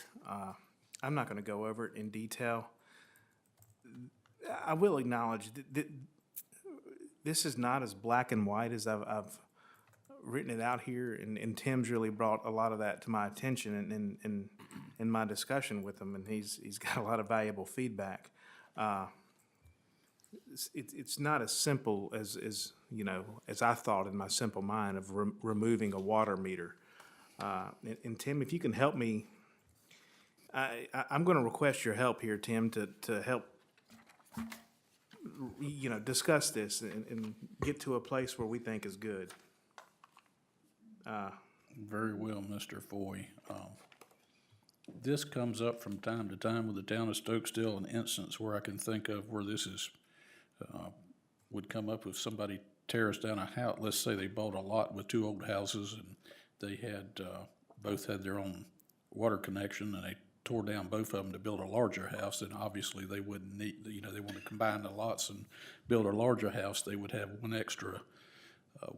I'm not going to go over it in detail. I will acknowledge that this is not as black and white as I've written it out here, and Tim's really brought a lot of that to my attention in my discussion with him, and he's got a lot of valuable feedback. It's not as simple as you know, as I thought in my simple mind of removing a water meter. And Tim, if you can help me, I'm going to request your help here, Tim, to help, you know, discuss this and get to a place where we think is good. Very well, Mr. Foy. This comes up from time to time with the town of Stokesdale, an instance where I can think of where this is, would come up if somebody tears down a house. Let's say they bought a lot with two old houses and they had, both had their own water connection, and they tore down both of them to build a larger house, then obviously they wouldn't need, they want to combine the lots and build a larger house, they would have one extra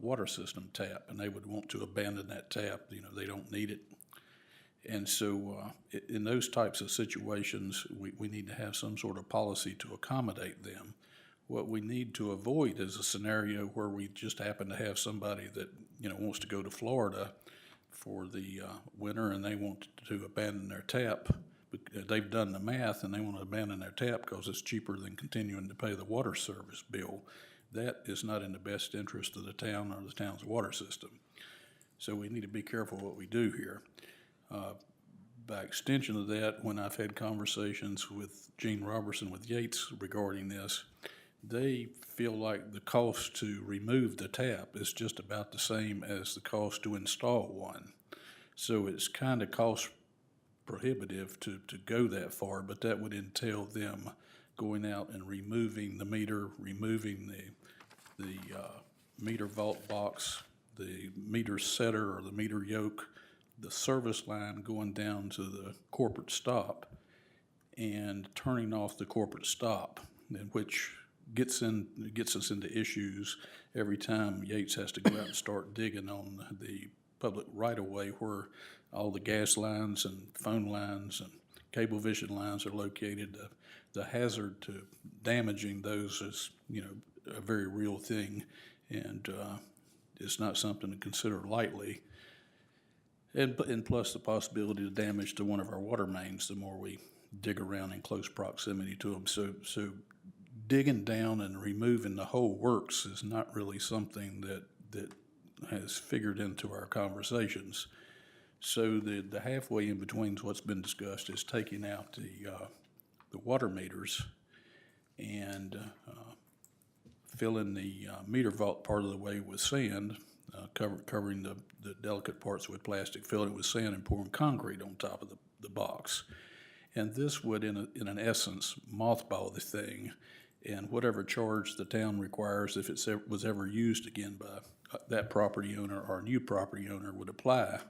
water system tap, and they would want to abandon that tap, they don't need it. And so in those types of situations, we need to have some sort of policy to accommodate them. What we need to avoid is a scenario where we just happen to have somebody that, wants to go to Florida for the winter and they want to abandon their tap. They've done the math and they want to abandon their tap because it's cheaper than continuing to pay the water service bill. That is not in the best interest of the town or the town's water system. So we need to be careful what we do here. By extension of that, when I've had conversations with Gene Robertson with Yates regarding this, they feel like the cost to remove the tap is just about the same as the cost to install one. So it's kind of cost prohibitive to go that far, but that would entail them going out and removing the meter, removing the meter vault box, the meter setter or the meter yoke, the service line going down to the corporate stop and turning off the corporate stop, which gets us into issues every time Yates has to go out and start digging on the public right-of-way where all the gas lines and phone lines and cable vision lines are located. The hazard to damaging those is, a very real thing, and it's not something to consider lightly. And plus the possibility of damage to one of our water mains the more we dig around in close proximity to them. So digging down and removing the whole works is not really something that has figured into our conversations. So the halfway in between what's been discussed is taking out the water meters and filling the meter vault part of the way with sand, covering the delicate parts with plastic, filling it with sand and pouring concrete on top of the box. And this would, in an essence, mothball the thing, and whatever charge the town requires, if it was ever used again by that property owner or a new property owner, would apply.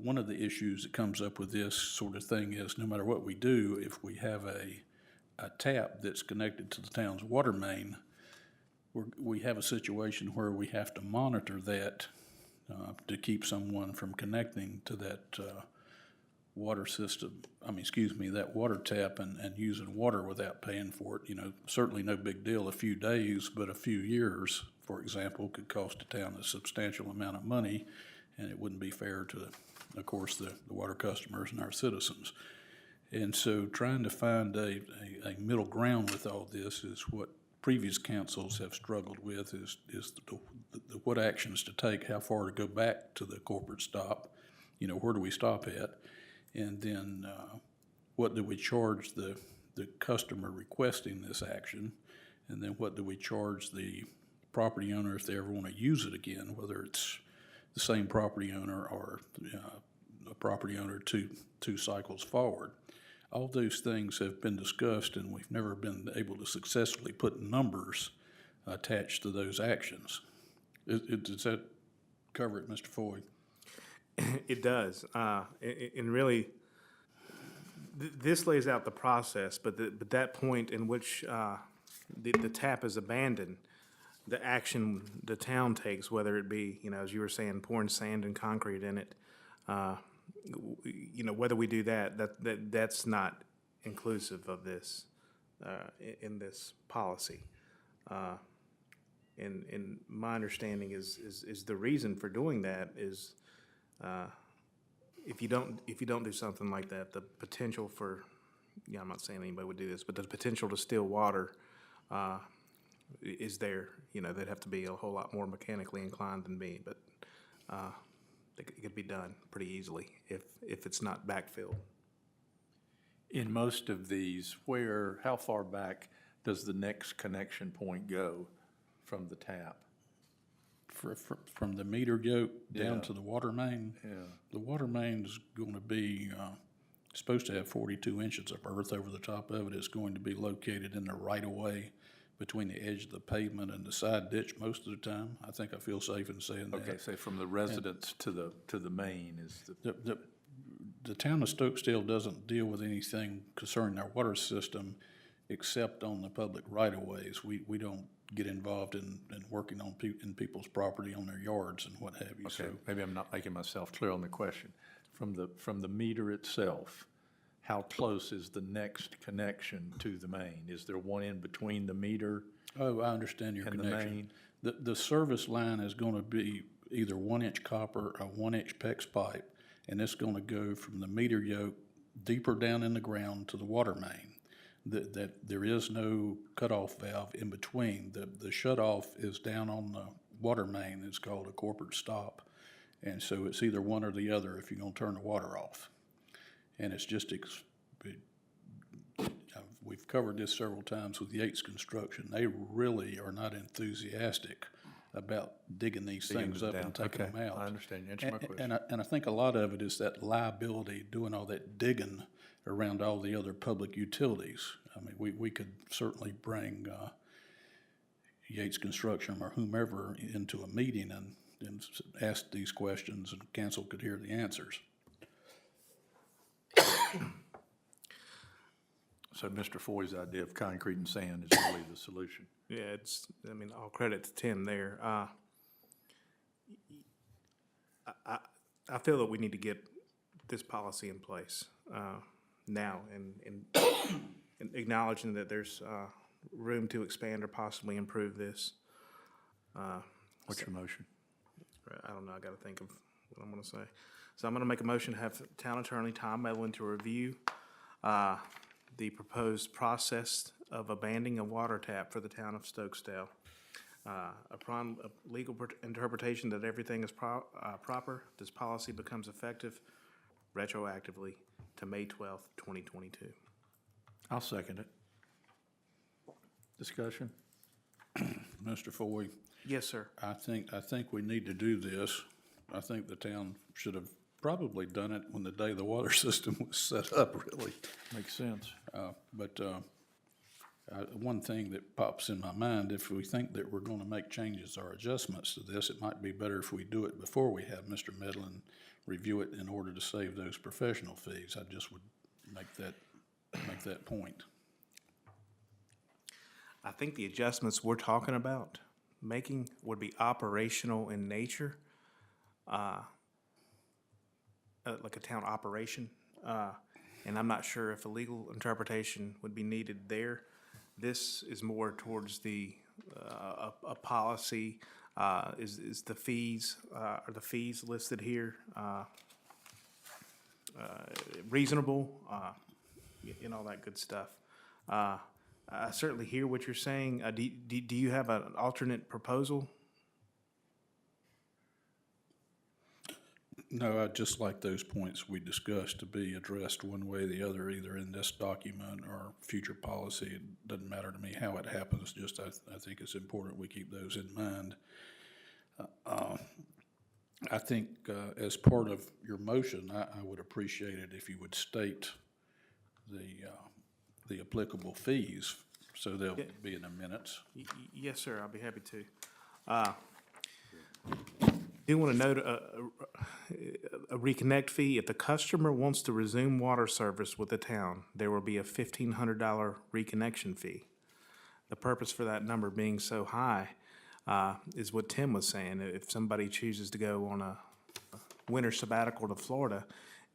One of the issues that comes up with this sort of thing is no matter what we do, if we have a tap that's connected to the town's water main, we have a situation where we have to monitor that to keep someone from connecting to that water system, that water tap and using water without paying for it. Certainly no big deal a few days, but a few years, for example, could cost the town a substantial amount of money, and it wouldn't be fair to, of course, the water customers and our citizens. And so trying to find a middle ground with all this is what previous councils have struggled with, is what actions to take, how far to go back to the corporate stop, where do we stop at? And then what do we charge the customer requesting this action? And then what do we charge the property owner if they ever want to use it again, whether it's the same property owner or a property owner two cycles forward? All those things have been discussed, and we've never been able to successfully put numbers attached to those actions. Does that cover it, Mr. Foy? It does, and really, this lays out the process. But that point in which the tap is abandoned, the action the town takes, whether it be, as you were saying, pouring sand and concrete in it, whether we do that's not inclusive of this in this policy. And my understanding is the reason for doing that is. If you don't do something like that, the potential for, I'm not saying anybody would do this, but the potential to steal water is there. They'd have to be a whole lot more mechanically inclined than me, but it could be done pretty easily if it's not backfilled. In most of these, how far back does the next connection point go from the tap? From the meter yoke down Yeah. to the water main. Yeah. The water main's going to be supposed to have 42 inches of earth over the top of it. It's going to be located in the right-of-way between the edge of the pavement and the side ditch most of the time. I think I feel safe in saying that. Okay, so from the residence to the main is the. the town of Stokesdale doesn't deal with anything concerning our water system except on the public right-of-ways. We don't get involved in working on in people's property, on their yards and what have you, so. Okay, maybe I'm not making myself clear on the question. From the meter itself, how close is the next connection to the main? Is there one in between the meter? Oh, I understand your And the connection. main? The service line is gonna be either 1-inch copper or 1-inch PEX pipe, and it's gonna go from the meter yoke deeper down in the ground to the water main. That there is no cutoff valve in between. The shut-off is down on the water main. It's called a corporate stop. And so it's either one or the other if you're gonna turn the water off. And it's just, we've covered this several times with Yates Construction. They really are not enthusiastic about digging these things up and taking them out. I understand. You answered my question. And I think a lot of it is that liability, doing all that digging around all the other public utilities. I mean, we could certainly bring Yates Construction or whomever into a meeting and ask these questions, and council could hear the answers. So Mr. Foy's idea of concrete and sand is really the solution. Yeah, I mean, all credit to Tim there. I feel that we need to get this policy in place now and acknowledging that there's room to expand or possibly improve this. What's your motion? I don't know, I gotta think of what I'm gonna say. So I'm gonna make a motion to have Town Attorney Tom Medlin to review the proposed process of abandoning a water tap for the town of Stokesdale. Upon a legal interpretation that everything is proper, this policy becomes effective retroactively to May 12th, 2022. I'll second it. Discussion? Mr. Foy, Yes, sir. I think we need to do this. I think the town should have probably done it when the day the water system was set up, really. Makes sense. But one thing that pops in my mind, if we think that we're gonna make changes or adjustments to this, it might be better if we do it before we have Mr. Medlin review it in order to save those professional fees. I just would make that point. I think the adjustments we're talking about making would be operational in nature, like a town operation. And I'm not sure if a legal interpretation would be needed there. This is more towards the, a policy, is the fees, are the fees listed here, reasonable, and all that good stuff. I certainly hear what you're saying. Do you have an alternate proposal? No, I'd just like those points we discussed to be addressed one way or the other, either in this document or future policy. It doesn't matter to me how it happens, just I think it's important we keep those in mind. I think as part of your motion, I would appreciate it if you would state the applicable fees, so they'll be in the minutes. Yes, sir, I'll be happy to. Do want to note a reconnect fee. If the customer wants to resume water service with the town, there will be a $1,500 reconnection fee. The purpose for that number being so high is what Tim was saying. If somebody chooses to go on a winter sabbatical to Florida,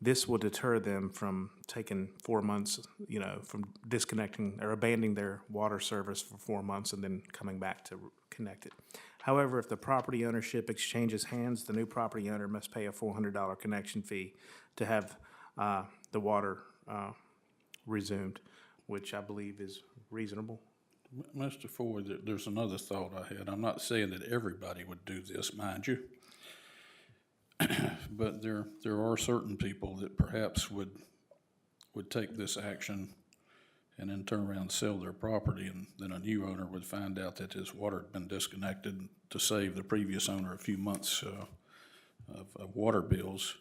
this will deter them from taking 4 months, from disconnecting or abandoning their water service for 4 months and then coming back to connect it. However, if the property ownership exchanges hands, the new property owner must pay a $400 connection fee to have the water resumed, which I believe is reasonable. Mr. Ford, there's another thought I had. I'm not saying that everybody would do this, mind you. But there are certain people that perhaps would take this action and then turn around and sell their property, and then a new owner would find out that his water had been disconnected to save the previous owner a few months of water bills,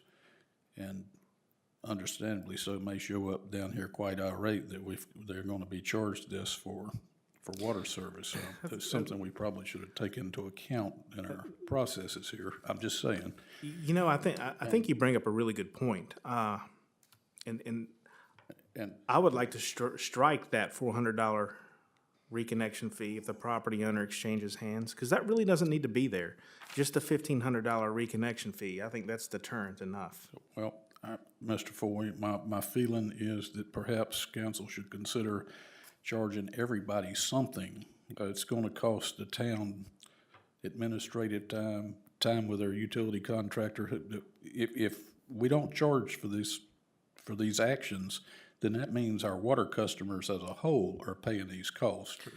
and understandably so may show up down here quite irate that they're gonna be charged this for water service. So that's something we probably should have taken into account in our processes here. I'm just saying. I think you bring up a really good point. And And I would like to strike that $400 reconnection fee if the property owner exchanges hands, because that really doesn't need to be there. Just a $1,500 reconnection fee, I think that's deterrent enough. well, Mr. Foy, my feeling is that perhaps council should consider charging everybody something. It's gonna cost the town administrative time, time with our utility contractor. If we don't charge for these actions, then that means our water customers as a whole are paying these costs.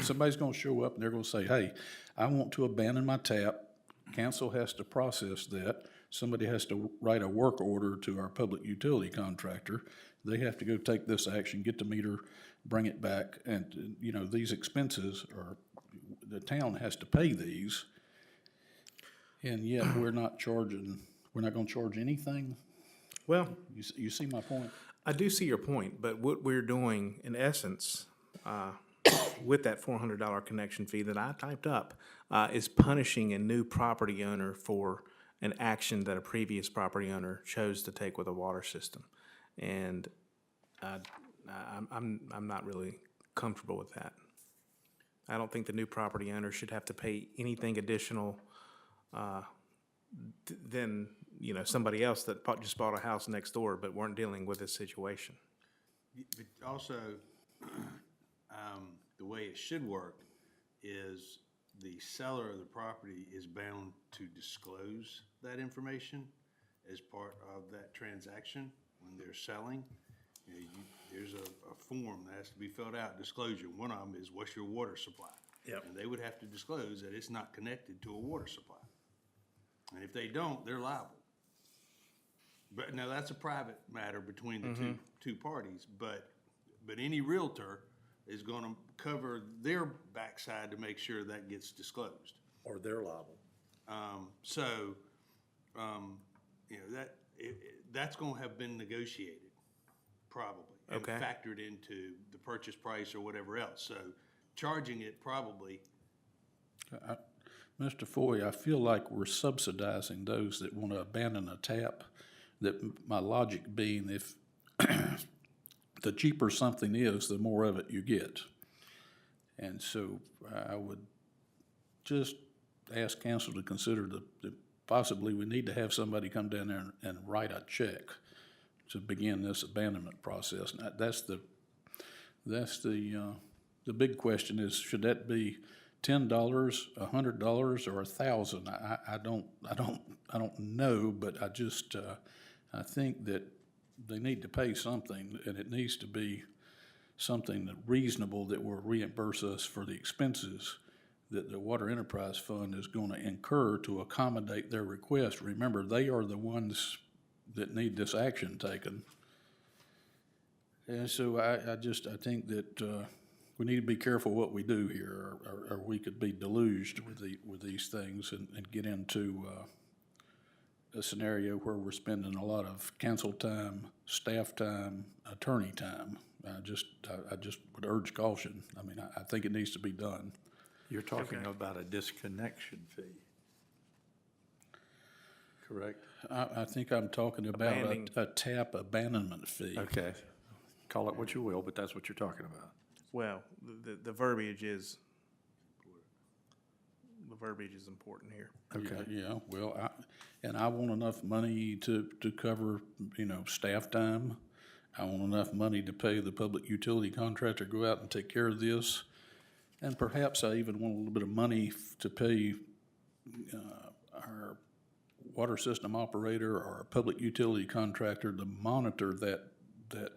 Somebody's gonna show up and they're gonna say, hey, I want to abandon my tap. Council has to process that. Somebody has to write a work order to our public utility contractor. They have to go take this action, get the meter, bring it back, and, you know, these expenses are, the town has to pay these. And yet we're not gonna charge anything? Well, You see my point? I do see your point, but what we're doing in essence, with that $400 connection fee that I typed up, is punishing a new property owner for an action that a previous property owner chose to take with a water system. And I'm not really comfortable with that. I don't think the new property owner should have to pay anything additional than, you know, somebody else that just bought a house next door but weren't dealing with this situation. But also, the way it should work is the seller of the property is bound to disclose that information as part of that transaction when they're selling. You know, there's a form that has to be filled out, disclosure. One of them is, what's your water supply? Yep. And they would have to disclose that it's not connected to a water supply. And if they don't, they're liable. But now that's a private matter between the two parties, but any realtor is gonna cover their backside to make sure that gets disclosed. Or they're liable. You know, that's gonna have been negotiated, probably. Okay. And factored into the purchase price or whatever else, so charging it probably, Mr. Foy, I feel like we're subsidizing those that want to abandon a tap. That my logic being, if the cheaper something is, the more of it you get. And so I would just ask council to consider possibly we need to have somebody come down there and write a check to begin this abandonment process. Now, that's the big question is, should that be $10, $100, or $1,000? I don't know, but I think that they need to pay something, and it needs to be something that reasonable that will reimburse us for the expenses that the Water Enterprise Fund is going to incur to accommodate their request. Remember, they are the ones that need this action taken. And so I think that we need to be careful what we do here, or we could be deluged with these things and get into a scenario where we're spending a lot of council time, staff time, attorney time. I just would urge caution. I mean, I think it needs to be done. You're talking about a disconnection fee, correct? I think I'm talking about a tap abandonment fee. Okay, call it what you will, but that's what you're talking about. Well, the verbiage is important here. Okay. Yeah, well, I want enough money to cover, you know, staff time. I want enough money to pay the public utility contractor to go out and take care of this. And perhaps I even want a little bit of money to pay our water system operator or our public utility contractor to monitor that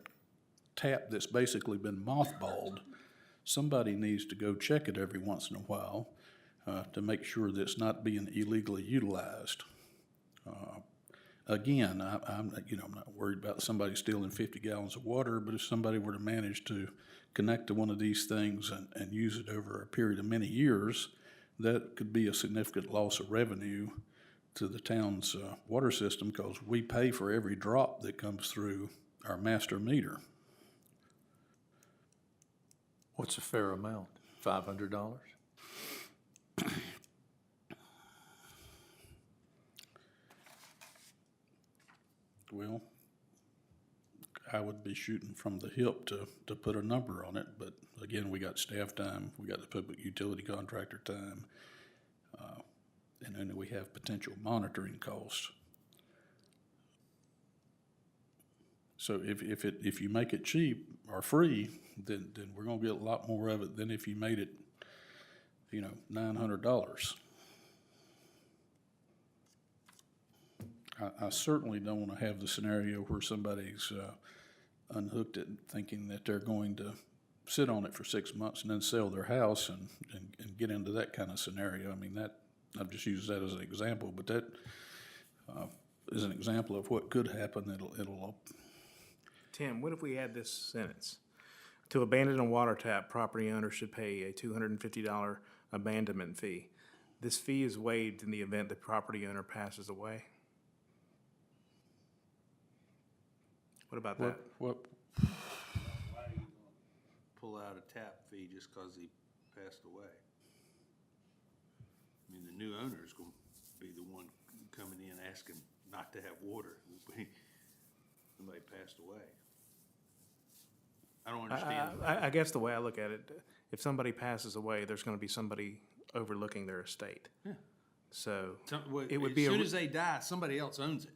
tap that's basically been mothballed. Somebody needs to go check it every once in a while to make sure that it's not being illegally utilized. Again, I'm not worried about somebody stealing 50 gallons of water, but if somebody were to manage to connect to one of these things and use it over a period of many years, that could be a significant loss of revenue to the town's water system, because we pay for every drop that comes through our master meter. What's a fair amount? $500? Well, I would be shooting from the hip to put a number on it, but again, we got staff time, we got the public utility contractor time, and then we have potential monitoring costs. So if you make it cheap or free, then we're gonna get a lot more of it than if you made it, $900. I certainly don't wanna have the scenario where somebody's, unhooked it thinking that they're going to sit on it for 6 months and then sell their house and get into that kind of scenario. I mean, I've just used that as an example, but that, is an example of what could happen. It'll Tim, what if we add this sentence? To abandon a water tap, property owner should pay a $250 abandonment fee. This fee is waived in the event the property owner passes away. What about that? what, Why are you gonna pull out a tap fee just because he passed away? I mean, the new owner's gonna be the one coming in asking not to have water. Somebody passed away. I don't understand. I guess the way I look at it, if somebody passes away, there's gonna be somebody overlooking their estate. Yeah. So Well, it would as be soon as they die, somebody else owns it.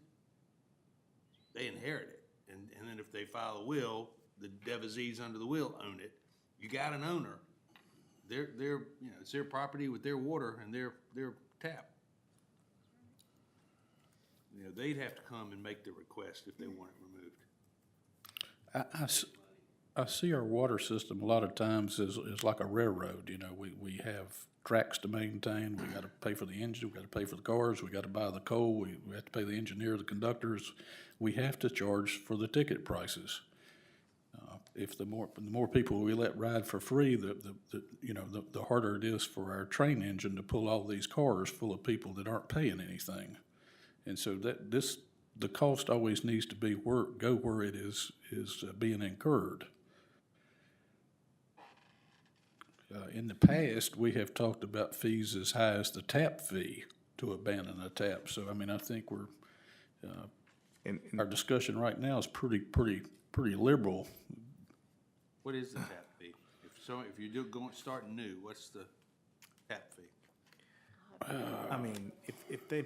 They inherit it. And then if they file a will, the devotees under the will own it. You got an owner. They're it's their property with their water and their tap. They'd have to come and make the request if they want it removed. I see our water system a lot of times is like a railroad. We have tracks to maintain, we gotta pay for the engine, we gotta pay for the cars, we gotta buy the coal, we have to pay the engineer, the conductors. We have to charge for the ticket prices. If the more people we let ride for free, the harder it is for our train engine to pull all these cars full of people that aren't paying anything. And so the cost always needs to be where it is being incurred. In the past, we have talked about fees as high as the tap fee to abandon a tap. So, I mean, I think our discussion right now is pretty liberal. What is the tap fee? If you're starting new, what's the tap fee? I mean, if they,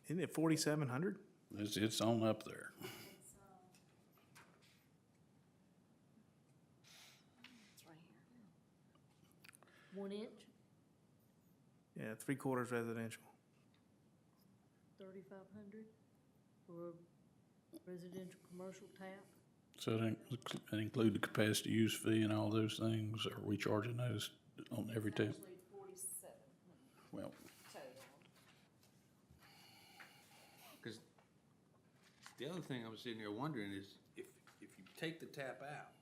isn't it 4,700? It's on up there. It's right here. 1 inch, Yeah, 3/4 residential. 3,500 for a residential commercial tap. So that include the capacity use fee and all those things? Are we charging those on every tap? Actually, 47 Well, total. Because the other thing I was sitting there wondering is if you take the tap out,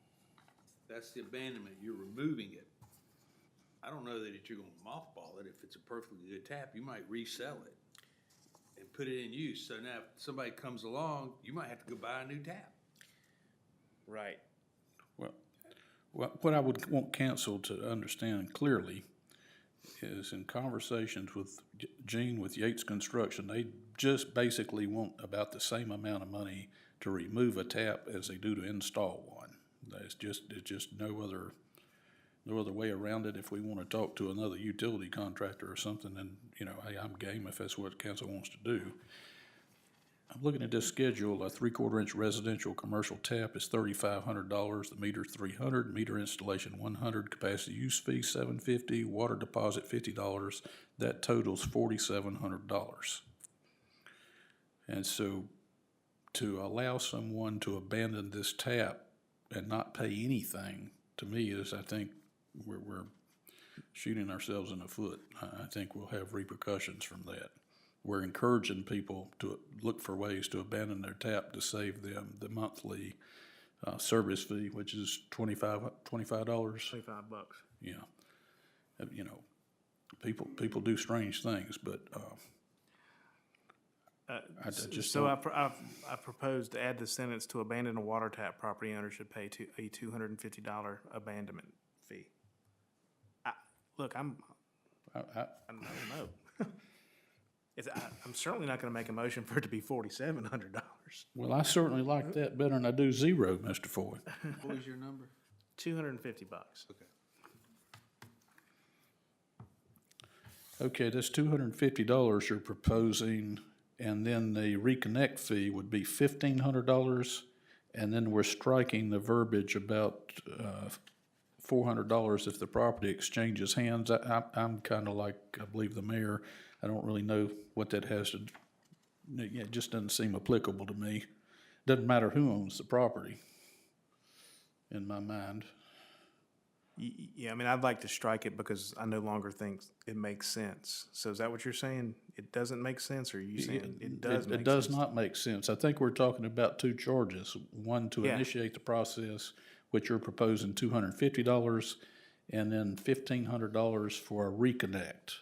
that's the abandonment, you're removing it. I don't know that you're gonna mothball it. If it's a perfectly good tap, you might resell it and put it in use. So now if somebody comes along, you might have to go buy a new tap. Right. well, what I would want council to understand clearly is in conversations with Gene with Yates Construction, they just basically want about the same amount of money to remove a tap as they do to install one. It's just no other way around it. If we want to talk to another utility contractor or something, then, hey, I'm game if that's what council wants to do. I'm looking at this schedule. A 3/4 inch residential commercial tap is $3,500. The meter $300. Meter installation $100. Capacity use fee $750. Water deposit $50. That totals $4,700. And so, to allow someone to abandon this tap and not pay anything, to me, is, I think we're shooting ourselves in the foot. I think we'll have repercussions from that. We're encouraging people to look for ways to abandon their tap to save them the monthly service fee, which is $25. $25. Yeah. People do strange things, but I just So don't. I propose to add the sentence to abandon a water tap, property owner should pay a $250 abandonment fee. Look, I don't know. I'm certainly not gonna make a motion for it to be $4,700. Well, I certainly like that better than I do zero, Mr. Ford. What was your number? $250. Okay, that's $250 you're proposing, and then the reconnect fee would be $1,500, and then we're striking the verbiage about $400 if the property exchanges hands. I'm kind of like, I believe the mayor, I don't really know what that has to, it just doesn't seem applicable to me. Doesn't matter who owns the property, in my mind. Yeah, I mean, I'd like to strike it because I no longer think it makes sense. So is that what you're saying? It doesn't make sense, or are you saying it does make sense? It does not make sense. I think we're talking about two charges. One to Yeah. initiate the process, which you're proposing $250, and then $1,500 for a reconnect.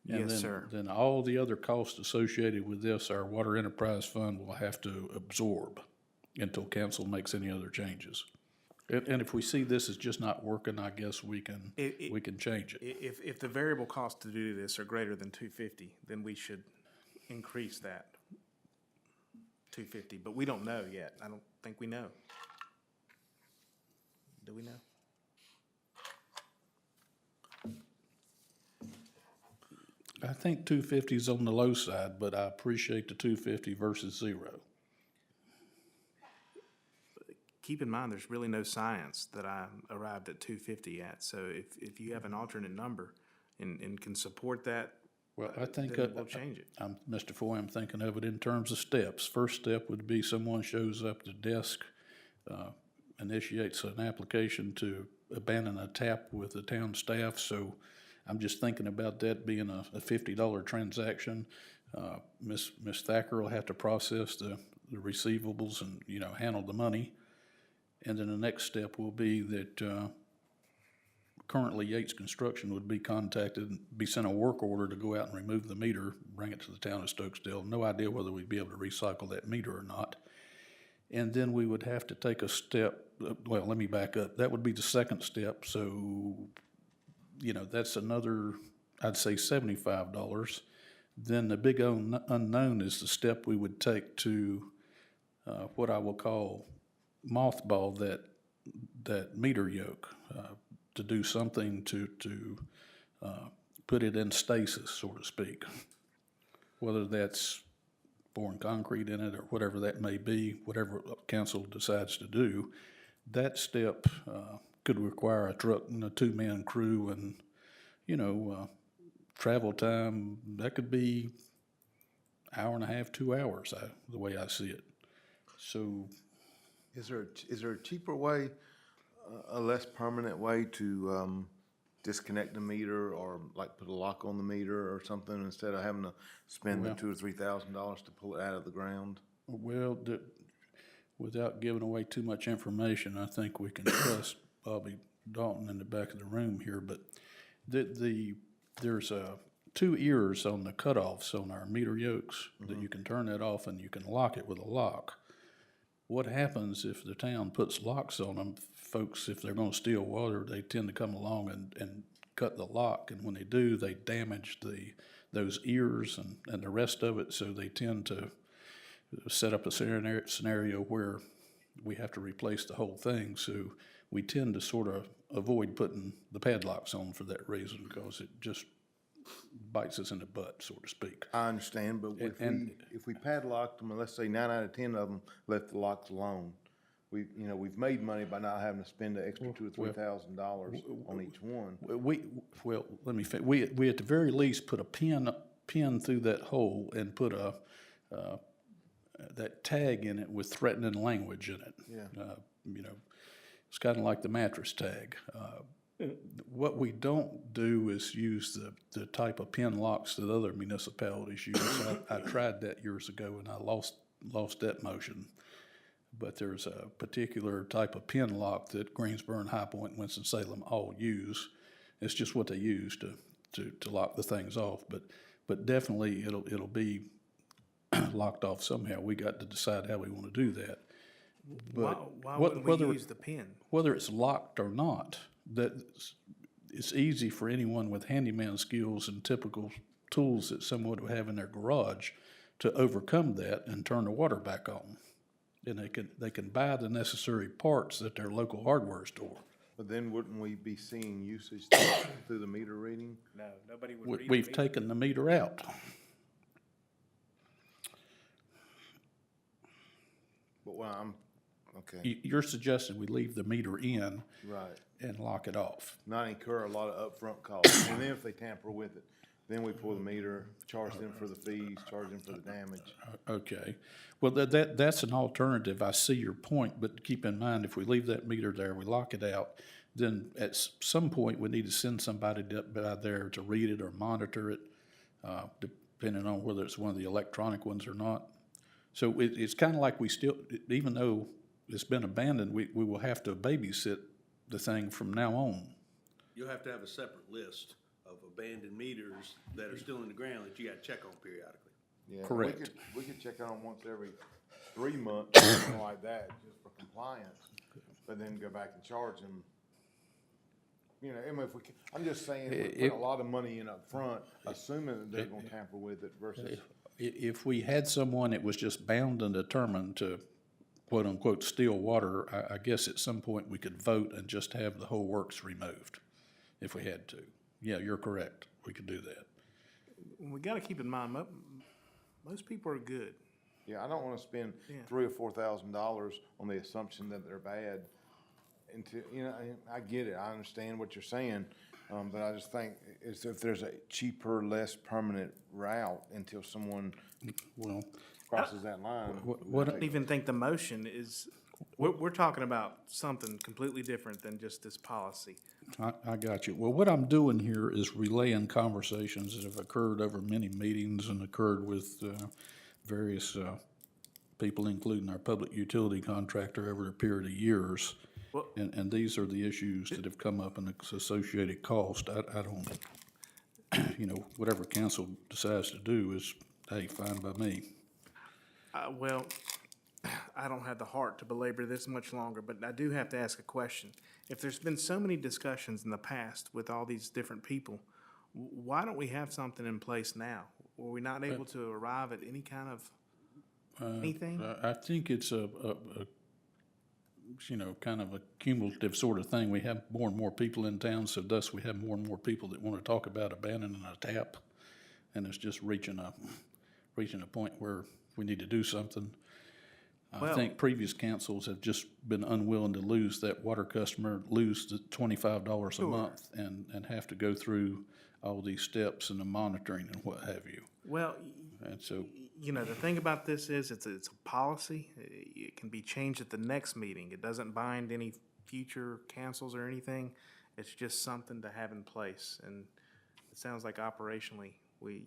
And Yes, then- sir. Then all the other costs associated with this, our Water Enterprise Fund will have to absorb until council makes any other changes. And if we see this is just not working, I guess we can change it. If the variable costs to do this are greater than $250, then we should increase that $250, but we don't know yet. I don't think we know. Do we know? I think 250 is on the low side, but I appreciate the 250 versus zero. Keep in mind, there's really no science that I arrived at 250 at. So if you have an alternate number and can support that, Well, I think, then we'll change it. Mr. Foy, I'm thinking of it in terms of steps. First step would be someone shows up at the desk, initiates an application to abandon a tap with the town staff. So I'm just thinking about that being a $50 transaction. Ms. Thacker will have to process the receivables and, handle the money. And then the next step will be that currently Yates Construction would be contacted and be sent a work order to go out and remove the meter, bring it to the town of Stokesdale. No idea whether we'd be able to recycle that meter or not. And then we would have to take a step, well, let me back up. That would be the second step. So, that's another, I'd say $75. Then the big unknown is the step we would take to what I will call mothball that meter yoke, to do something to put it in stasis, so to speak. Whether that's pouring concrete in it or whatever that may be, whatever council decides to do, that step could require a truck and a two-man crew and, travel time, that could be hour and a half, 2 hours, the way I see it. So, Is there a cheaper way, a less permanent way to disconnect the meter or like put a lock on the meter or something instead of having to spend the $2,000 or $3,000 to pull it out of the ground? well, without giving away too much information, I think we can trust Bobby Dalton in the back of the room here, but there's 2 ears on the cutoffs on our meter yokes that you can turn that off and you can lock it with a lock. What happens if the town puts locks on them? Folks, if they're gonna steal water, they tend to come along and cut the lock, and when they do, they damage those ears and the rest of it, so they tend to set up a scenario where we have to replace the whole thing, so we tend to sort of avoid putting the padlocks on for that reason, because it just bites us in the butt, so to speak. I understand, but if we padlocked them, and let's say 9 out of 10 of them left the locks alone, we've made money by not having to spend the extra $2,000 or $3,000 on each one. We at the very least put a pin through that hole and put that tag in it with threatening language in it. Yeah. It's kind of like the mattress tag. What we don't do is use the type of pin locks that other municipalities use. I tried that years ago and I lost that motion. But there's a particular type of pin lock that Greensboro and High Point and Winston-Salem all use. It's just what they use to lock the things off. But definitely it'll be locked off somehow. We got to decide how we want to do that. But Why wouldn't we use the pin? whether it's locked or not, it's easy for anyone with handyman skills and typical tools that someone would have in their garage to overcome that and turn the water back on. And they can buy the necessary parts at their local hardware store. But then wouldn't we be seeing usage through the meter reading? No, nobody would read the We've meter. taken the meter out. But well, okay, You're suggesting we leave the meter in right. and lock it off. Not incur a lot of upfront costs. And then if they tamper with it, then we pull the meter, charge them for the fees, charge them for the damage. Okay. Well, that's an alternative. I see your point, but keep in mind, if we leave that meter there, we lock it out, then at some point, we need to send somebody by there to read it or monitor it, depending on whether it's one of the electronic ones or not. So it's kind of like we still, even though it's been abandoned, we will have to babysit the thing from now on. You'll have to have a separate list of abandoned meters that are still in the ground that you gotta check on periodically. Yeah, Correct. We could check on once every 3 months, something like that, just for compliance, but then go back and charge them. You know, I mean, I'm just saying, we put a lot of money in up front, assuming that they're gonna tamper with it versus. If we had someone that was just bound and determined to quote-unquote steal water, I guess at some point we could vote and just have the whole works removed, if we had to. Yeah, you're correct. We could do that. We gotta keep in mind, most people are good. Yeah, I don't wanna spend Yeah. $3,000 or $4,000 on the assumption that they're bad. Until, you know, I get it, I understand what you're saying, but I just think is if there's a cheaper, less permanent route until someone Well, crosses that line. what, I don't even think the motion is, we're talking about something completely different than just this policy. I got you. Well, what I'm doing here is relaying conversations that have occurred over many meetings and occurred with various people, including our public utility contractor over a period of years. Well- And these are the issues that have come up and its associated cost. I don't, you know, whatever council decides to do is, hey, fine by me. Well, I don't have the heart to belabor this much longer, but I do have to ask a question. If there's been so many discussions in the past with all these different people, why don't we have something in place now? Were we not able to arrive at any kind of anything? I think it's you know, kind of a cumulative sort of thing. We have more and more people in town, so thus we have more and more people that want to talk about abandoning a tap. And it's just reaching a point where we need to do something. I Well- think previous councils have just been unwilling to lose that water customer, lose the $25 a month and have to go through all these steps and the monitoring and what have you. Well, And so, you know, the thing about this is it's a policy. It can be changed at the next meeting. It doesn't bind any future councils or anything. It's just something to have in place. And it sounds like operationally, we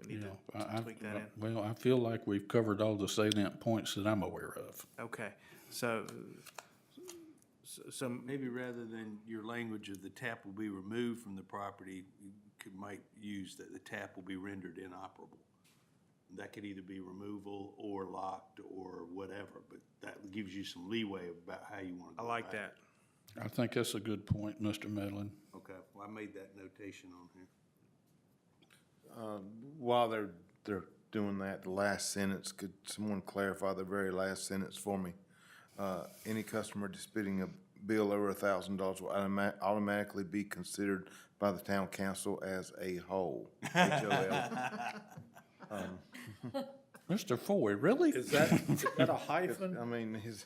need you to know, tweak that in. well, I feel like we've covered all the salient points that I'm aware of. Okay, so Maybe rather than your language of the tap will be removed from the property, you might use that the tap will be rendered inoperable. That could either be removal or locked or whatever, but that gives you some leeway about how you want to I go like about it. that. I think that's a good point, Mr. Medlin. Okay, well, I made that notation on here. While they're doing that, the last sentence, could someone clarify the very last sentence for me? Any customer disputing a bill over $1,000 will automatically be considered by the town council as a whole. HOL. Mr. Foy, really? Is that a hyphen? I mean, is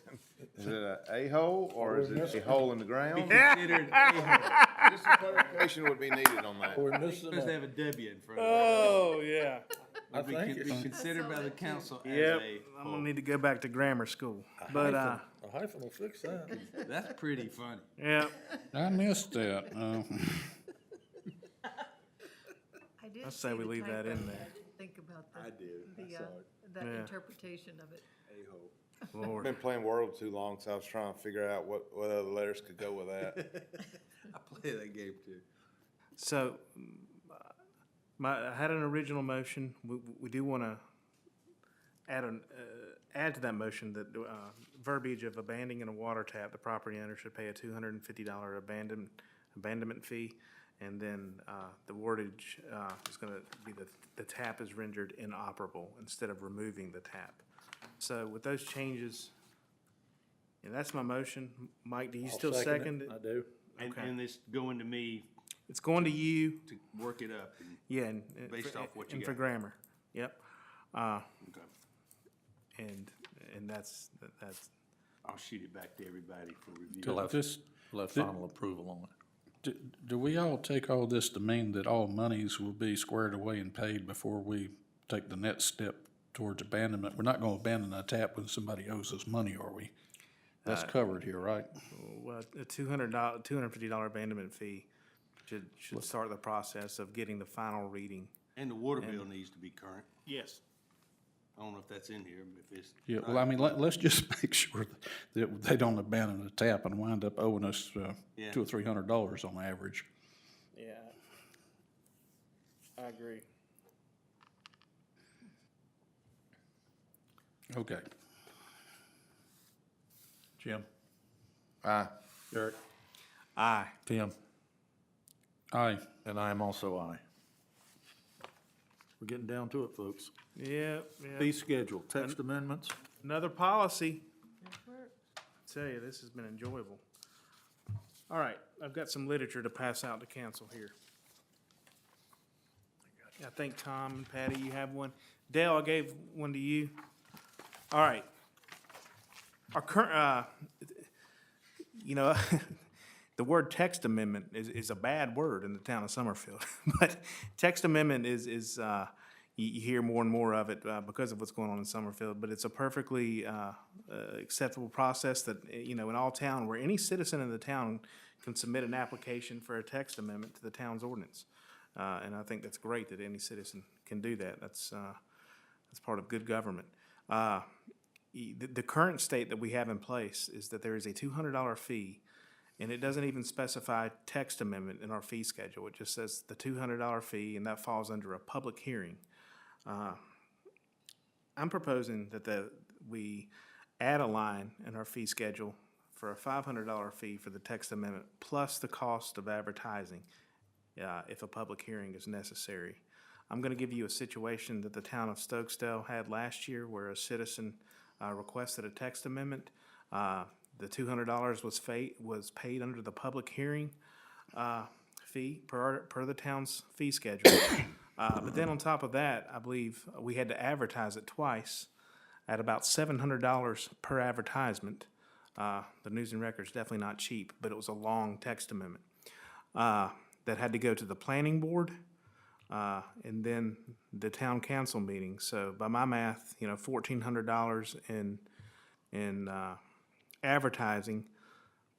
it a hole or is it a hole in the ground? Considered a Just a clarification would be needed on that. We're missing supposed to a, have a W in front of it. Oh, yeah. I think Be it's considered by the council as Yep, a I'm whole. gonna need to go back to grammar school. But, a hyphen will fix that. That's pretty funny. yeah, I missed that. I did I say we leave that in there. Think about I did. that Yeah. interpretation of it. I've Lord. been playing Word too long, so I was trying to figure out what other letters could go with that. I play that game too. So, I had an original motion. We do want to add to that motion that verbiage of abandoning a water tap, the property owner should pay a $250 abandonment fee. And then, the wordage, is gonna be the tap is rendered inoperable instead of removing the tap. So with those changes, and that's my motion. Mike, do you I'll still second it? I do. Okay. And it's going to me It's going to you, to work it up. yeah, and. Based off what you And for got. grammar, yep. Okay. And that's, I'll shoot it back to everybody for review. Till This, final approval on it. do we all take all this to mean that all monies will be squared away and paid before we take the next step towards abandonment? We're not gonna abandon a tap when somebody owes us money, are we? That's covered here, right? well, a $250 abandonment fee should start the process of getting the final reading. And the water bill needs to be current. Yes. I don't know if that's in here, but if it's. Yeah, well, I mean, let's just make sure that they don't abandon the tap and wind up owing us, Yeah. $200 or $300 on average. Yeah. I agree. Okay. Jim? Aye. Eric? Aye. Tim? Aye. And I am also aye. We're getting down to it, folks. Yeah, Fee yeah. schedule, text amendments. Another policy. Tell you, this has been enjoyable. All right, I've got some literature to pass out to council here. I think Tom and Patty, you have one. Dale, I gave one to you. All right. Our current, you know, the word text amendment is a bad word in the town of Summerfield. But text amendment is you hear more and more of it because of what's going on in Summerfield. But it's a perfectly acceptable process that, you know, in all town, where any citizen in the town can submit an application for a text amendment to the town's ordinance. And I think that's great that any citizen can do that. That's part of good government. The current state that we have in place is that there is a $200 fee, and it doesn't even specify text amendment in our fee schedule. It just says the $200 fee, and that falls under a public hearing. I'm proposing that we add a line in our fee schedule for a $500 fee for the text amendment, plus the cost of advertising, if a public hearing is necessary. I'm going to give you a situation that the town of Stokesdale had last year where a citizen requested a text amendment. The $200 was paid under the public hearing fee per the town's fee schedule. But then on top of that, I believe we had to advertise it twice at about $700 per advertisement. The News and Record's definitely not cheap, but it was a long text amendment that had to go to the planning board and then the town council meeting. So by my math, you know, $1,400 in advertising,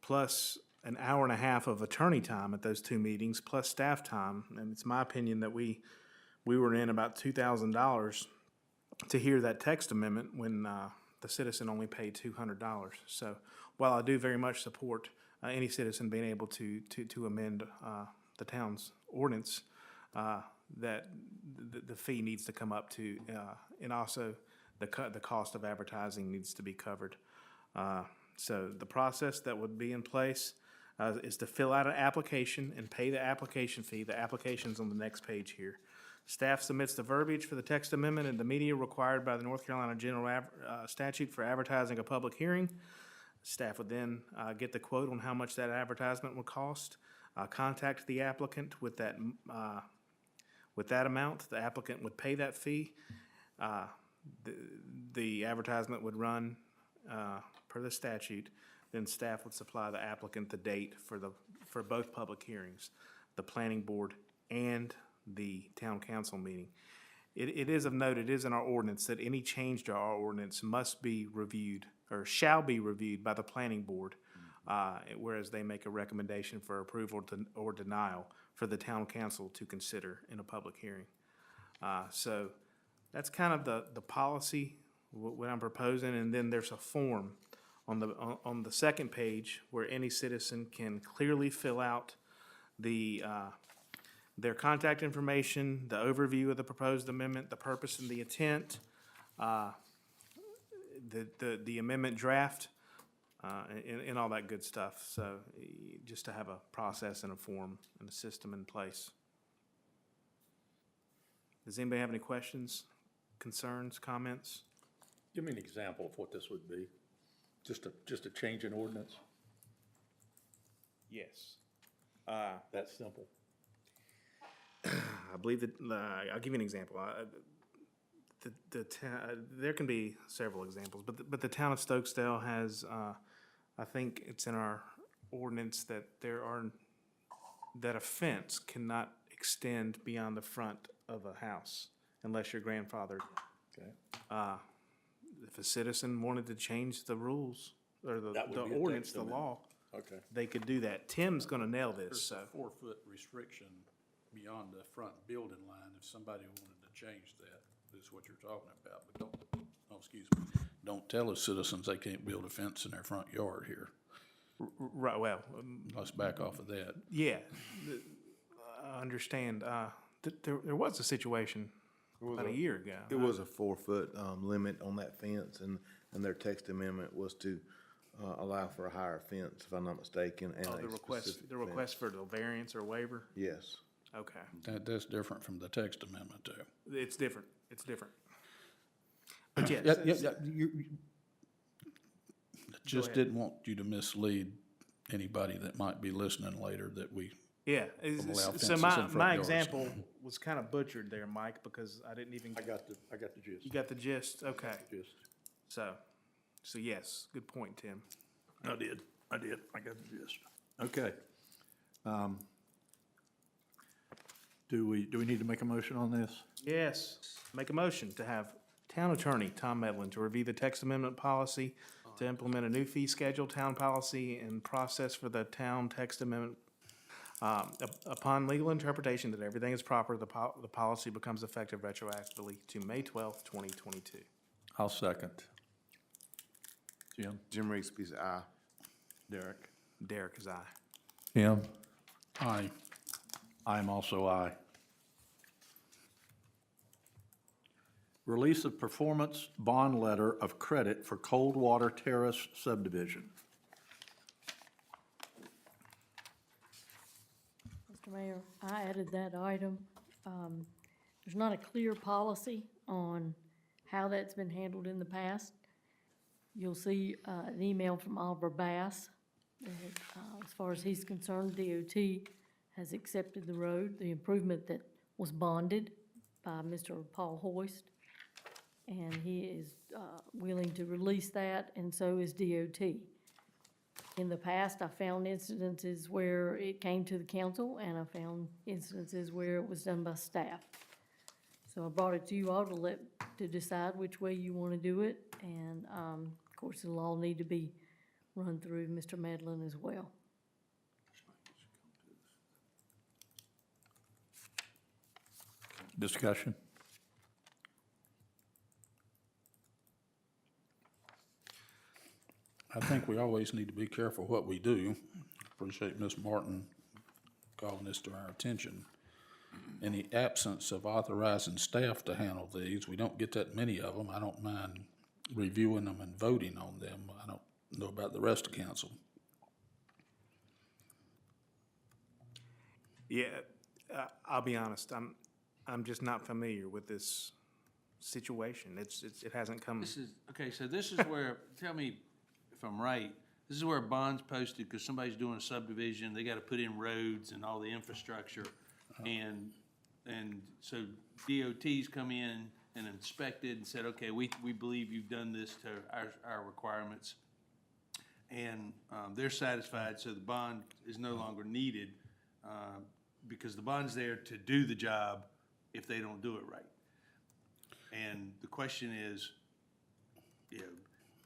plus an hour and a half of attorney time at those two meetings, plus staff time. And it's my opinion that we were in about $2,000 to hear that text amendment when the citizen only paid $200. So while I do very much support any citizen being able to amend the town's ordinance, that the fee needs to come up to, and also the cost of advertising needs to be covered. So the process that would be in place is to fill out an application and pay the application fee. The application's on the next page here. Staff submits the verbiage for the text amendment and the media required by the North Carolina General Statute for advertising a public hearing. Staff would then get the quote on how much that advertisement would cost, contact the applicant with that amount. The applicant would pay that fee. The advertisement would run per the statute. Then staff would supply the applicant the date for both public hearings, the planning board and the town council meeting. It is of note, it is in our ordinance that any change to our ordinance must be reviewed or shall be reviewed by the planning board, whereas they make a recommendation for approval or denial for the town council to consider in a public hearing. So that's kind of the policy, what I'm proposing, and then there's a form on the second page where any citizen can clearly fill out their contact information, the overview of the proposed amendment, the purpose and the intent, the amendment draft, and all that good stuff. So just to have a process and a form and a system in place. Does anybody have any questions, concerns, comments? Give me an example of what this would be. Just a change in ordinance? Yes. That simple? I believe that, I'll give you an example. There can be several examples, but the town of Stokesdale has, I think it's in our ordinance that that a fence cannot extend beyond the front of a house unless you're grandfathered. Okay. If a citizen wanted to change the rules or the That would be a ordinance, text the amendment. law, Okay. they could do that. Tim's gonna nail this, There's so. a 4-foot restriction beyond the front building line. If somebody wanted to change that, is what you're talking about. But don't tell the citizens they can't build a fence in their front yard here. Right, well, Let's back off of that. yeah, I understand. There was a situation about a year ago. It was a 4-foot, limit on that fence, and their text amendment was to, allow for a higher fence, if I'm not mistaken, and Oh, a the specific request for the variance or waiver? Yes. Okay, That's different from the text amendment too. it's different, But yes, Just ahead. didn't want you to mislead anybody that might be listening later that we, yeah, allow so fences in my front yards. example was kind of butchered there, Mike, because I didn't even, I got the gist. you got the gist, okay. Gist. So yes, good point, Tim. I did. I got the gist. Okay. Do we need to make a motion on this? Yes, make a motion to have Town Attorney Tom Medlin to review the text amendment policy, to implement a new fee schedule, town policy, and process for the town text amendment. Upon legal interpretation that everything is proper, the policy becomes effective retroactively to May 12th, 2022. I'll second. Jim Reese's aye. Derek? Derek is aye. Tim? aye. I'm also aye. Release of performance bond letter of credit for Coldwater Terrace subdivision. Mr. Mayor, I added that item. There's not a clear policy on how that's been handled in the past. You'll see an email from Oliver Bass. That, as far as he's concerned, DOT has accepted the road, the improvement that was bonded by Mr. Paul Hoist. And he is willing to release that, and so is DOT. In the past, I found incidences where it came to the council, and I found incidences where it was done by staff. So I brought it to you all to decide which way you want to do it, and, of course, it'll all need to be run through Mr. Medlin as well. Discussion? I think we always need to be careful what we do. Appreciate Ms. Martin calling this to our attention. In the absence of authorizing staff to handle these, we don't get that many of them. I don't mind reviewing them and voting on them. I don't know about the rest of council. Yeah, I'll be honest, I'm just not familiar with this situation. It hasn't come. This is, okay, so this is where, tell me if I'm right, this is where a bond's posted, because somebody's doing a subdivision, they gotta put in roads and all the infrastructure. And so DOT's come in and inspected and said, okay, we believe you've done this to our requirements. And, they're satisfied, so the bond is no longer needed, because the bond's there to do the job if they don't do it right. And the question is, you know,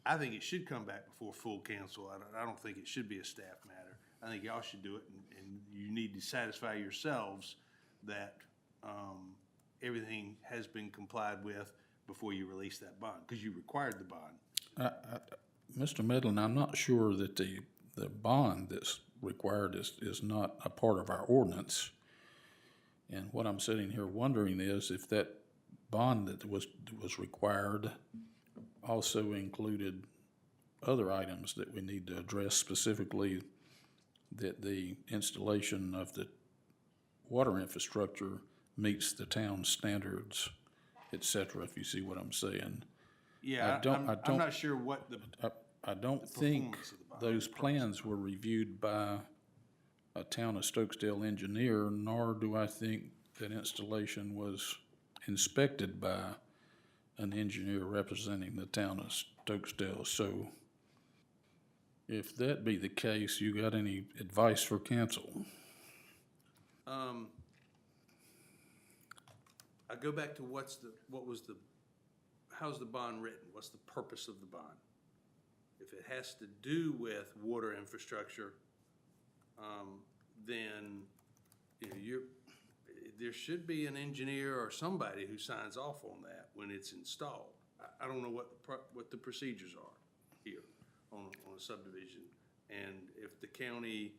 I think it should come back before full council. I don't think it should be a staff matter. I think y'all should do it, and you need to satisfy yourselves that everything has been complied with before you release that bond, because you required the bond. Mr. Medlin, I'm not sure that the bond that's required is not a part of our ordinance. And what I'm sitting here wondering is if that bond that was required also included other items that we need to address specifically, that the installation of the water infrastructure meets the town's standards, et cetera, if you see what I'm saying. Yeah, don't- I I'm don't- not sure what the, I don't think performance of the bond, those plans were reviewed by a town of Stokesdale engineer, nor do I think that installation was inspected by an engineer representing the town of Stokesdale. So if that be the case, you got any advice for council? I go back to how's the bond written? What's the purpose of the bond? If it has to do with water infrastructure, then, there should be an engineer or somebody who signs off on that when it's installed. I don't know what the procedures are here on a subdivision. And if the county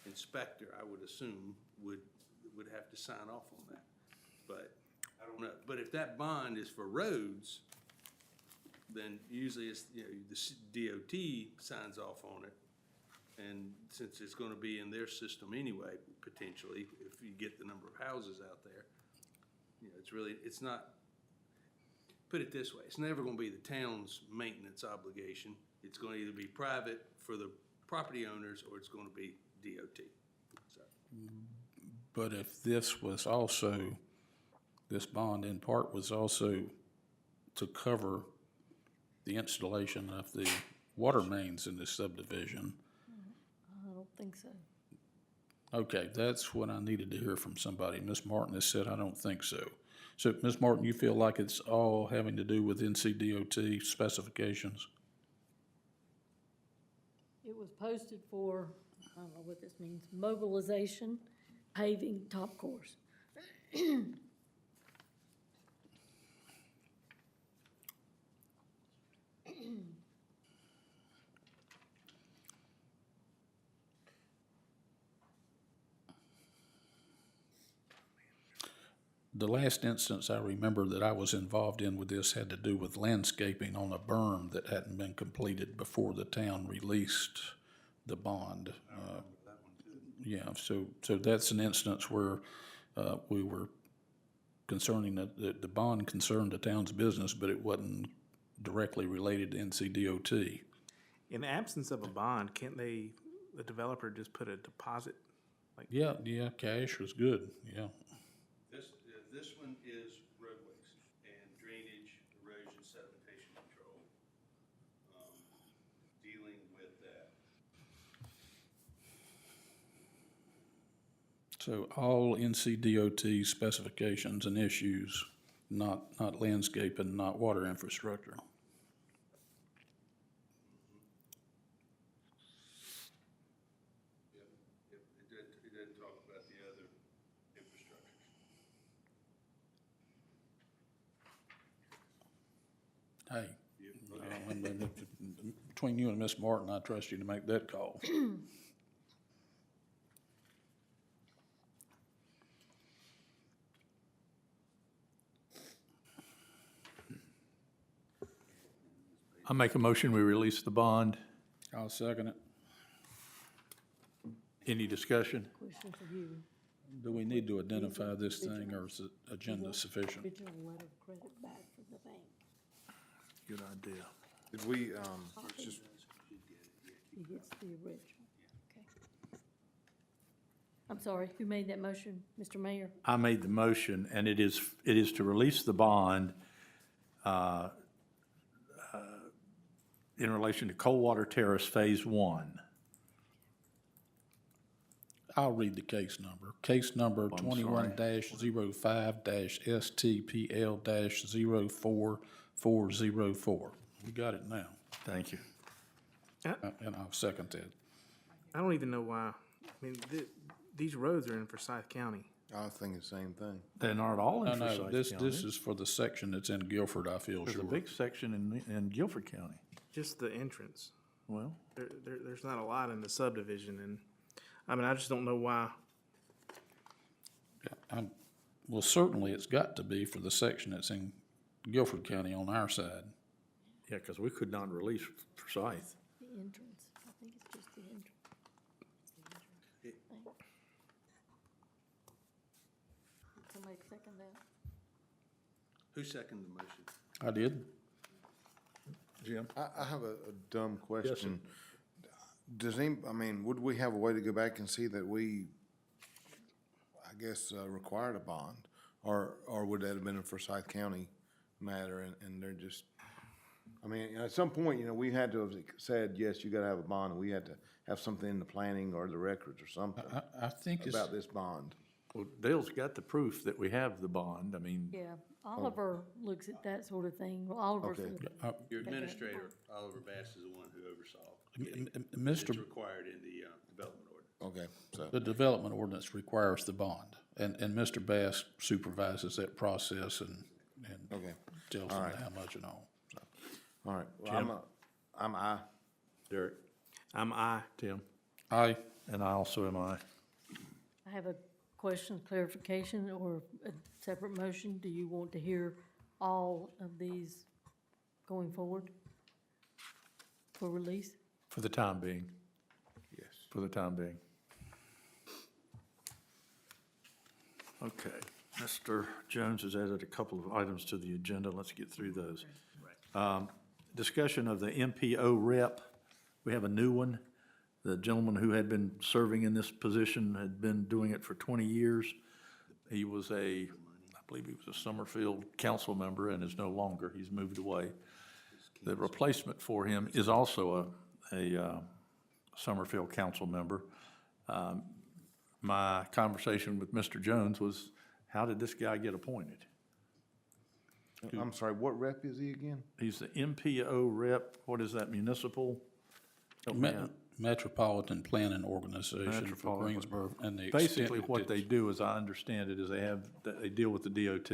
inspector, I would assume, would have to sign off on that. But I don't know. But if that bond is for roads, then usually it's, the DOT signs off on it. And since it's gonna be in their system anyway, potentially, if you get the number of houses out there, it's not, put it this way, it's never gonna be the town's maintenance obligation. It's gonna either be private for the property owners, or it's gonna be DOT. So, But if this bond in part was also to cover the installation of the water mains in this subdivision, I don't think so. okay, that's what I needed to hear from somebody. Ms. Martin has said, I don't think so. So, Ms. Martin, you feel like it's all having to do with NCDOT specifications? It was posted for, I don't know what this means, mobilization, paving, top course. The last instance I remember that I was involved in with this had to do with landscaping on a berm that hadn't been completed before the town released the bond. Yeah, so that's an instance where we were concerning that the bond concerned the town's business, but it wasn't directly related to NCDOT. In the absence of a bond, can't the developer just put a deposit? Yeah, cash was good, yeah. This one is roadways and drainage, erosion, sedimentation control, dealing with that. So all NCDOT specifications and issues, not landscape and not water infrastructure. It doesn't talk about the other infrastructures. Hey, between you and Miss Martin, I trust you to make that call. I make a motion, we release the bond. I'll second it. Any discussion? Question for you. Do we need to identify this thing, or is the agenda sufficient? Original letter of credit back from the bank. Good idea. Did we, He gets the original. Okay. I'm sorry, who made that motion, Mr. Mayor? I made the motion, and it is to release the bond in relation to Coldwater Terrace Phase 1. I'll read the case number. Case number I'm 21-05-STPL-04404. You got it now. Thank you. And I'll second that. I don't even know why. I mean, these roads are in Forsyth County. I was thinking the same thing. They're not all No, in Forsyth no, this County. is for the section that's in Guilford, I feel There's sure. a big section in Guilford County. Just the entrance. Well, There's not a lot in the subdivision, and, I mean, I just don't know why. Yeah, well, certainly it's got to be for the section that's in Guilford County on our side. yeah, because we could not release Forsyth. The entrance, I think it's just the entrance. Did somebody second that? Who seconded the motion? I did. Jim? I have a dumb Yes, sir. question. I mean, would we have a way to go back and see that we, I guess, required a bond? Or would that have been a Forsyth County matter and they're just, I mean, at some point, we had to have said, yes, you gotta have a bond, and we had to have something in the planning or the records or something I think it's, about this bond. Well, Dale's got the proof that we have the bond. I mean, Yeah, Oliver looks at that sort of thing. Well, Oliver's. Okay. Your administrator, Oliver Bass, is the one who oversaw. It's Mr. required in the development order. Okay, so, The development ordinance requires the bond, and Mr. Bass supervises that process and okay, tells them how much and all. all right. Well, Jim? I'm aye. Derek? I'm aye. Tim? Aye. And I also am aye. I have a question, clarification, or a separate motion. Do you want to hear all of these going forward for release? For the time being. Yes. For the time being. Okay, Mr. Jones has added a couple of items to the agenda. Let's get through those. Discussion of the MPO rep. We have a new one. The gentleman who had been serving in this position had been doing it for 20 years. He was I believe he was a Summerfield council member and is no longer. He's moved away. The replacement for him is also a Summerfield council member. My conversation with Mr. Jones was, how did this guy get appointed? I'm sorry, what rep is he again? He's the MPO rep, what is that, municipal? Help me out. Metropolitan Planning Organization for Metropolitan. Greensboro and the. Basically, extent what that they do, as I understand it, is they deal with the DOT.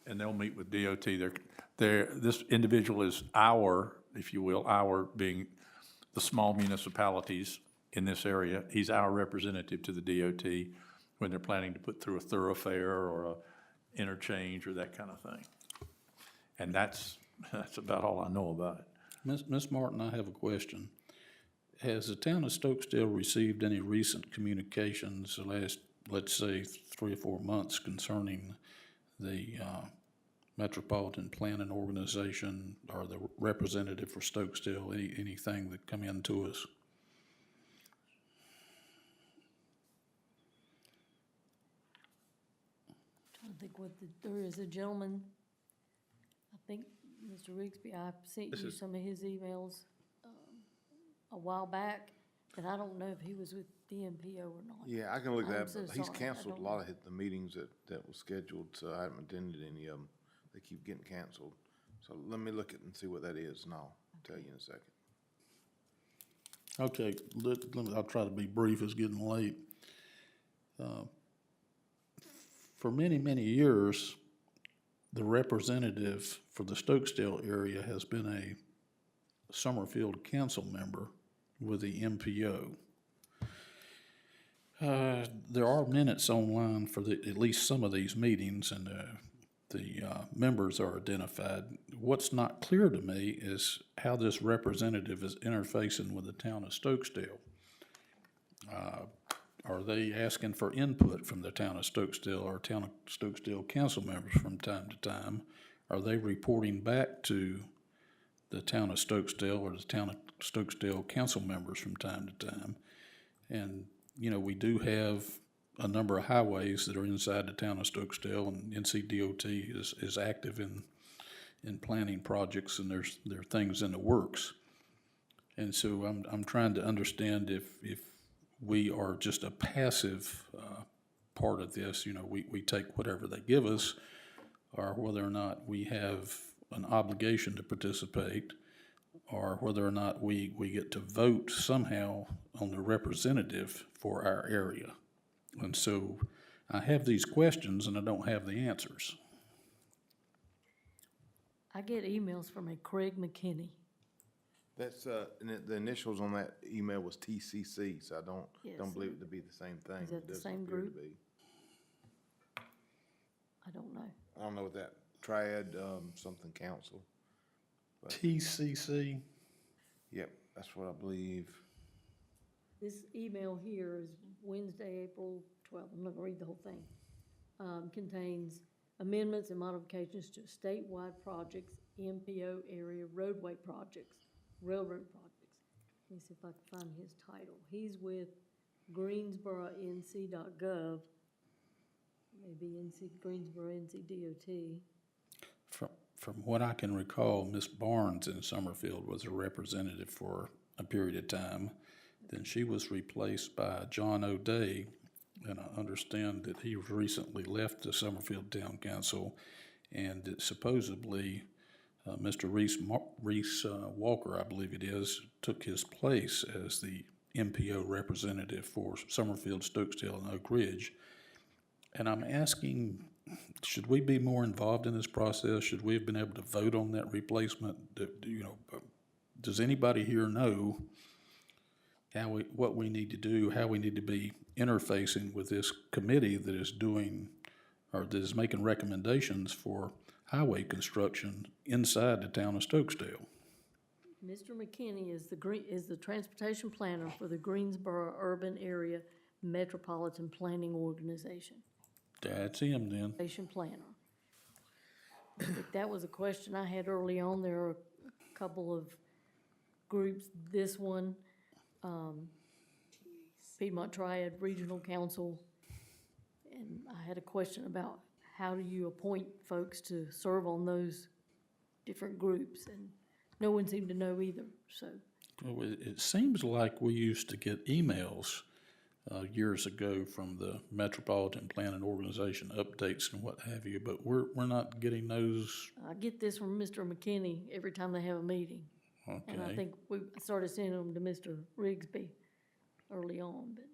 And they'll meet with DOT. This individual is if you will, our being the small municipalities in this area. He's our representative to the DOT when they're planning to put through a thoroughfare or a interchange or that kind of thing. And that's about all I know about it. Ms. Martin, I have a question. Has the town of Stokesdale received any recent communications the last, let's say, 3 or 4 months concerning the Metropolitan Planning Organization or the representative for Stokesdale, anything that come in to us? I think there is a gentleman, I think, Mr. Rigsby, I sent you some of his emails a while back, and I don't know if he was with DMPO or not. Yeah, I can look I'm that up, so but he's sorry, I canceled a don't lot know. of the meetings that was scheduled, so I haven't attended any of them. They keep getting canceled. So let me look at and see what that is, and I'll tell you in a second. Okay, I'll try to be brief, it's getting late. For many, many years, the representative for the Stokesdale area has been a Summerfield council member with the MPO. There are minutes online for at least some of these meetings, and the members are identified. What's not clear to me is how this representative is interfacing with the town of Stokesdale. Are they asking for input from the town of Stokesdale or town of Stokesdale council members from time to time? Are they reporting back to the town of Stokesdale or the town of Stokesdale council members from time to time? And, we do have a number of highways that are inside the town of Stokesdale, and NCDOT is active in planning projects, and there are things in the works. And so I'm trying to understand if we are just a passive part of this, we take whatever they give us, or whether or not we have an obligation to participate, or whether or not we get to vote somehow on the representative for our area. And so I have these questions and I don't have the answers. I get emails from a Craig McKinney. That's, and the initials on that email was TCC, so I Yes. don't believe it to be the same thing. Is that It the doesn't same appear to group? be. I don't know. I don't know what that, Triad, something council. TCC? Yep, That's what I believe. This email here is Wednesday, April 12th. I'm not gonna read the whole thing. Contains amendments and modifications to statewide projects, MPO area roadway projects, railroad projects. Let me see if I can find his title. He's with greensboronc.gov, maybe Greensboro NCDOT. From what I can recall, Miss Barnes in Summerfield was a representative for a period of time. Then she was replaced by John O'Day, and I understand that he recently left the Summerfield Town Council, and that supposedly Mr. Reese Walker, I believe it is, took his place as the MPO representative for Summerfield, Stokesdale, and Oak Ridge. And I'm asking, should we be more involved in this process? Should we have been able to vote on that replacement? Does anybody here know what we need to do, how we need to be interfacing with this committee that is doing, or that is making recommendations for highway construction inside the town of Stokesdale? Mr. McKinney is the transportation planner for the Greensboro Urban Area Metropolitan Planning Organization. That's him then. Transportation planner. I think that was a question I had early on. There are a couple of groups. This one, Piedmont Triad Regional Council, and I had a question about how do you appoint folks to serve on those different groups, and no one seemed to know either, so. Well, it seems like we used to get emails years ago from the Metropolitan Planning Organization updates and what have you, but we're not getting those. I get this from Mr. McKinney every time they have a meeting. And I Okay. think we started sending them to Mr. Rigsby early on, but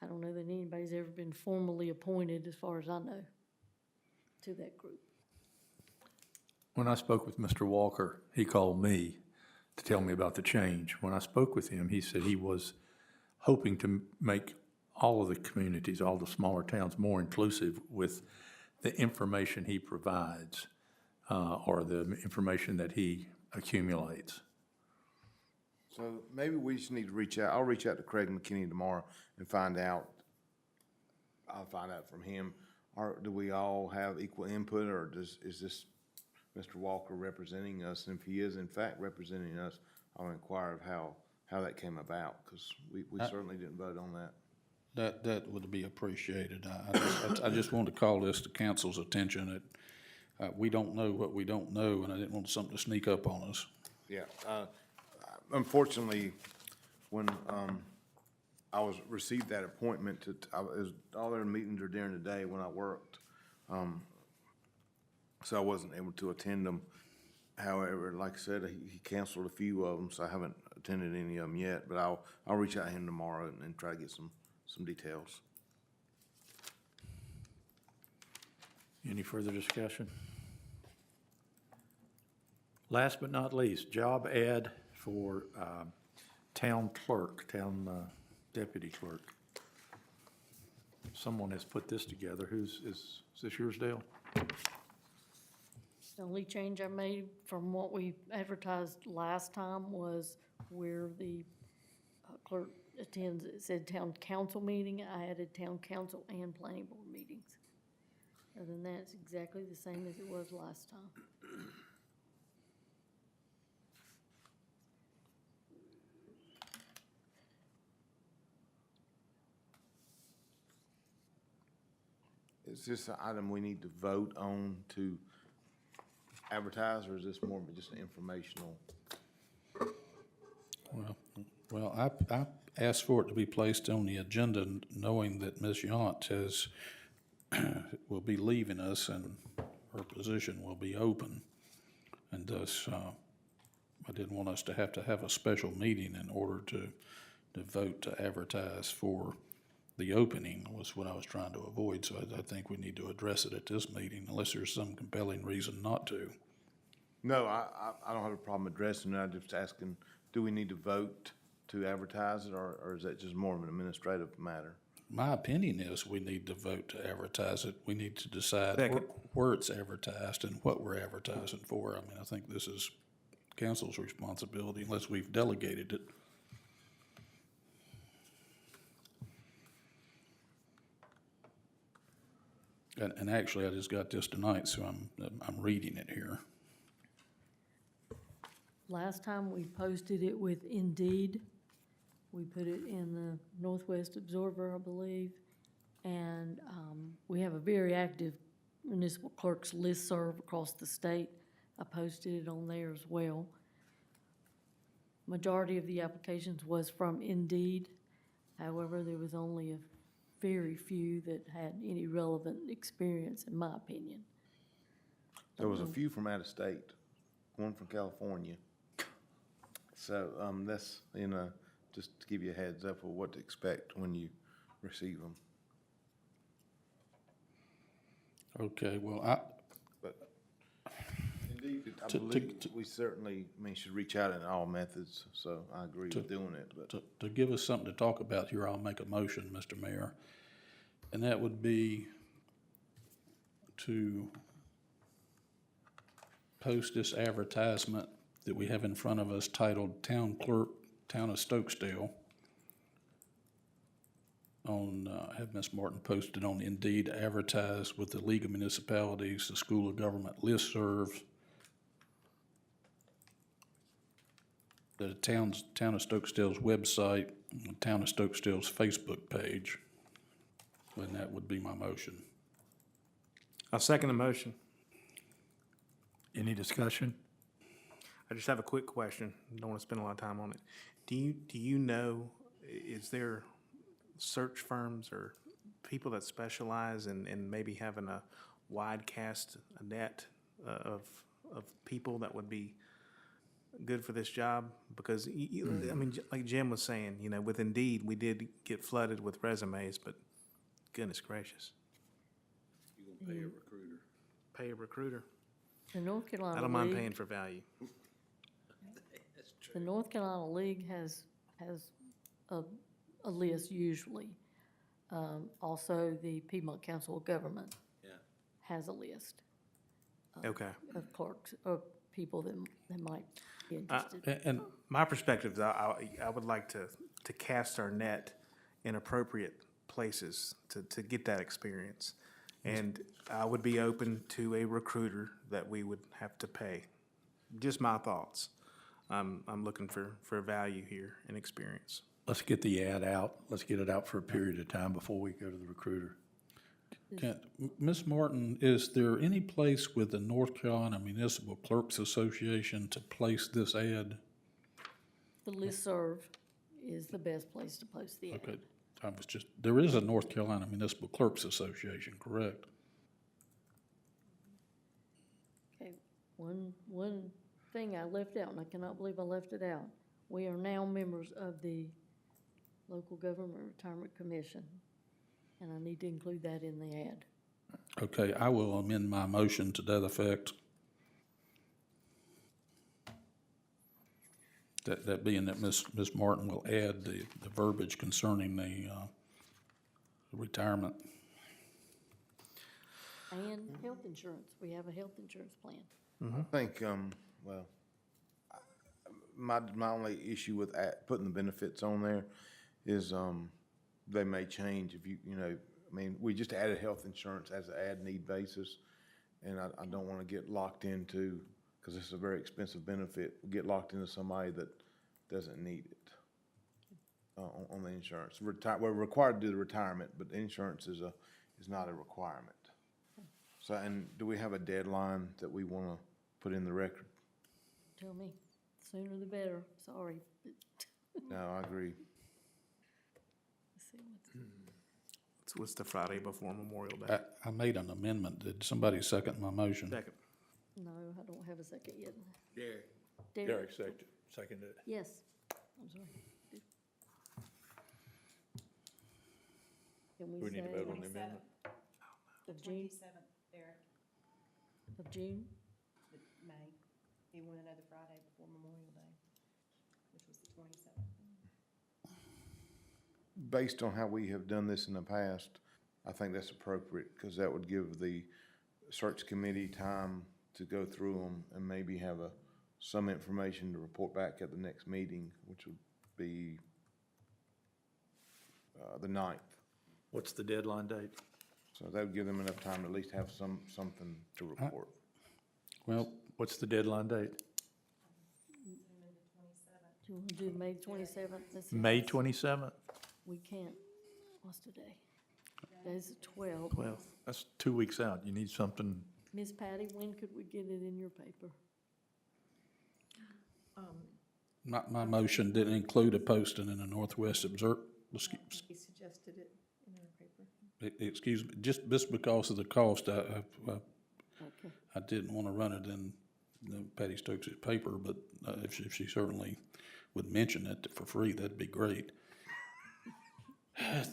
I don't know that anybody's ever been formally appointed, as far as I know, to that group. When I spoke with Mr. Walker, he called me to tell me about the change. When I spoke with him, he said he was hoping to make all of the communities, all the smaller towns, more inclusive with the information he provides, or the information that he accumulates. So maybe we just need to reach out. I'll reach out to Craig McKinney tomorrow and find out. I'll find out from him. Do we all have equal input, or is this Mr. Walker representing us? And if he is in fact representing us, I'll inquire of how that came about, because we certainly didn't vote on that. That would be appreciated. I just want to call this to council's attention that we don't know what we don't know, and I didn't want something to sneak up on us. Yeah, unfortunately, when I received that appointment all their meetings are during the day when I worked, so I wasn't able to attend them. However, like I said, he canceled a few of them, so I haven't attended any of them yet. But I'll reach out to him tomorrow and try to get some details. Any further discussion? Last but not least, job ad for town clerk, town deputy clerk. Someone has put this together. Is this yours, Dale? The only change I made from what we advertised last time was where the clerk attends, it said town council meeting, I added town council and planning board meetings. Other than that, it's exactly the same as it was last time. Is this an item we need to vote on to advertise, or is this more of just an informational? Well, I asked for it to be placed on the agenda, knowing that Ms. Yount will be leaving us and her position will be open. And thus, I didn't want us to have a special meeting in order to vote to advertise for the opening, was what I was trying to avoid. So I think we need to address it at this meeting, unless there's some compelling reason not to. No, I don't have a problem addressing it. I'm just asking, do we need to vote to advertise it, or is that just more of an administrative matter? My opinion is we need to vote to advertise it. We need to decide Second. where it's advertised and what we're advertising for. I mean, I think this is council's responsibility unless we've delegated it. And actually, I just got this tonight, so I'm reading it here. Last time we posted it with Indeed. We put it in the Northwest Observer, I believe. And we have a very active municipal clerks listserv across the state. I posted it on there as well. Majority of the applications was from Indeed. However, there was only a very few that had any relevant experience, in my opinion. There was a few from out of state, one from California. So, that's, just to give you a heads up of what to expect when you receive them. Okay, well, But indeed, I To- believe we certainly, should reach out in all methods, so I agree with doing it, but. to give us something to talk about here, I'll make a motion, Mr. Mayor. And that would be to post this advertisement that we have in front of us titled Town Clerk, Town of Stokesdale. Have Ms. Martin posted on Indeed, advertise with the League of Municipalities, the School of Government listserv, the Town of Stokesdale's website, the Town of Stokesdale's Facebook page. And that would be my motion. I'll second the motion. Any discussion? I just have a quick question. Don't want to spend a lot of time on it. Do you know, is there search firms or people that specialize in maybe having a wide cast net of people that would be good for this job? Because, like Jim was saying, with Indeed, we did get flooded with resumes, but goodness gracious. You're gonna pay a recruiter. Pay a recruiter. The North Carolina I don't mind League- paying for value. The North Carolina League has a list usually. Also, the Piedmont Council of Government has a list Okay. of clerks, or people that might be interested. And My perspective is I would like to cast our net in appropriate places to get that experience. And I would be open to a recruiter that we would have to pay. Just my thoughts. I'm looking for value here and experience. Let's get the ad out. Let's get it out for a period of time before we go to the recruiter. Ms. Martin, is there any place with the North Carolina Municipal Clerks Association to place this ad? The listserv is the best place to post the ad. Okay, there is a North Carolina Municipal Clerks Association, correct? Okay, one thing I left out, and I cannot believe I left it out. We are now members of the Local Government Retirement Commission, and I need to include that in the ad. Okay, I will amend my motion to that effect. That being that Ms. Martin will add the verbiage concerning the retirement. And health insurance, we have a health insurance plan. I think, well, my only issue with putting the benefits on there is, they may change if we just added health insurance as an ad-need basis, and I don't want to get locked into, because it's a very expensive benefit, get locked into somebody that doesn't need it on the insurance. We're required to do the retirement, but insurance is not a requirement. So, and do we have a deadline that we want to put in the record? Tell me, sooner the better, sorry. No, I agree. Let's see What's the Friday before Memorial Day? I made an amendment. Did somebody second my motion? Second. No, I don't have a second yet. Derek. Derek, Seconded it. yes, I'm sorry. Can We need to vote on the amendment. Of June, 27th, Eric, of June? May. He wanted another Friday before Memorial Day, which was the 27th. Based on how we have done this in the past, I think that's appropriate, because that would give the search committee time to go through them and maybe have a some information to report back at the next meeting, which would be, the 9th. What's the deadline date? So that would give them enough time to at least have something to report. Well, What's the deadline date? Do you want to do May 27th? May 27th? We can't, what's today? Today's the 12th. Well, that's 2 weeks out. You need something, Miss Patty, when could we get it in your paper? my motion didn't include a posting in the Northwest Observer. He suggested it in our paper. Excuse me, just because of the cost, Okay. I didn't want to run it in Patty Stokes' paper, but if she certainly would mention it for free, that'd be great. I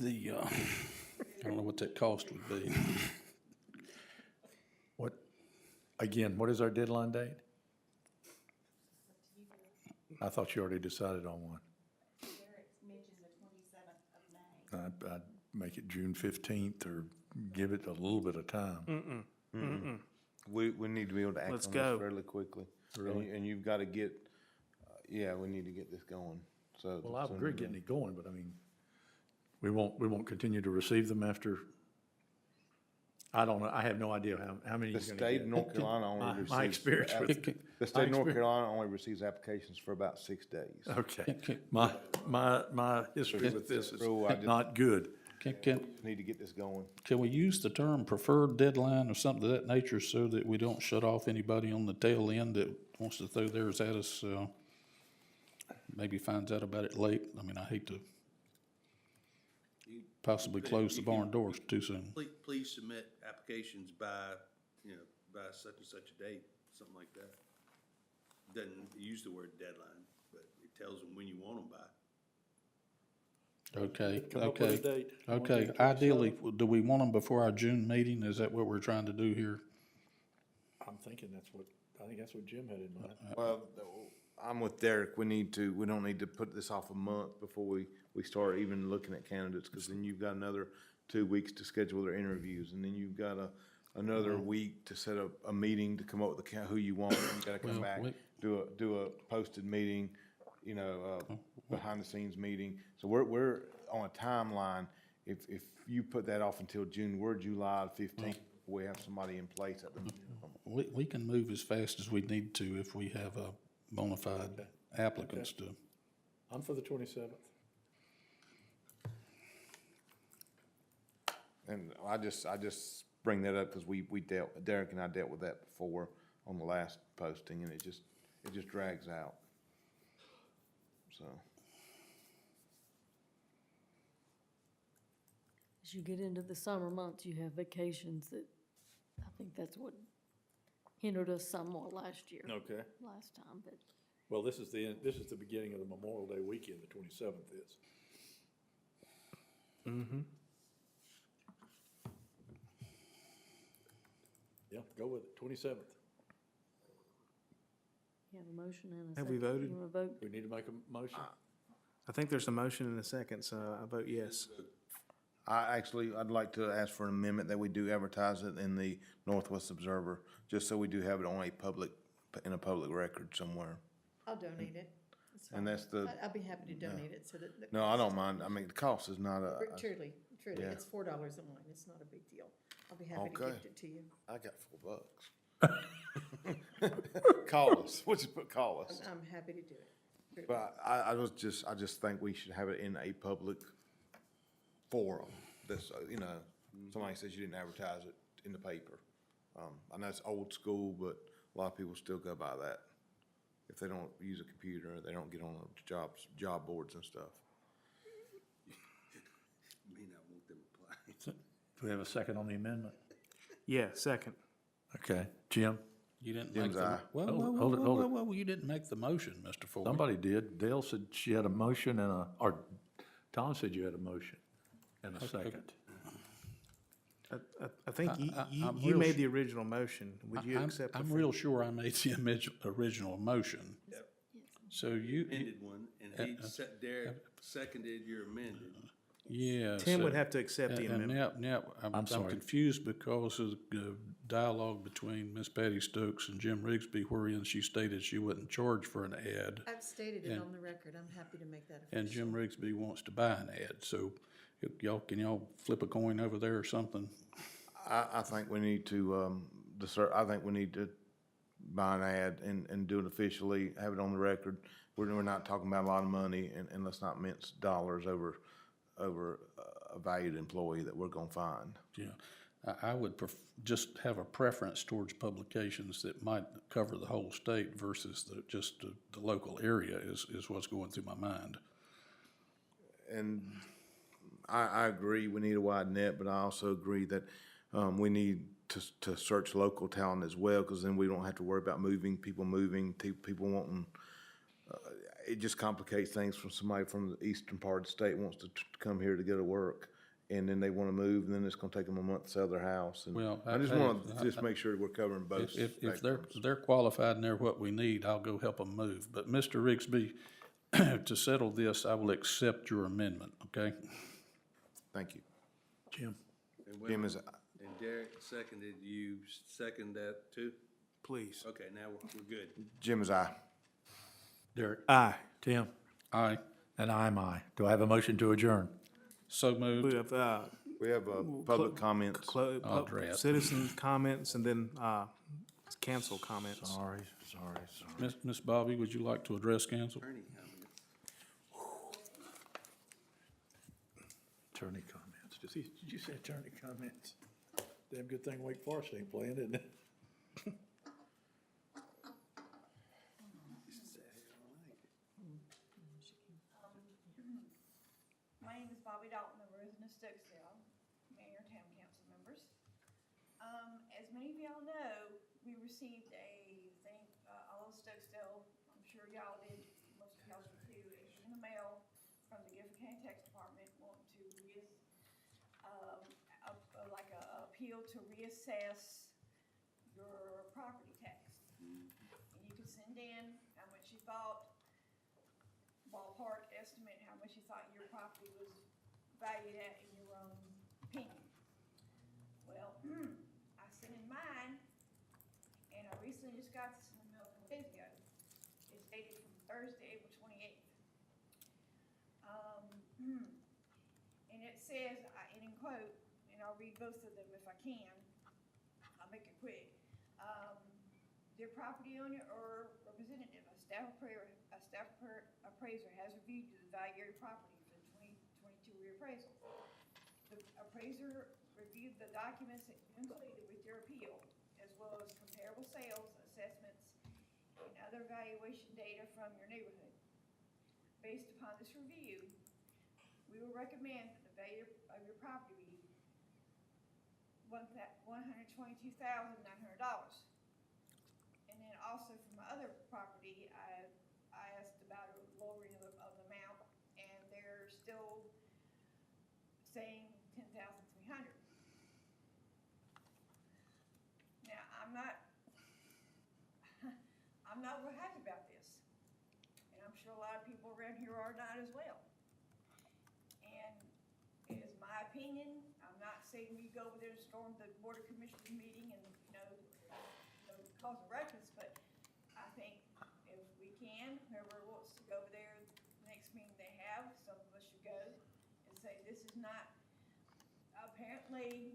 don't know what that cost would be. what is our deadline date? I thought you already decided on one. I'd make it June 15th or give it a little bit of time. We need to be able to act on Let's this go. fairly quickly. Really? And you've got to get, yeah, we need to get this going, so. Well, I the agree sooner getting it going, but I mean, we won't continue to receive them after, I don't know, I have no idea how many The you're gonna state get. of North Carolina only receives. My experience with, The state of North Carolina only receives applications for about 6 days. okay, my history with this is Bro, I just- not good. Need to get this going. Can we use the term preferred deadline or something of that nature so that we don't shut off anybody on the tail end that wants to throw theirs at us, maybe finds out about it late? I mean, I hate to possibly close the barn doors too soon. Please submit applications by, by such and such a date, something like that. Doesn't use the word deadline, but it tells them when you want them by. Okay, Come up with a okay, date. You want okay. the 27th? Ideally, do we want them before our June meeting? Is that what we're trying to do here? I'm thinking I think that's what Jim had in mind. Well, I'm with Derek. We don't need to put this off a month before we start even looking at candidates, because then you've got another 2 weeks to schedule their interviews, and then you've got another week to set up a meeting to come up with who you want. You gotta come back, do a posted meeting, behind the scenes meeting. So we're on a timeline. If you put that off until June, we're July 15th, we have somebody in place at the minimum. We can move as fast as we need to if we have bona fide applicants to. I'm for the 27th. And I just bring that up because Derek and I dealt with that before on the last posting, and it just drags out. So, As you get into the summer months, you have vacations that, I think that's what hindered us somewhat last year, Okay. last time, but Well, this is the beginning of the Memorial Day weekend, the 27th is. Mm-hmm. Yeah, go with it, 27th. you have a motion and a Have second. we voted? You want to vote? We need to make a motion? I think there's a motion in a second, so I vote yes. I'd like to ask for an amendment that we do advertise it in the Northwest Observer, just so we do have it on in a public record somewhere. I'll donate it. It's And fine. that's the- I'll be happy to donate it so that. No, I don't mind. I mean, the cost is not Truly, yeah. it's $4 a line. It's not a big deal. I'll be happy to Okay. gift it to you. I got $4. Call us. We'll just call us. I'm happy to do it. Truly. But I just think we should have it in a public forum. This, somebody says you didn't advertise it in the paper. I know it's old school, but a lot of people still go by that. If they don't use a computer, they don't get on job boards and stuff. May not want them applying. Do we have a second on the amendment? Yeah, second. Okay, Jim? You didn't Jim's make the. aye. Whoa, Hold whoa, it, whoa, hold it, whoa, hold whoa, it. whoa, you didn't make the motion, Mr. Ford. Somebody did. Dale said she had a motion or Tom said you had a motion and a second. I think I'm you real made su- the original motion. Would you accept? the I'm fir- real sure I made the original motion. So you, Amended one, and Derek seconded your amended. Yes. Tim would have to accept the And amendment. now, I'm sorry. confused because of the dialogue between Ms. Patty Stokes and Jim Rigsby, wherein she stated she wouldn't charge for an ad, I've stated it And- on the record. I'm happy to make that official. and Jim Rigsby wants to buy an ad. So can y'all flip a coin over there or something? I think we need to, I think we need to buy an ad and do it officially, have it on the record. We're not talking about a lot of money, and let's not mince dollars over a valued employee that we're gonna find. Yeah, I would just have a preference towards publications that might cover the whole state versus just the local area is what's going through my mind. And I agree, we need a wide net, but I also agree that, we need to search local talent as well, because then we don't have to worry about people moving, people wanting, it just complicates things from somebody from the eastern part of the state wants to come here to go to work, and then they wanna move, and then it's gonna take them a month to sell their house. And Well, I just hey, wanna just make sure we're covering both If spectrums. they're qualified and they're what we need, I'll go help them move. But Mr. Rigsby, to settle this, I will accept your amendment, okay? Thank you. Jim? Jim is, And Derek seconded, you second that too? Please. Okay, now we're good. Jim is aye. Derek? Aye. Tim? Aye, And I'm aye. Do I have a motion to adjourn? so We moved. have, We have, public comments. citizen comments and then, council comments. Sorry. Miss Bobby, would you like to address council? Attorney comment. Attorney comments. Did you say attorney comments? Damn good thing Wake Forest ain't playing, isn't it? My name is Bobby Dalton, a resident of Stokesdale, Mayor, Town Council members. As many of y'all know, we received a thing, all of Stokesdale, I'm sure y'all did, most of y'all did too, in the mail from the Gifford County Tax Department wanting to like a appeal to reassess your property tax. And you could send in how much you thought, ballpark estimate, how much you thought your property was valued at in your own opinion. Well, I sent in mine, and I recently just got this in the mail a couple days ago. It's dated from Thursday, April 28th. And it says, and in quote, and I'll read both of them if I can, I'll make it quick. Dear property owner or representative, a staff appraiser has reviewed the value of your property for the 2022 reappraisal. The appraiser reviewed the documents included with your appeal, as well as comparable sales, assessments, and other valuation data from your neighborhood. Based upon this review, we will recommend that the value of your property be $122,900. And then also for my other property, I asked about a lowering of the amount, and they're still saying $10,300. Now, I'm not real happy about this, and I'm sure a lot of people around here are not as well. And it is my opinion. I'm not saying we go over there and storm the Board of Commissioners meeting and, cause a ruckus, but I think if we can, whoever wants to go over there, next meeting they have, some of us should go and say, this is not, apparently,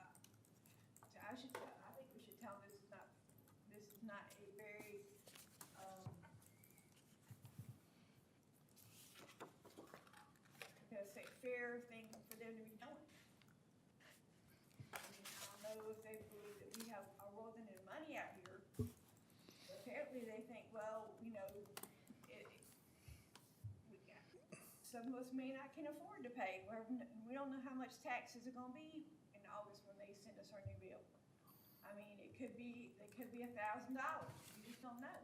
I think we should tell them this is not a very, fair thing for them to be doing. I mean, I don't know if they believe that we are rolling in money out here. But apparently they think, well, some of us may not can afford to pay. We don't know how much taxes are gonna be in August when they send us our new bill. I mean, it could be $1,000. You just don't know.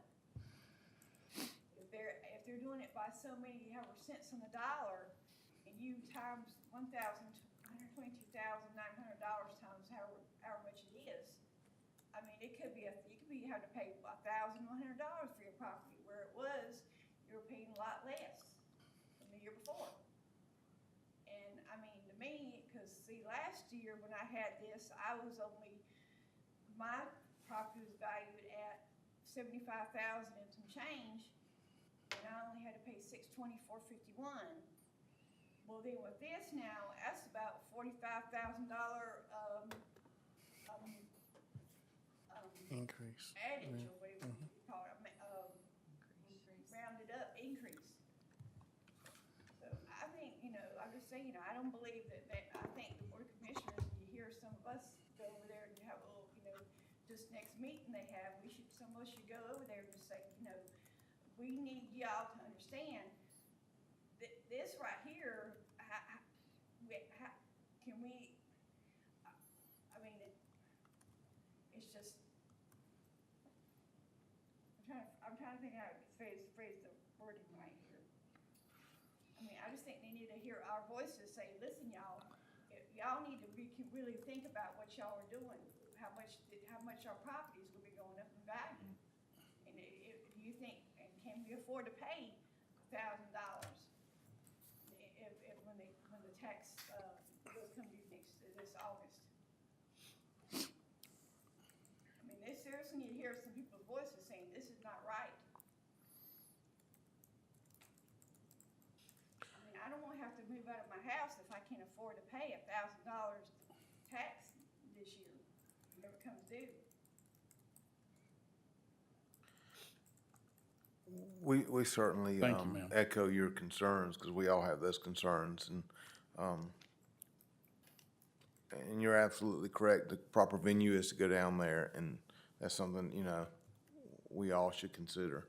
If they're doing it by so many cents on the dollar, and you times $122,900 times however much it is, I mean, you could be have to pay $1,100 for your property, where it was, you were paying a lot less than the year before. me, because see, last year when I had this, my property was valued at 75,000 and some change, and I only had to pay $624.51. Well, then with this now, that's about $45,000, Increase. adage, or whatever you call it, rounded up increase. So I think, I'm just saying, I don't believe that, I think the Board of Commissioners, you hear some of us go over there and have a little, just next meeting they have, some of us should go over there and just say, we need y'all to understand that this right here, can we, I mean, it's just, I'm trying to think how to phrase the wording right here. I mean, I just think they need to hear our voices say, listen, y'all, y'all need to really think about what y'all are doing, how much our properties will be going up in value. And if you think, and can we afford to pay $1,000 if when the tax bills come due this August? I mean, they seriously need to hear some people's voices saying this is not right. I mean, I don't want to have to move out of my house if I can't afford to pay $1,000 tax this year, whenever it comes due. We certainly Thank you, ma'am. echo your concerns, because we all have those concerns, and you're absolutely correct. The proper venue is to go down there, and that's something, we all should consider.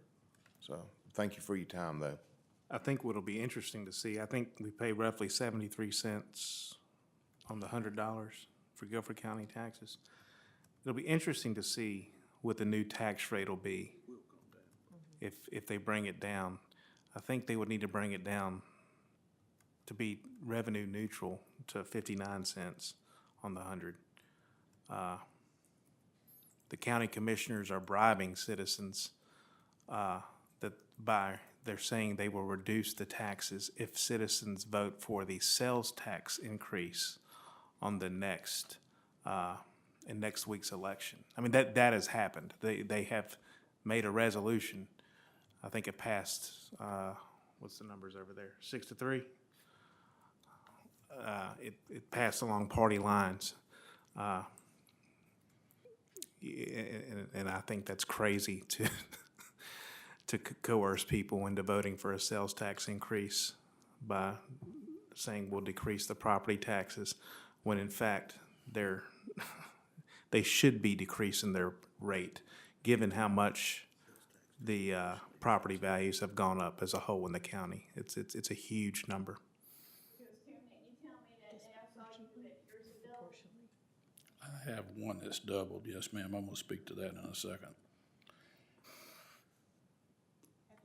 So, thank you for your time, though. I think what'll be interesting to see, I think we pay roughly 73 cents on the $100 for Guilford County taxes. It'll be interesting to see what the new tax rate will be if they bring it down. I think they would need to bring it down to be revenue neutral to 59 cents on the 100. The county commissioners are bribing citizens they're saying they will reduce the taxes if citizens vote for the sales tax increase on the next week's election. I mean, that has happened. They have made a resolution. I think it passed, what's the numbers over there? 6-3? It passed along party lines. And I think that's crazy to coerce people into voting for a sales tax increase by saying we'll decrease the property taxes, when in fact they should be decreasing their rate, given how much the property values have gone up as a whole in the county. It's a huge number. Because Tim, didn't you tell me that day I saw you that yours is double? I have one that's doubled, yes, ma'am. I'm gonna speak to that in a second.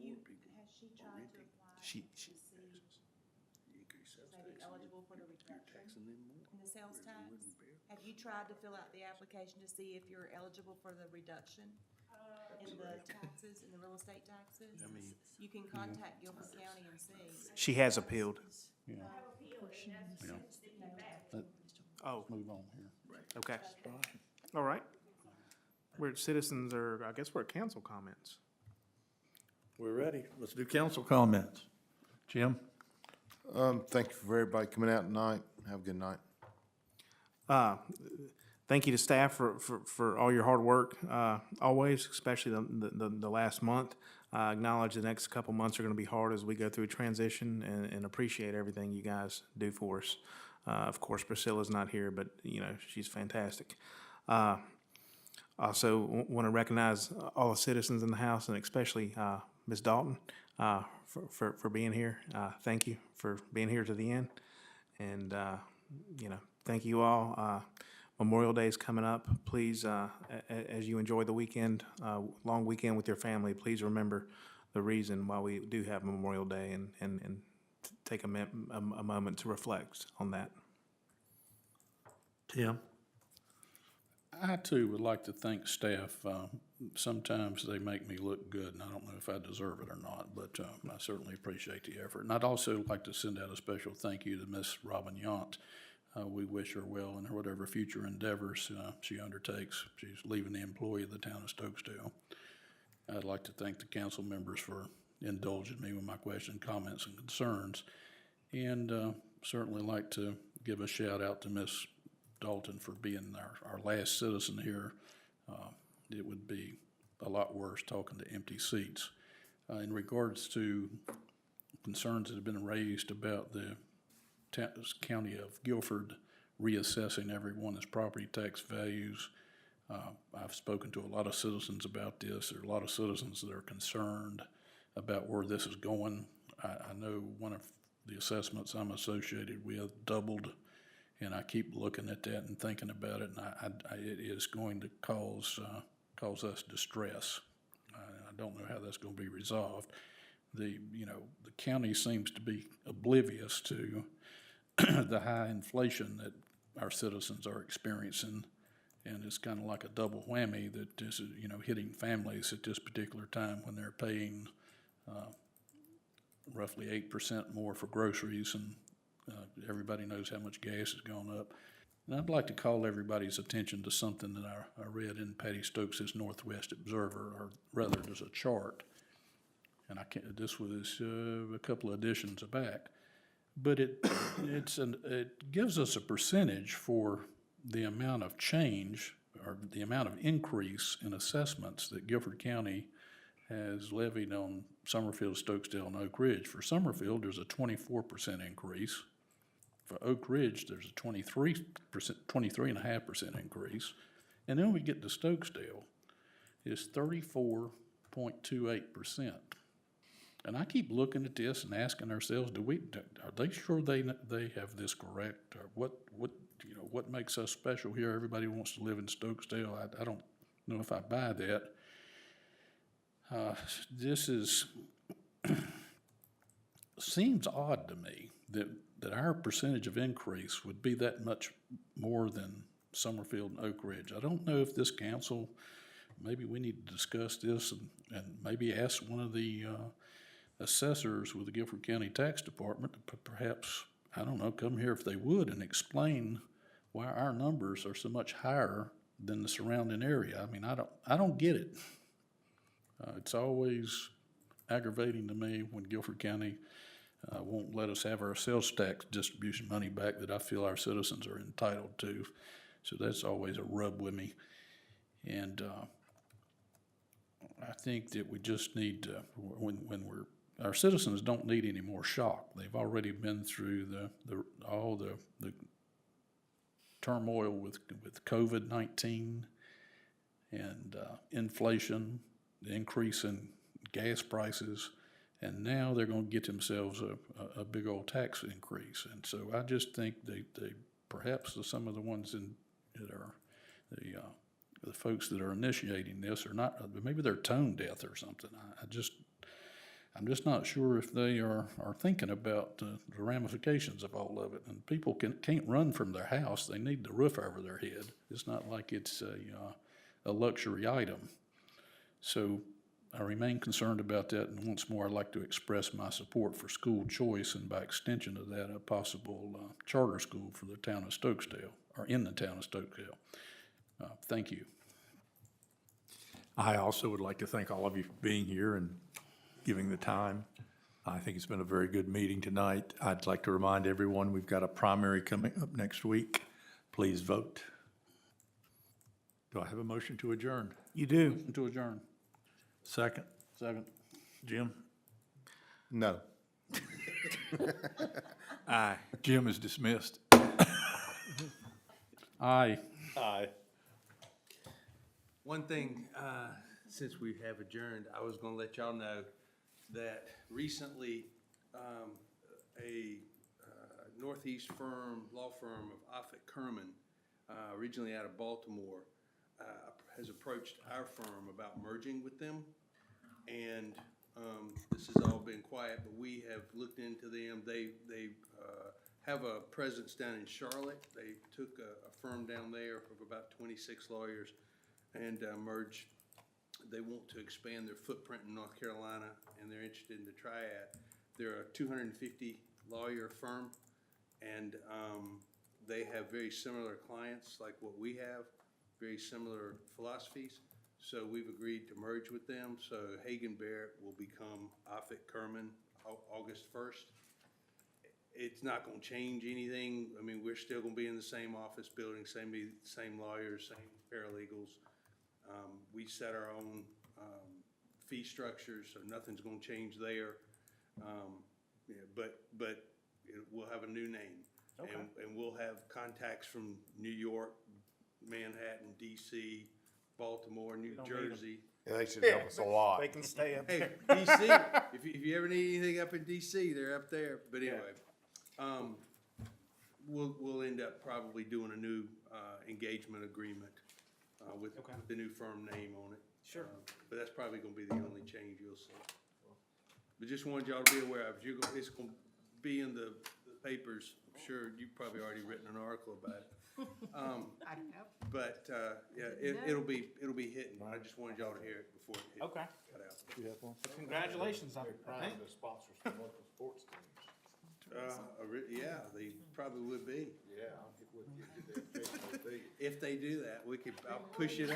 Has she tried to apply to see, maybe eligible for the reduction in the sales tax? Have you tried to fill out the application to see if you're eligible for the reduction in the taxes, in the real estate taxes? You can contact Guilford County and see. She has appealed. Yeah. Oh, Move on here. okay. All right. We're at citizens, or I guess we're at council comments. We're ready. Let's do council comments. Jim? Thank you for everybody coming out tonight. Have a good night. Thank you to staff for all your hard work, always, especially the last month. I acknowledge the next couple months are going to be hard as we go through transition, and appreciate everything you guys do for us. Of course, Priscilla's not here, but, she's fantastic. Also want to recognize all the citizens in the House, and especially Ms. Dalton, for being here. Thank you for being here to the end. And, thank you all. Memorial Day is coming up. Please, as you enjoy the weekend, long weekend with your family, please remember the reason why we do have Memorial Day, and take a moment to reflect on that. Tim? I too would like to thank staff. Sometimes they make me look good, and I don't know if I deserve it or not, but I certainly appreciate the effort. And I'd also like to send out a special thank you to Miss Robin Yount. we wish her well in whatever future endeavors she undertakes. She's leaving the employee of the town of Stokesdale. I'd like to thank the council members for indulging me with my questions, comments, and concerns. And certainly like to give a shout out to Ms. Dalton for being our last citizen here. It would be a lot worse talking to empty seats. In regards to concerns that have been raised about the County of Guilford reassessing everyone's property tax values, I've spoken to a lot of citizens about this. There are a lot of citizens that are concerned about where this is going. I know one of the assessments I'm associated with doubled, and I keep looking at that and thinking about it, and it is going to cause us distress. I don't know how that's going to be resolved. The county seems to be oblivious to the high inflation that our citizens are experiencing, and it's kind of like a double whammy that is, hitting families at this particular time when they're paying roughly 8% more for groceries, and everybody knows how much gas has gone up. And I'd like to call everybody's attention to something that I read in Patty Stokes' Northwest Observer, or rather, there's a chart, and this was a couple of editions back, but it gives us a percentage for the amount of change or the amount of increase in assessments that Guilford County has levied on Summerfield, Stokesdale, and Oak Ridge. For Summerfield, there's a 24% increase. For Oak Ridge, there's a 23.5% increase. And then we get to Stokesdale, it's 34.28%. And I keep looking at this and asking ourselves, are they sure they have this correct? Or what makes us special here? Everybody wants to live in Stokesdale. I don't know if I buy that. This seems odd to me that our percentage of increase would be that much more than Summerfield and Oak Ridge. I don't know if this council, maybe we need to discuss this and maybe ask one of the assessors with the Guilford County Tax Department to perhaps, I don't know, come here if they would and explain why our numbers are so much higher than the surrounding area. I mean, I don't get it. It's always aggravating to me when Guilford County won't let us have our sales tax distribution money back that I feel our citizens are entitled to. So that's always a rub with me. And I think that we just need to, our citizens don't need any more shock. They've already been through all the turmoil with COVID-19 and inflation, the increase in gas prices, and now they're going to get themselves a big old tax increase. And so I just think they perhaps some of the ones that are the folks that are initiating this are not, maybe they're tone deaf or something. I'm just not sure if they are thinking about the ramifications of all of it. And people can't run from their house. They need the roof over their head. It's not like it's a luxury item. So I remain concerned about that, and once more, I'd like to express my support for school choice, and by extension of that, a possible charter school for the town of Stokesdale, or in the town of Stokesdale. Thank you. I also would like to thank all of you for being here and giving the time. I think it's been a very good meeting tonight. I'd like to remind everyone we've got a primary coming up next week. Please vote. Do I have a motion to adjourn? You do. Motion to adjourn. Second? Second. Jim? No. Aye. Jim is dismissed. Aye. Aye. One thing, since we have adjourned, I was gonna let y'all know that recently, a Northeast law firm of Offutt Kerman, originally out of Baltimore, has approached our firm about merging with them. And this has all been quiet, but we have looked into them. They have a presence down in Charlotte. They took a firm down there of about 26 lawyers and merged. They want to expand their footprint in North Carolina, and they're interested in the Triad. They're a 250 lawyer firm, and they have very similar clients like what we have, very similar philosophies. So we've agreed to merge with them. So Hagen Barrett will become Offutt Kerman August 1st. It's not gonna change anything. I mean, we're still gonna be in the same office building, same lawyers, same paralegals. We set our own, fee structures, so nothing's gonna change there. Yeah, but we'll have a new name. Okay. And we'll have contacts from New York, Manhattan, DC, Baltimore, New don't need 'em. Jersey. Yeah, they should help us a lot. They can stay up Hey, there. DC, if you ever need anything up in DC, they're up there. But anyway, we'll end up probably doing a new, engagement agreement, with Okay. the new firm name on it. Sure. But that's probably gonna be the only change you'll see. But just wanted y'all to be aware of it. It's gonna be in the papers. I'm sure you've probably already written an article about it. I have. But, yeah, it'll be hitting. I just wanted y'all to hear it before it Okay. got out. You have one? Congratulations on it. Prime the sponsors for local sports teams. Yeah, they probably would be. Yeah, it would get that fixed, If they do that, I'll push it